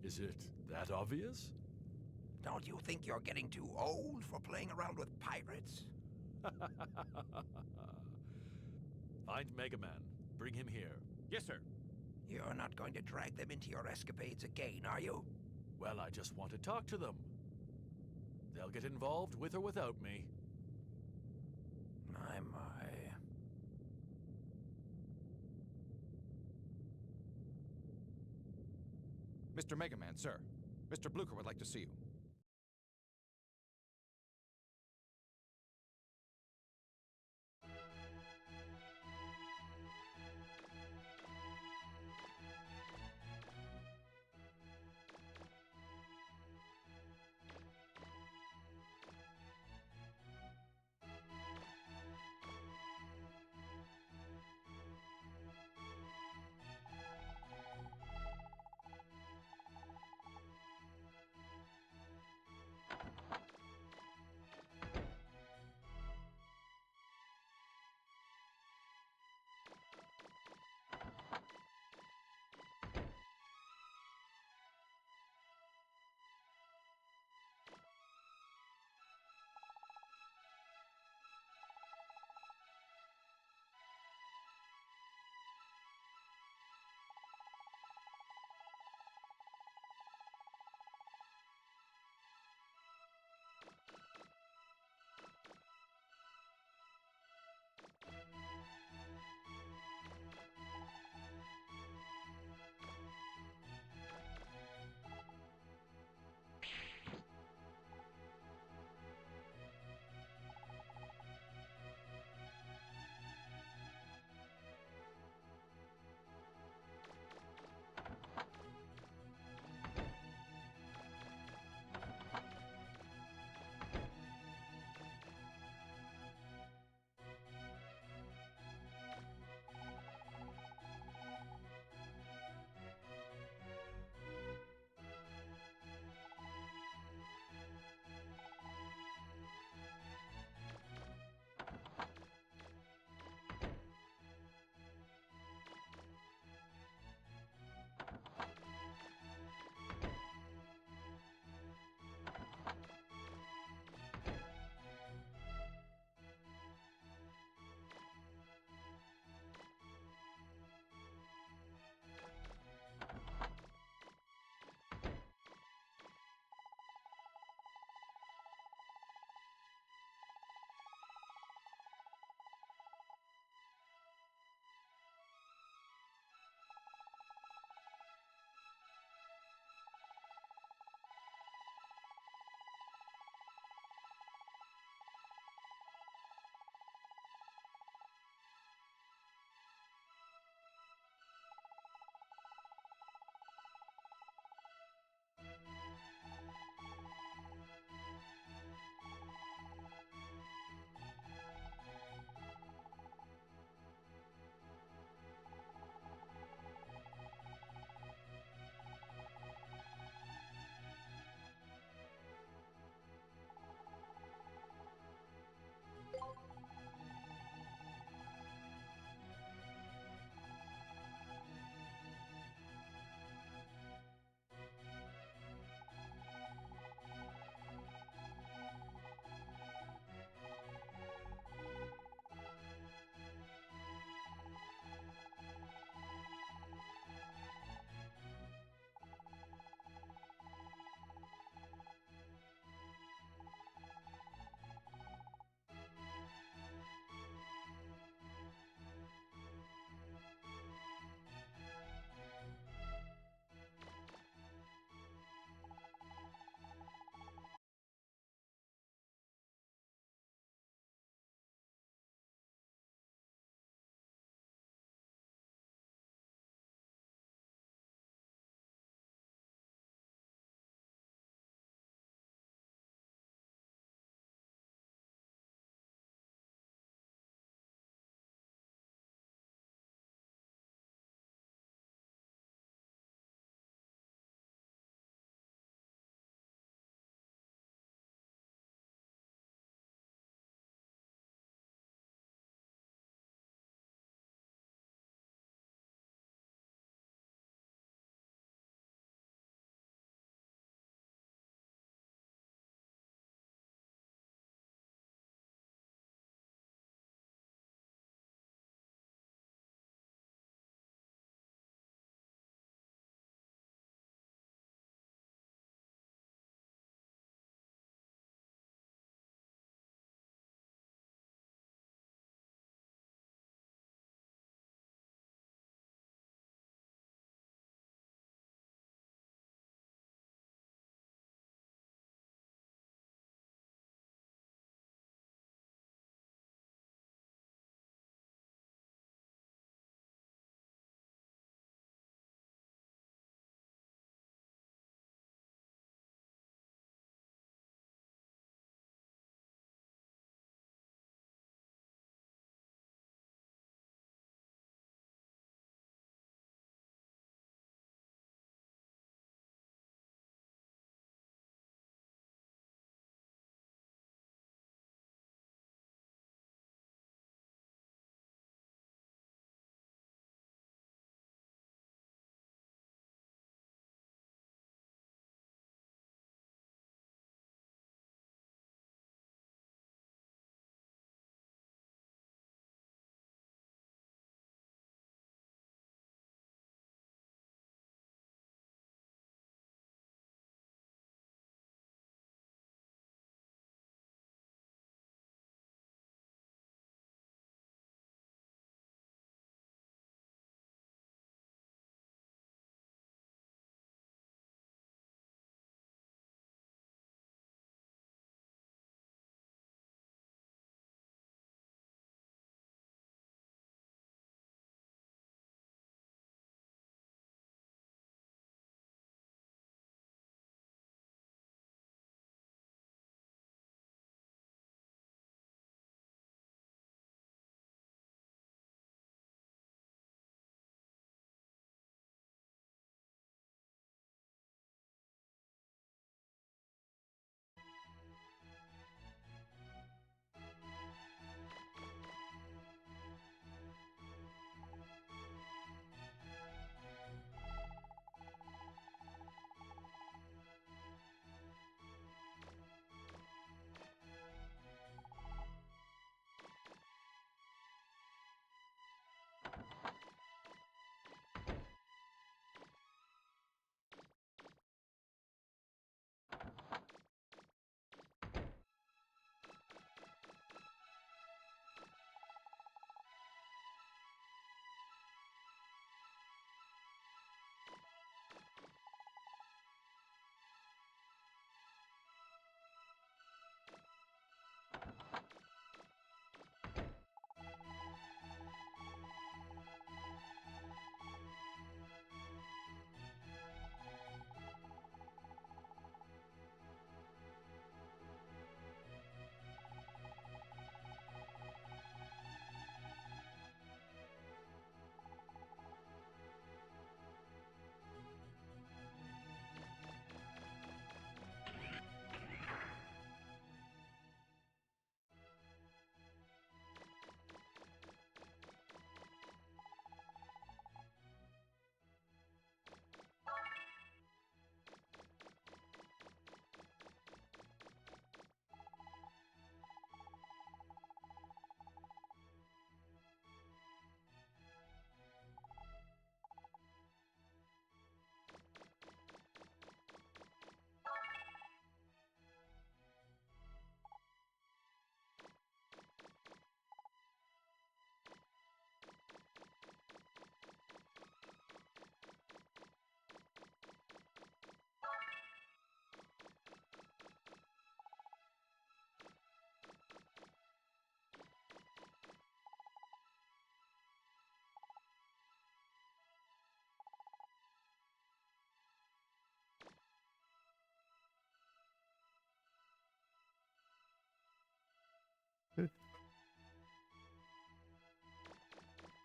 Is it that obvious? Don't you think you're getting too old for playing around with pirates? Find Mega Man. Bring him here. Yes, sir. You're not going to drag them into your escapades again, are you? Well, I just want to talk to them. They'll get involved with or without me. My. Mr. Mega Man, sir. Mr. Blucher would like to see you.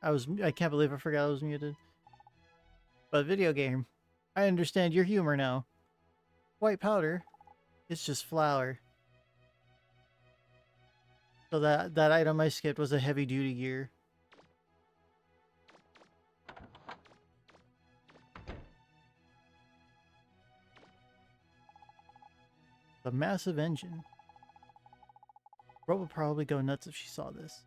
I can't believe I forgot I was muted. But video game. I understand your humor now. White powder. It's just flour. So that item I skipped was a heavy duty gear. The massive engine. Ro would probably go nuts if she saw this.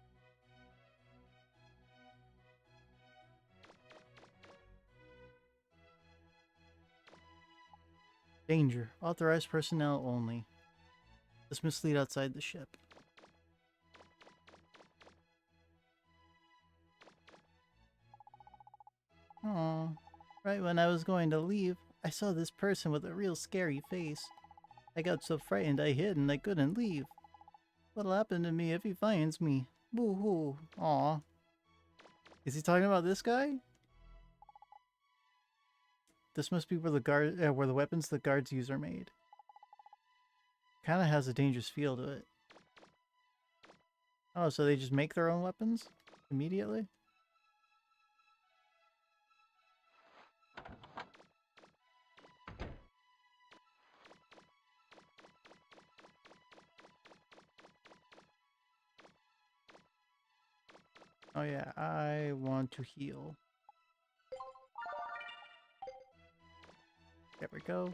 Danger. Authorized personnel only. This must lead outside the ship. Oh, right when I was going to leave, I saw this person with a real scary face. I got so frightened I hid and I couldn't leave. What'll happen to me if he finds me? Boo-hoo. Aw. Is he talking about this guy? This must be where the weapons the guards use are made. Kinda has a dangerous feel to it. Oh, so they just make their own weapons? Immediately? Oh yeah, I want to heal. There we go.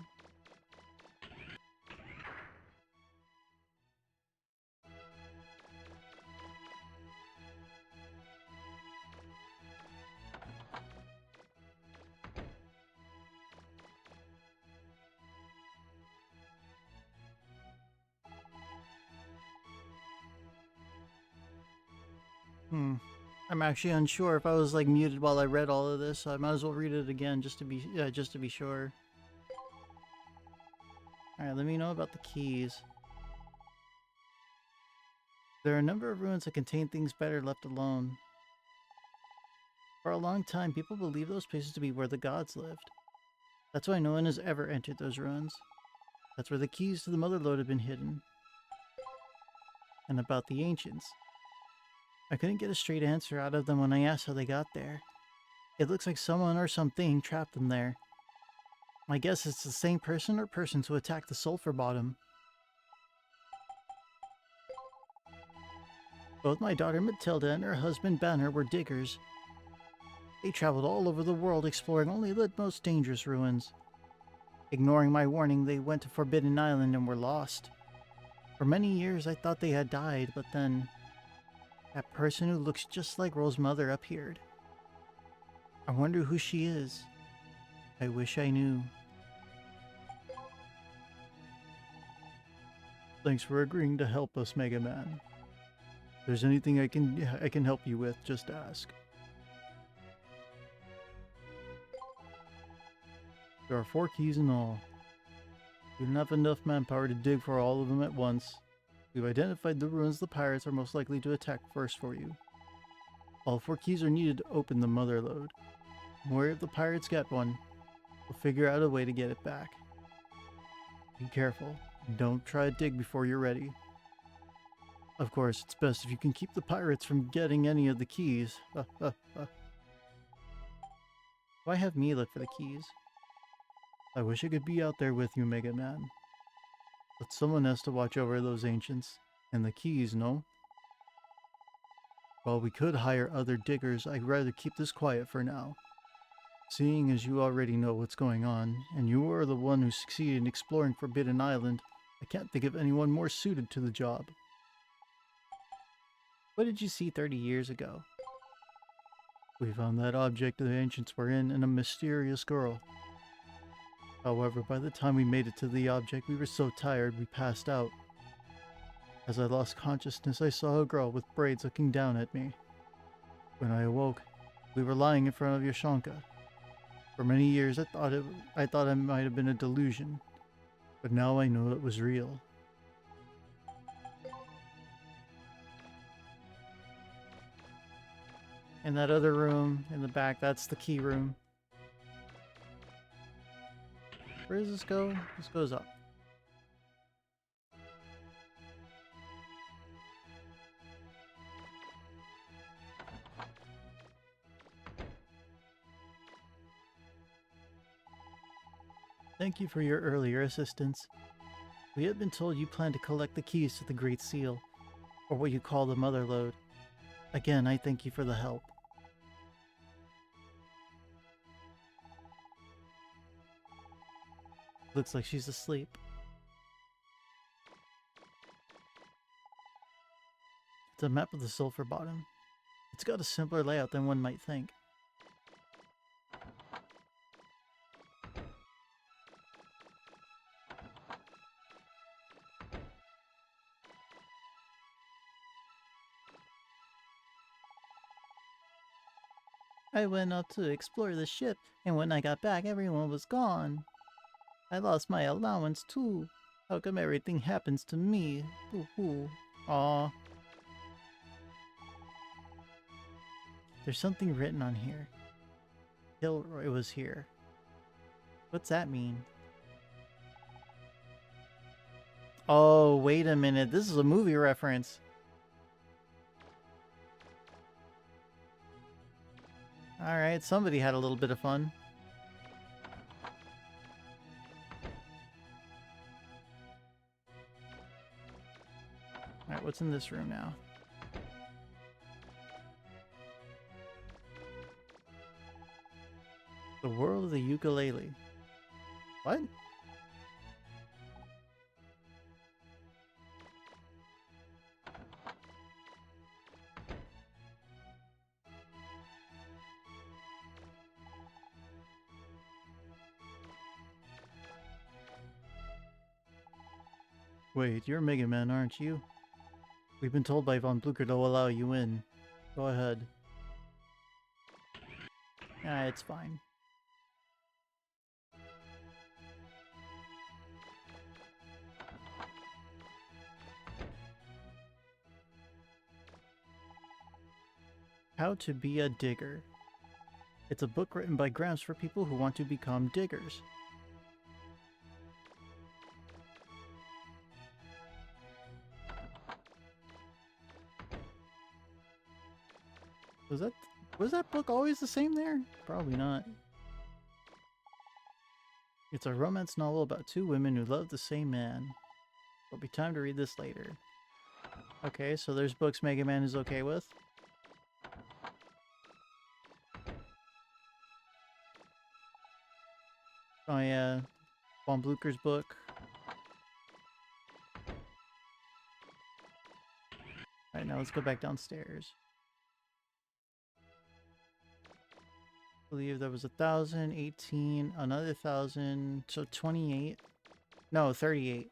I'm actually unsure if I was like muted while I read all of this, so I might as well read it again just to be sure. Alright, let me know about the keys. There are a number of ruins that contain things better left alone. For a long time, people believed those places to be where the gods lived. That's why no one has ever entered those ruins. That's where the keys to the Mother Lode have been hidden. And about the ancients. I couldn't get a straight answer out of them when I asked how they got there. It looks like someone or something trapped them there. My guess is it's the same person or persons who attacked the Sulphur Bottom. Both my daughter Matilda and her husband Banner were diggers. They traveled all over the world exploring only the most dangerous ruins. Ignoring my warning, they went to Forbidden Island and were lost. For many years I thought they had died, but then that person who looks just like Ro's mother appeared. I wonder who she is. I wish I knew. Thanks for agreeing to help us, Mega Man. If there's anything I can help you with, just ask. There are 4 keys in all. We don't have enough manpower to dig for all of them at once. We've identified the ruins the pirates are most likely to attack first for you. All 4 keys are needed to open the Mother Lode. Don't worry if the pirates get one. We'll figure out a way to get it back. Be careful. And don't try to dig before you're ready. Of course, it's best if you can keep the pirates from getting any of the keys. Why have me look for the keys? I wish I could be out there with you, Mega Man. But someone has to watch over those ancients. And the keys, no? While we could hire other diggers, I'd rather keep this quiet for now. Seeing as you already know what's going on, and you are the one who succeeded in exploring Forbidden Island, I can't think of anyone more suited to the job. What did you see 30 years ago? We found that object the ancients were in and a mysterious girl. However, by the time we made it to the object, we were so tired we passed out. As I lost consciousness, I saw a girl with braids looking down at me. When I awoke, we were lying in front of Yashanka. For many years, I thought it might have been a delusion, but now I know it was real. In that other room, in the back, that's the key room. Where does this go? This goes up. Thank you for your earlier assistance. We have been told you plan to collect the keys to the Great Seal, or what you call the Mother Lode. Again, I thank you for the help. Looks like she's asleep. It's a map of the Sulphur Bottom. It's got a simpler layout than one might think. I went up to explore the ship, and when I got back, everyone was gone. I lost my allowance too. How come everything happens to me? Ooh. Aw. There's something written on here. Kilroy was here. What's that mean? Oh, wait a minute. This is a movie reference. Alright, somebody had a little bit of fun. Alright, what's in this room now? The world of the ukulele. What? Wait, you're Mega Man, aren't you? We've been told by Von Blucher to allow you in. Go ahead. Ah, it's fine. How to be a digger. It's a book written by Gramps for people who want to become diggers. Was that book always the same there? Probably not. It's a romance novel about two women who love the same man. There'll be time to read this later. Okay, so there's books Mega Man is okay with. Oh yeah, Von Blucher's book. Alright, now let's go back downstairs. I believe there was 1,000, 18, another 1,000, so 28. No, 38.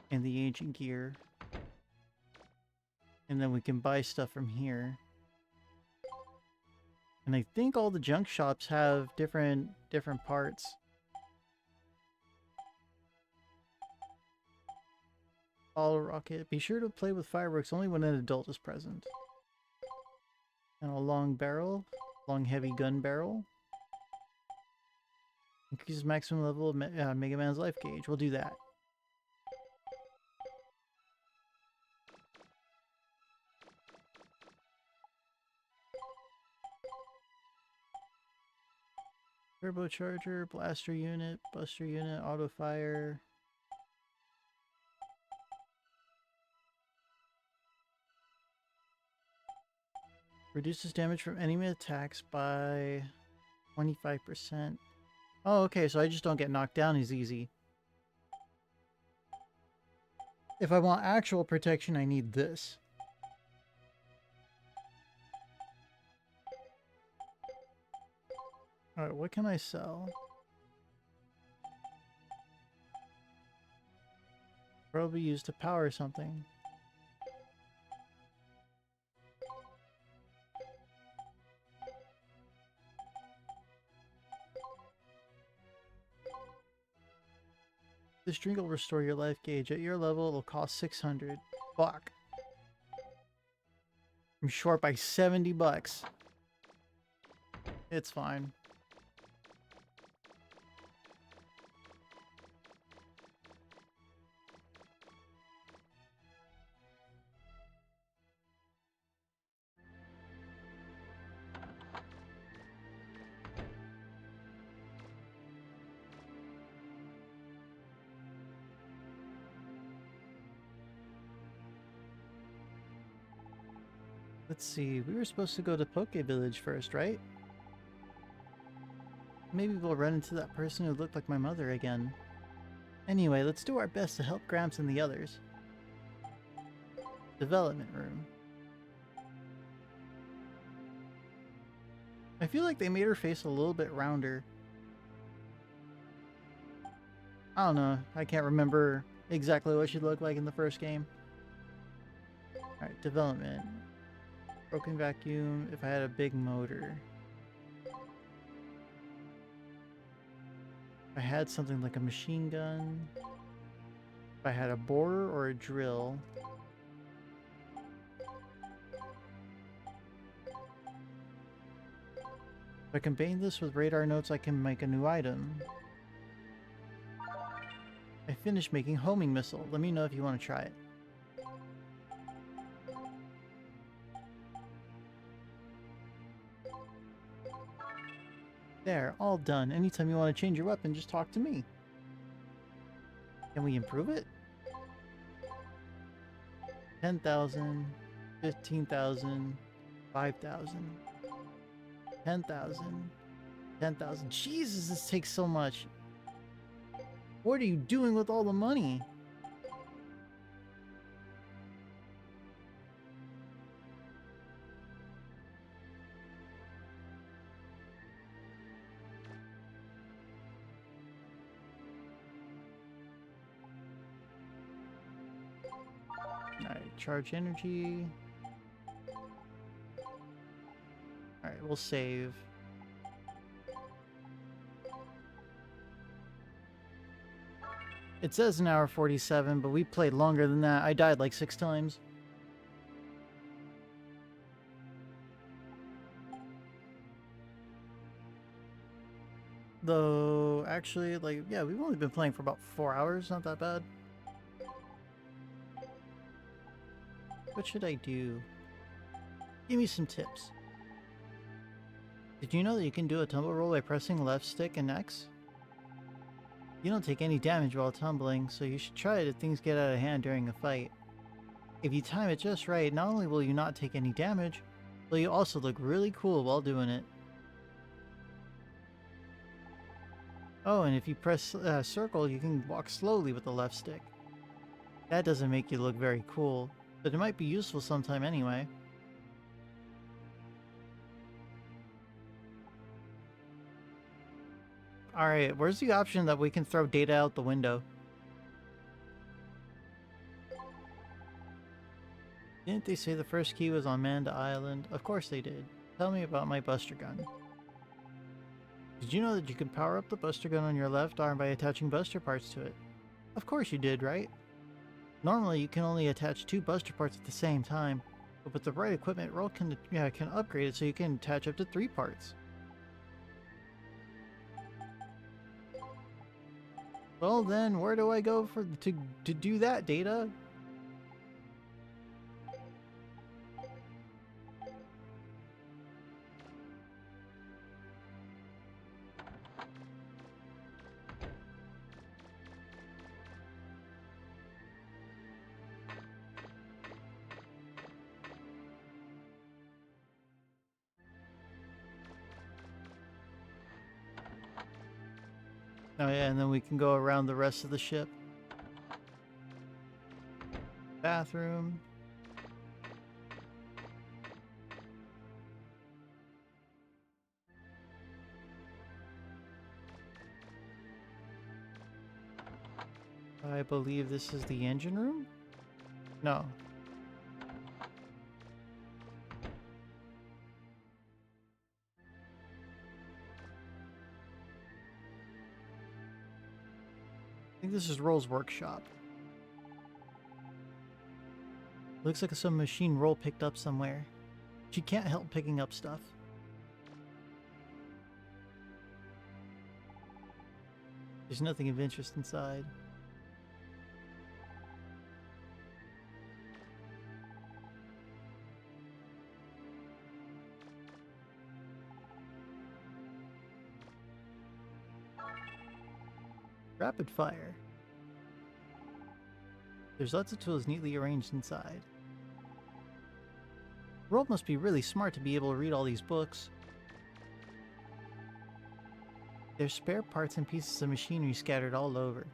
And the ancient gear. And then we can buy stuff from here. And I think all the junk shops have different parts. Bottle rocket. Be sure to play with fireworks only when an adult is present. And a long barrel. Long heavy gun barrel. Increases maximum level of Mega Man's life gauge. We'll do that. Turbocharger, blaster unit, buster unit, auto fire. Reduces damage from enemy attacks by 25%. Oh, okay, so I just don't get knocked down as easy. If I want actual protection, I need this. Alright, what can I sell? Probably used to power something. This drink will restore your life gauge. At your level, it'll cost 600. Fuck. I'm short by 70 bucks. It's fine. Let's see, we were supposed to go to Poke Village first, right? Maybe we'll run into that person who looked like my mother again. Anyway, let's do our best to help Gramps and the others. Development room. I feel like they made her face a little bit rounder. I don't know, I can't remember exactly what she looked like in the first game. Alright, development. Broken vacuum, if I had a big motor. If I had something like a machine gun. If I had a borer or a drill. If I combine this with radar notes, I can make a new item. I finished making homing missile. Let me know if you want to try it. There, all done. Anytime you want to change your weapon, just talk to me. Can we improve it? 10,000, 15,000, 5,000, 10,000, 10,000. Jesus, this takes so much. What are you doing with all the money? Alright, charge energy. Alright, we'll save. It says an hour 47, but we played longer than that. I died like 6 times. Though, actually, like, yeah, we've only been playing for about 4 hours. Not that bad. What should I do? Give me some tips. Did you know that you can do a tumble roll by pressing left stick and X? You don't take any damage while tumbling, so you should try it if things get out of hand during a fight. If you time it just right, not only will you not take any damage, but you also look really cool while doing it. Oh, and if you press circle, you can walk slowly with the left stick. That doesn't make you look very cool, but it might be useful sometime anyway. Alright, where's the option that we can throw data out the window? Didn't they say the first key was on Manda Island? Of course they did. Tell me about my Buster Gun. Did you know that you can power up the Buster Gun on your left arm by attaching Buster parts to it? Of course you did, right? Normally you can only attach 2 Buster parts at the same time, but with the right equipment, Roll can upgrade it so you can attach up to 3 parts. Well then, where do I go to do that, Data? Oh yeah, and then we can go around the rest of the ship. Bathroom. I believe this is the engine room? No. I think this is Roll's workshop. Looks like some machine Roll picked up somewhere. She can't help picking up stuff. There's nothing of interest inside. Rapid fire. There's lots of tools neatly arranged inside. The world must be really smart to be able to read all these books. There's spare parts and pieces of machinery scattered all over.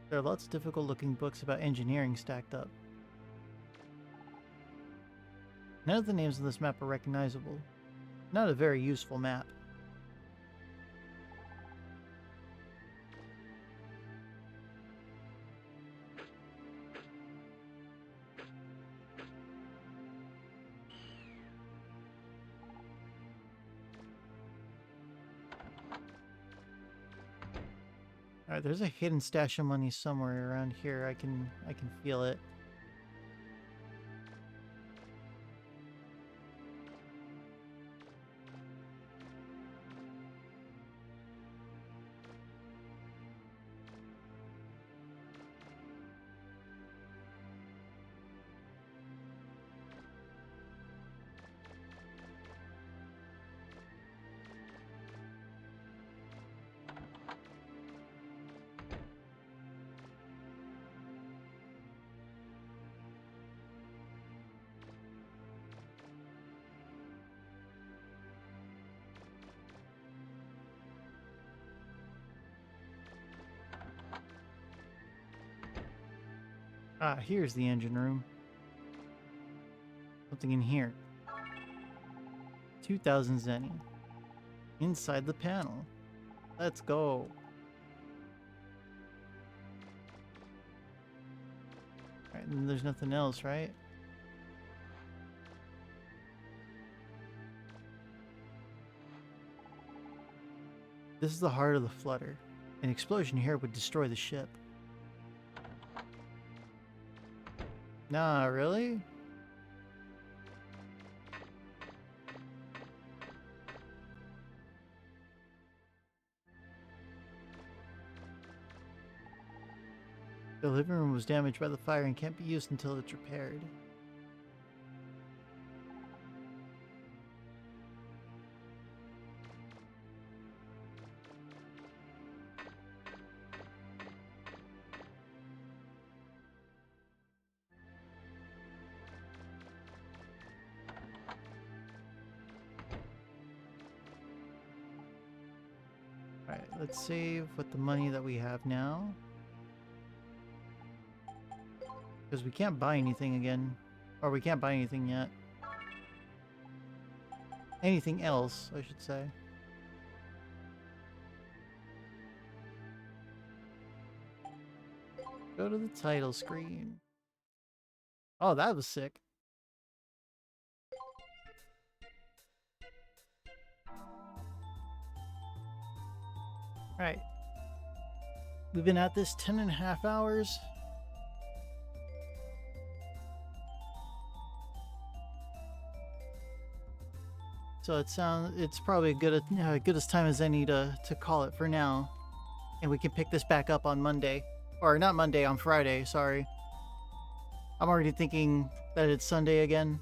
There are lots of difficult-looking books about engineering stacked up. None of the names on this map are recognizable. Not a very useful map. Alright, there's a hidden stash of money somewhere around here. I can feel it. Ah, here's the engine room. Something in here. 2,000 zenny. Inside the panel. Let's go. Alright, and there's nothing else, right? This is the heart of the flutter. An explosion here would destroy the ship. Nah, really? The living room was damaged by the fire and can't be used until it's repaired. Alright, let's save with the money that we have now. Because we can't buy anything again. Or we can't buy anything yet. Anything else, I should say. Go to the title screen. Oh, that was sick. Alright. We've been at this 10.5 hours. So it's probably good as time as any to call it for now. And we can pick this back up on Monday. Or not Monday, on Friday, sorry. I'm already thinking that it's Sunday again.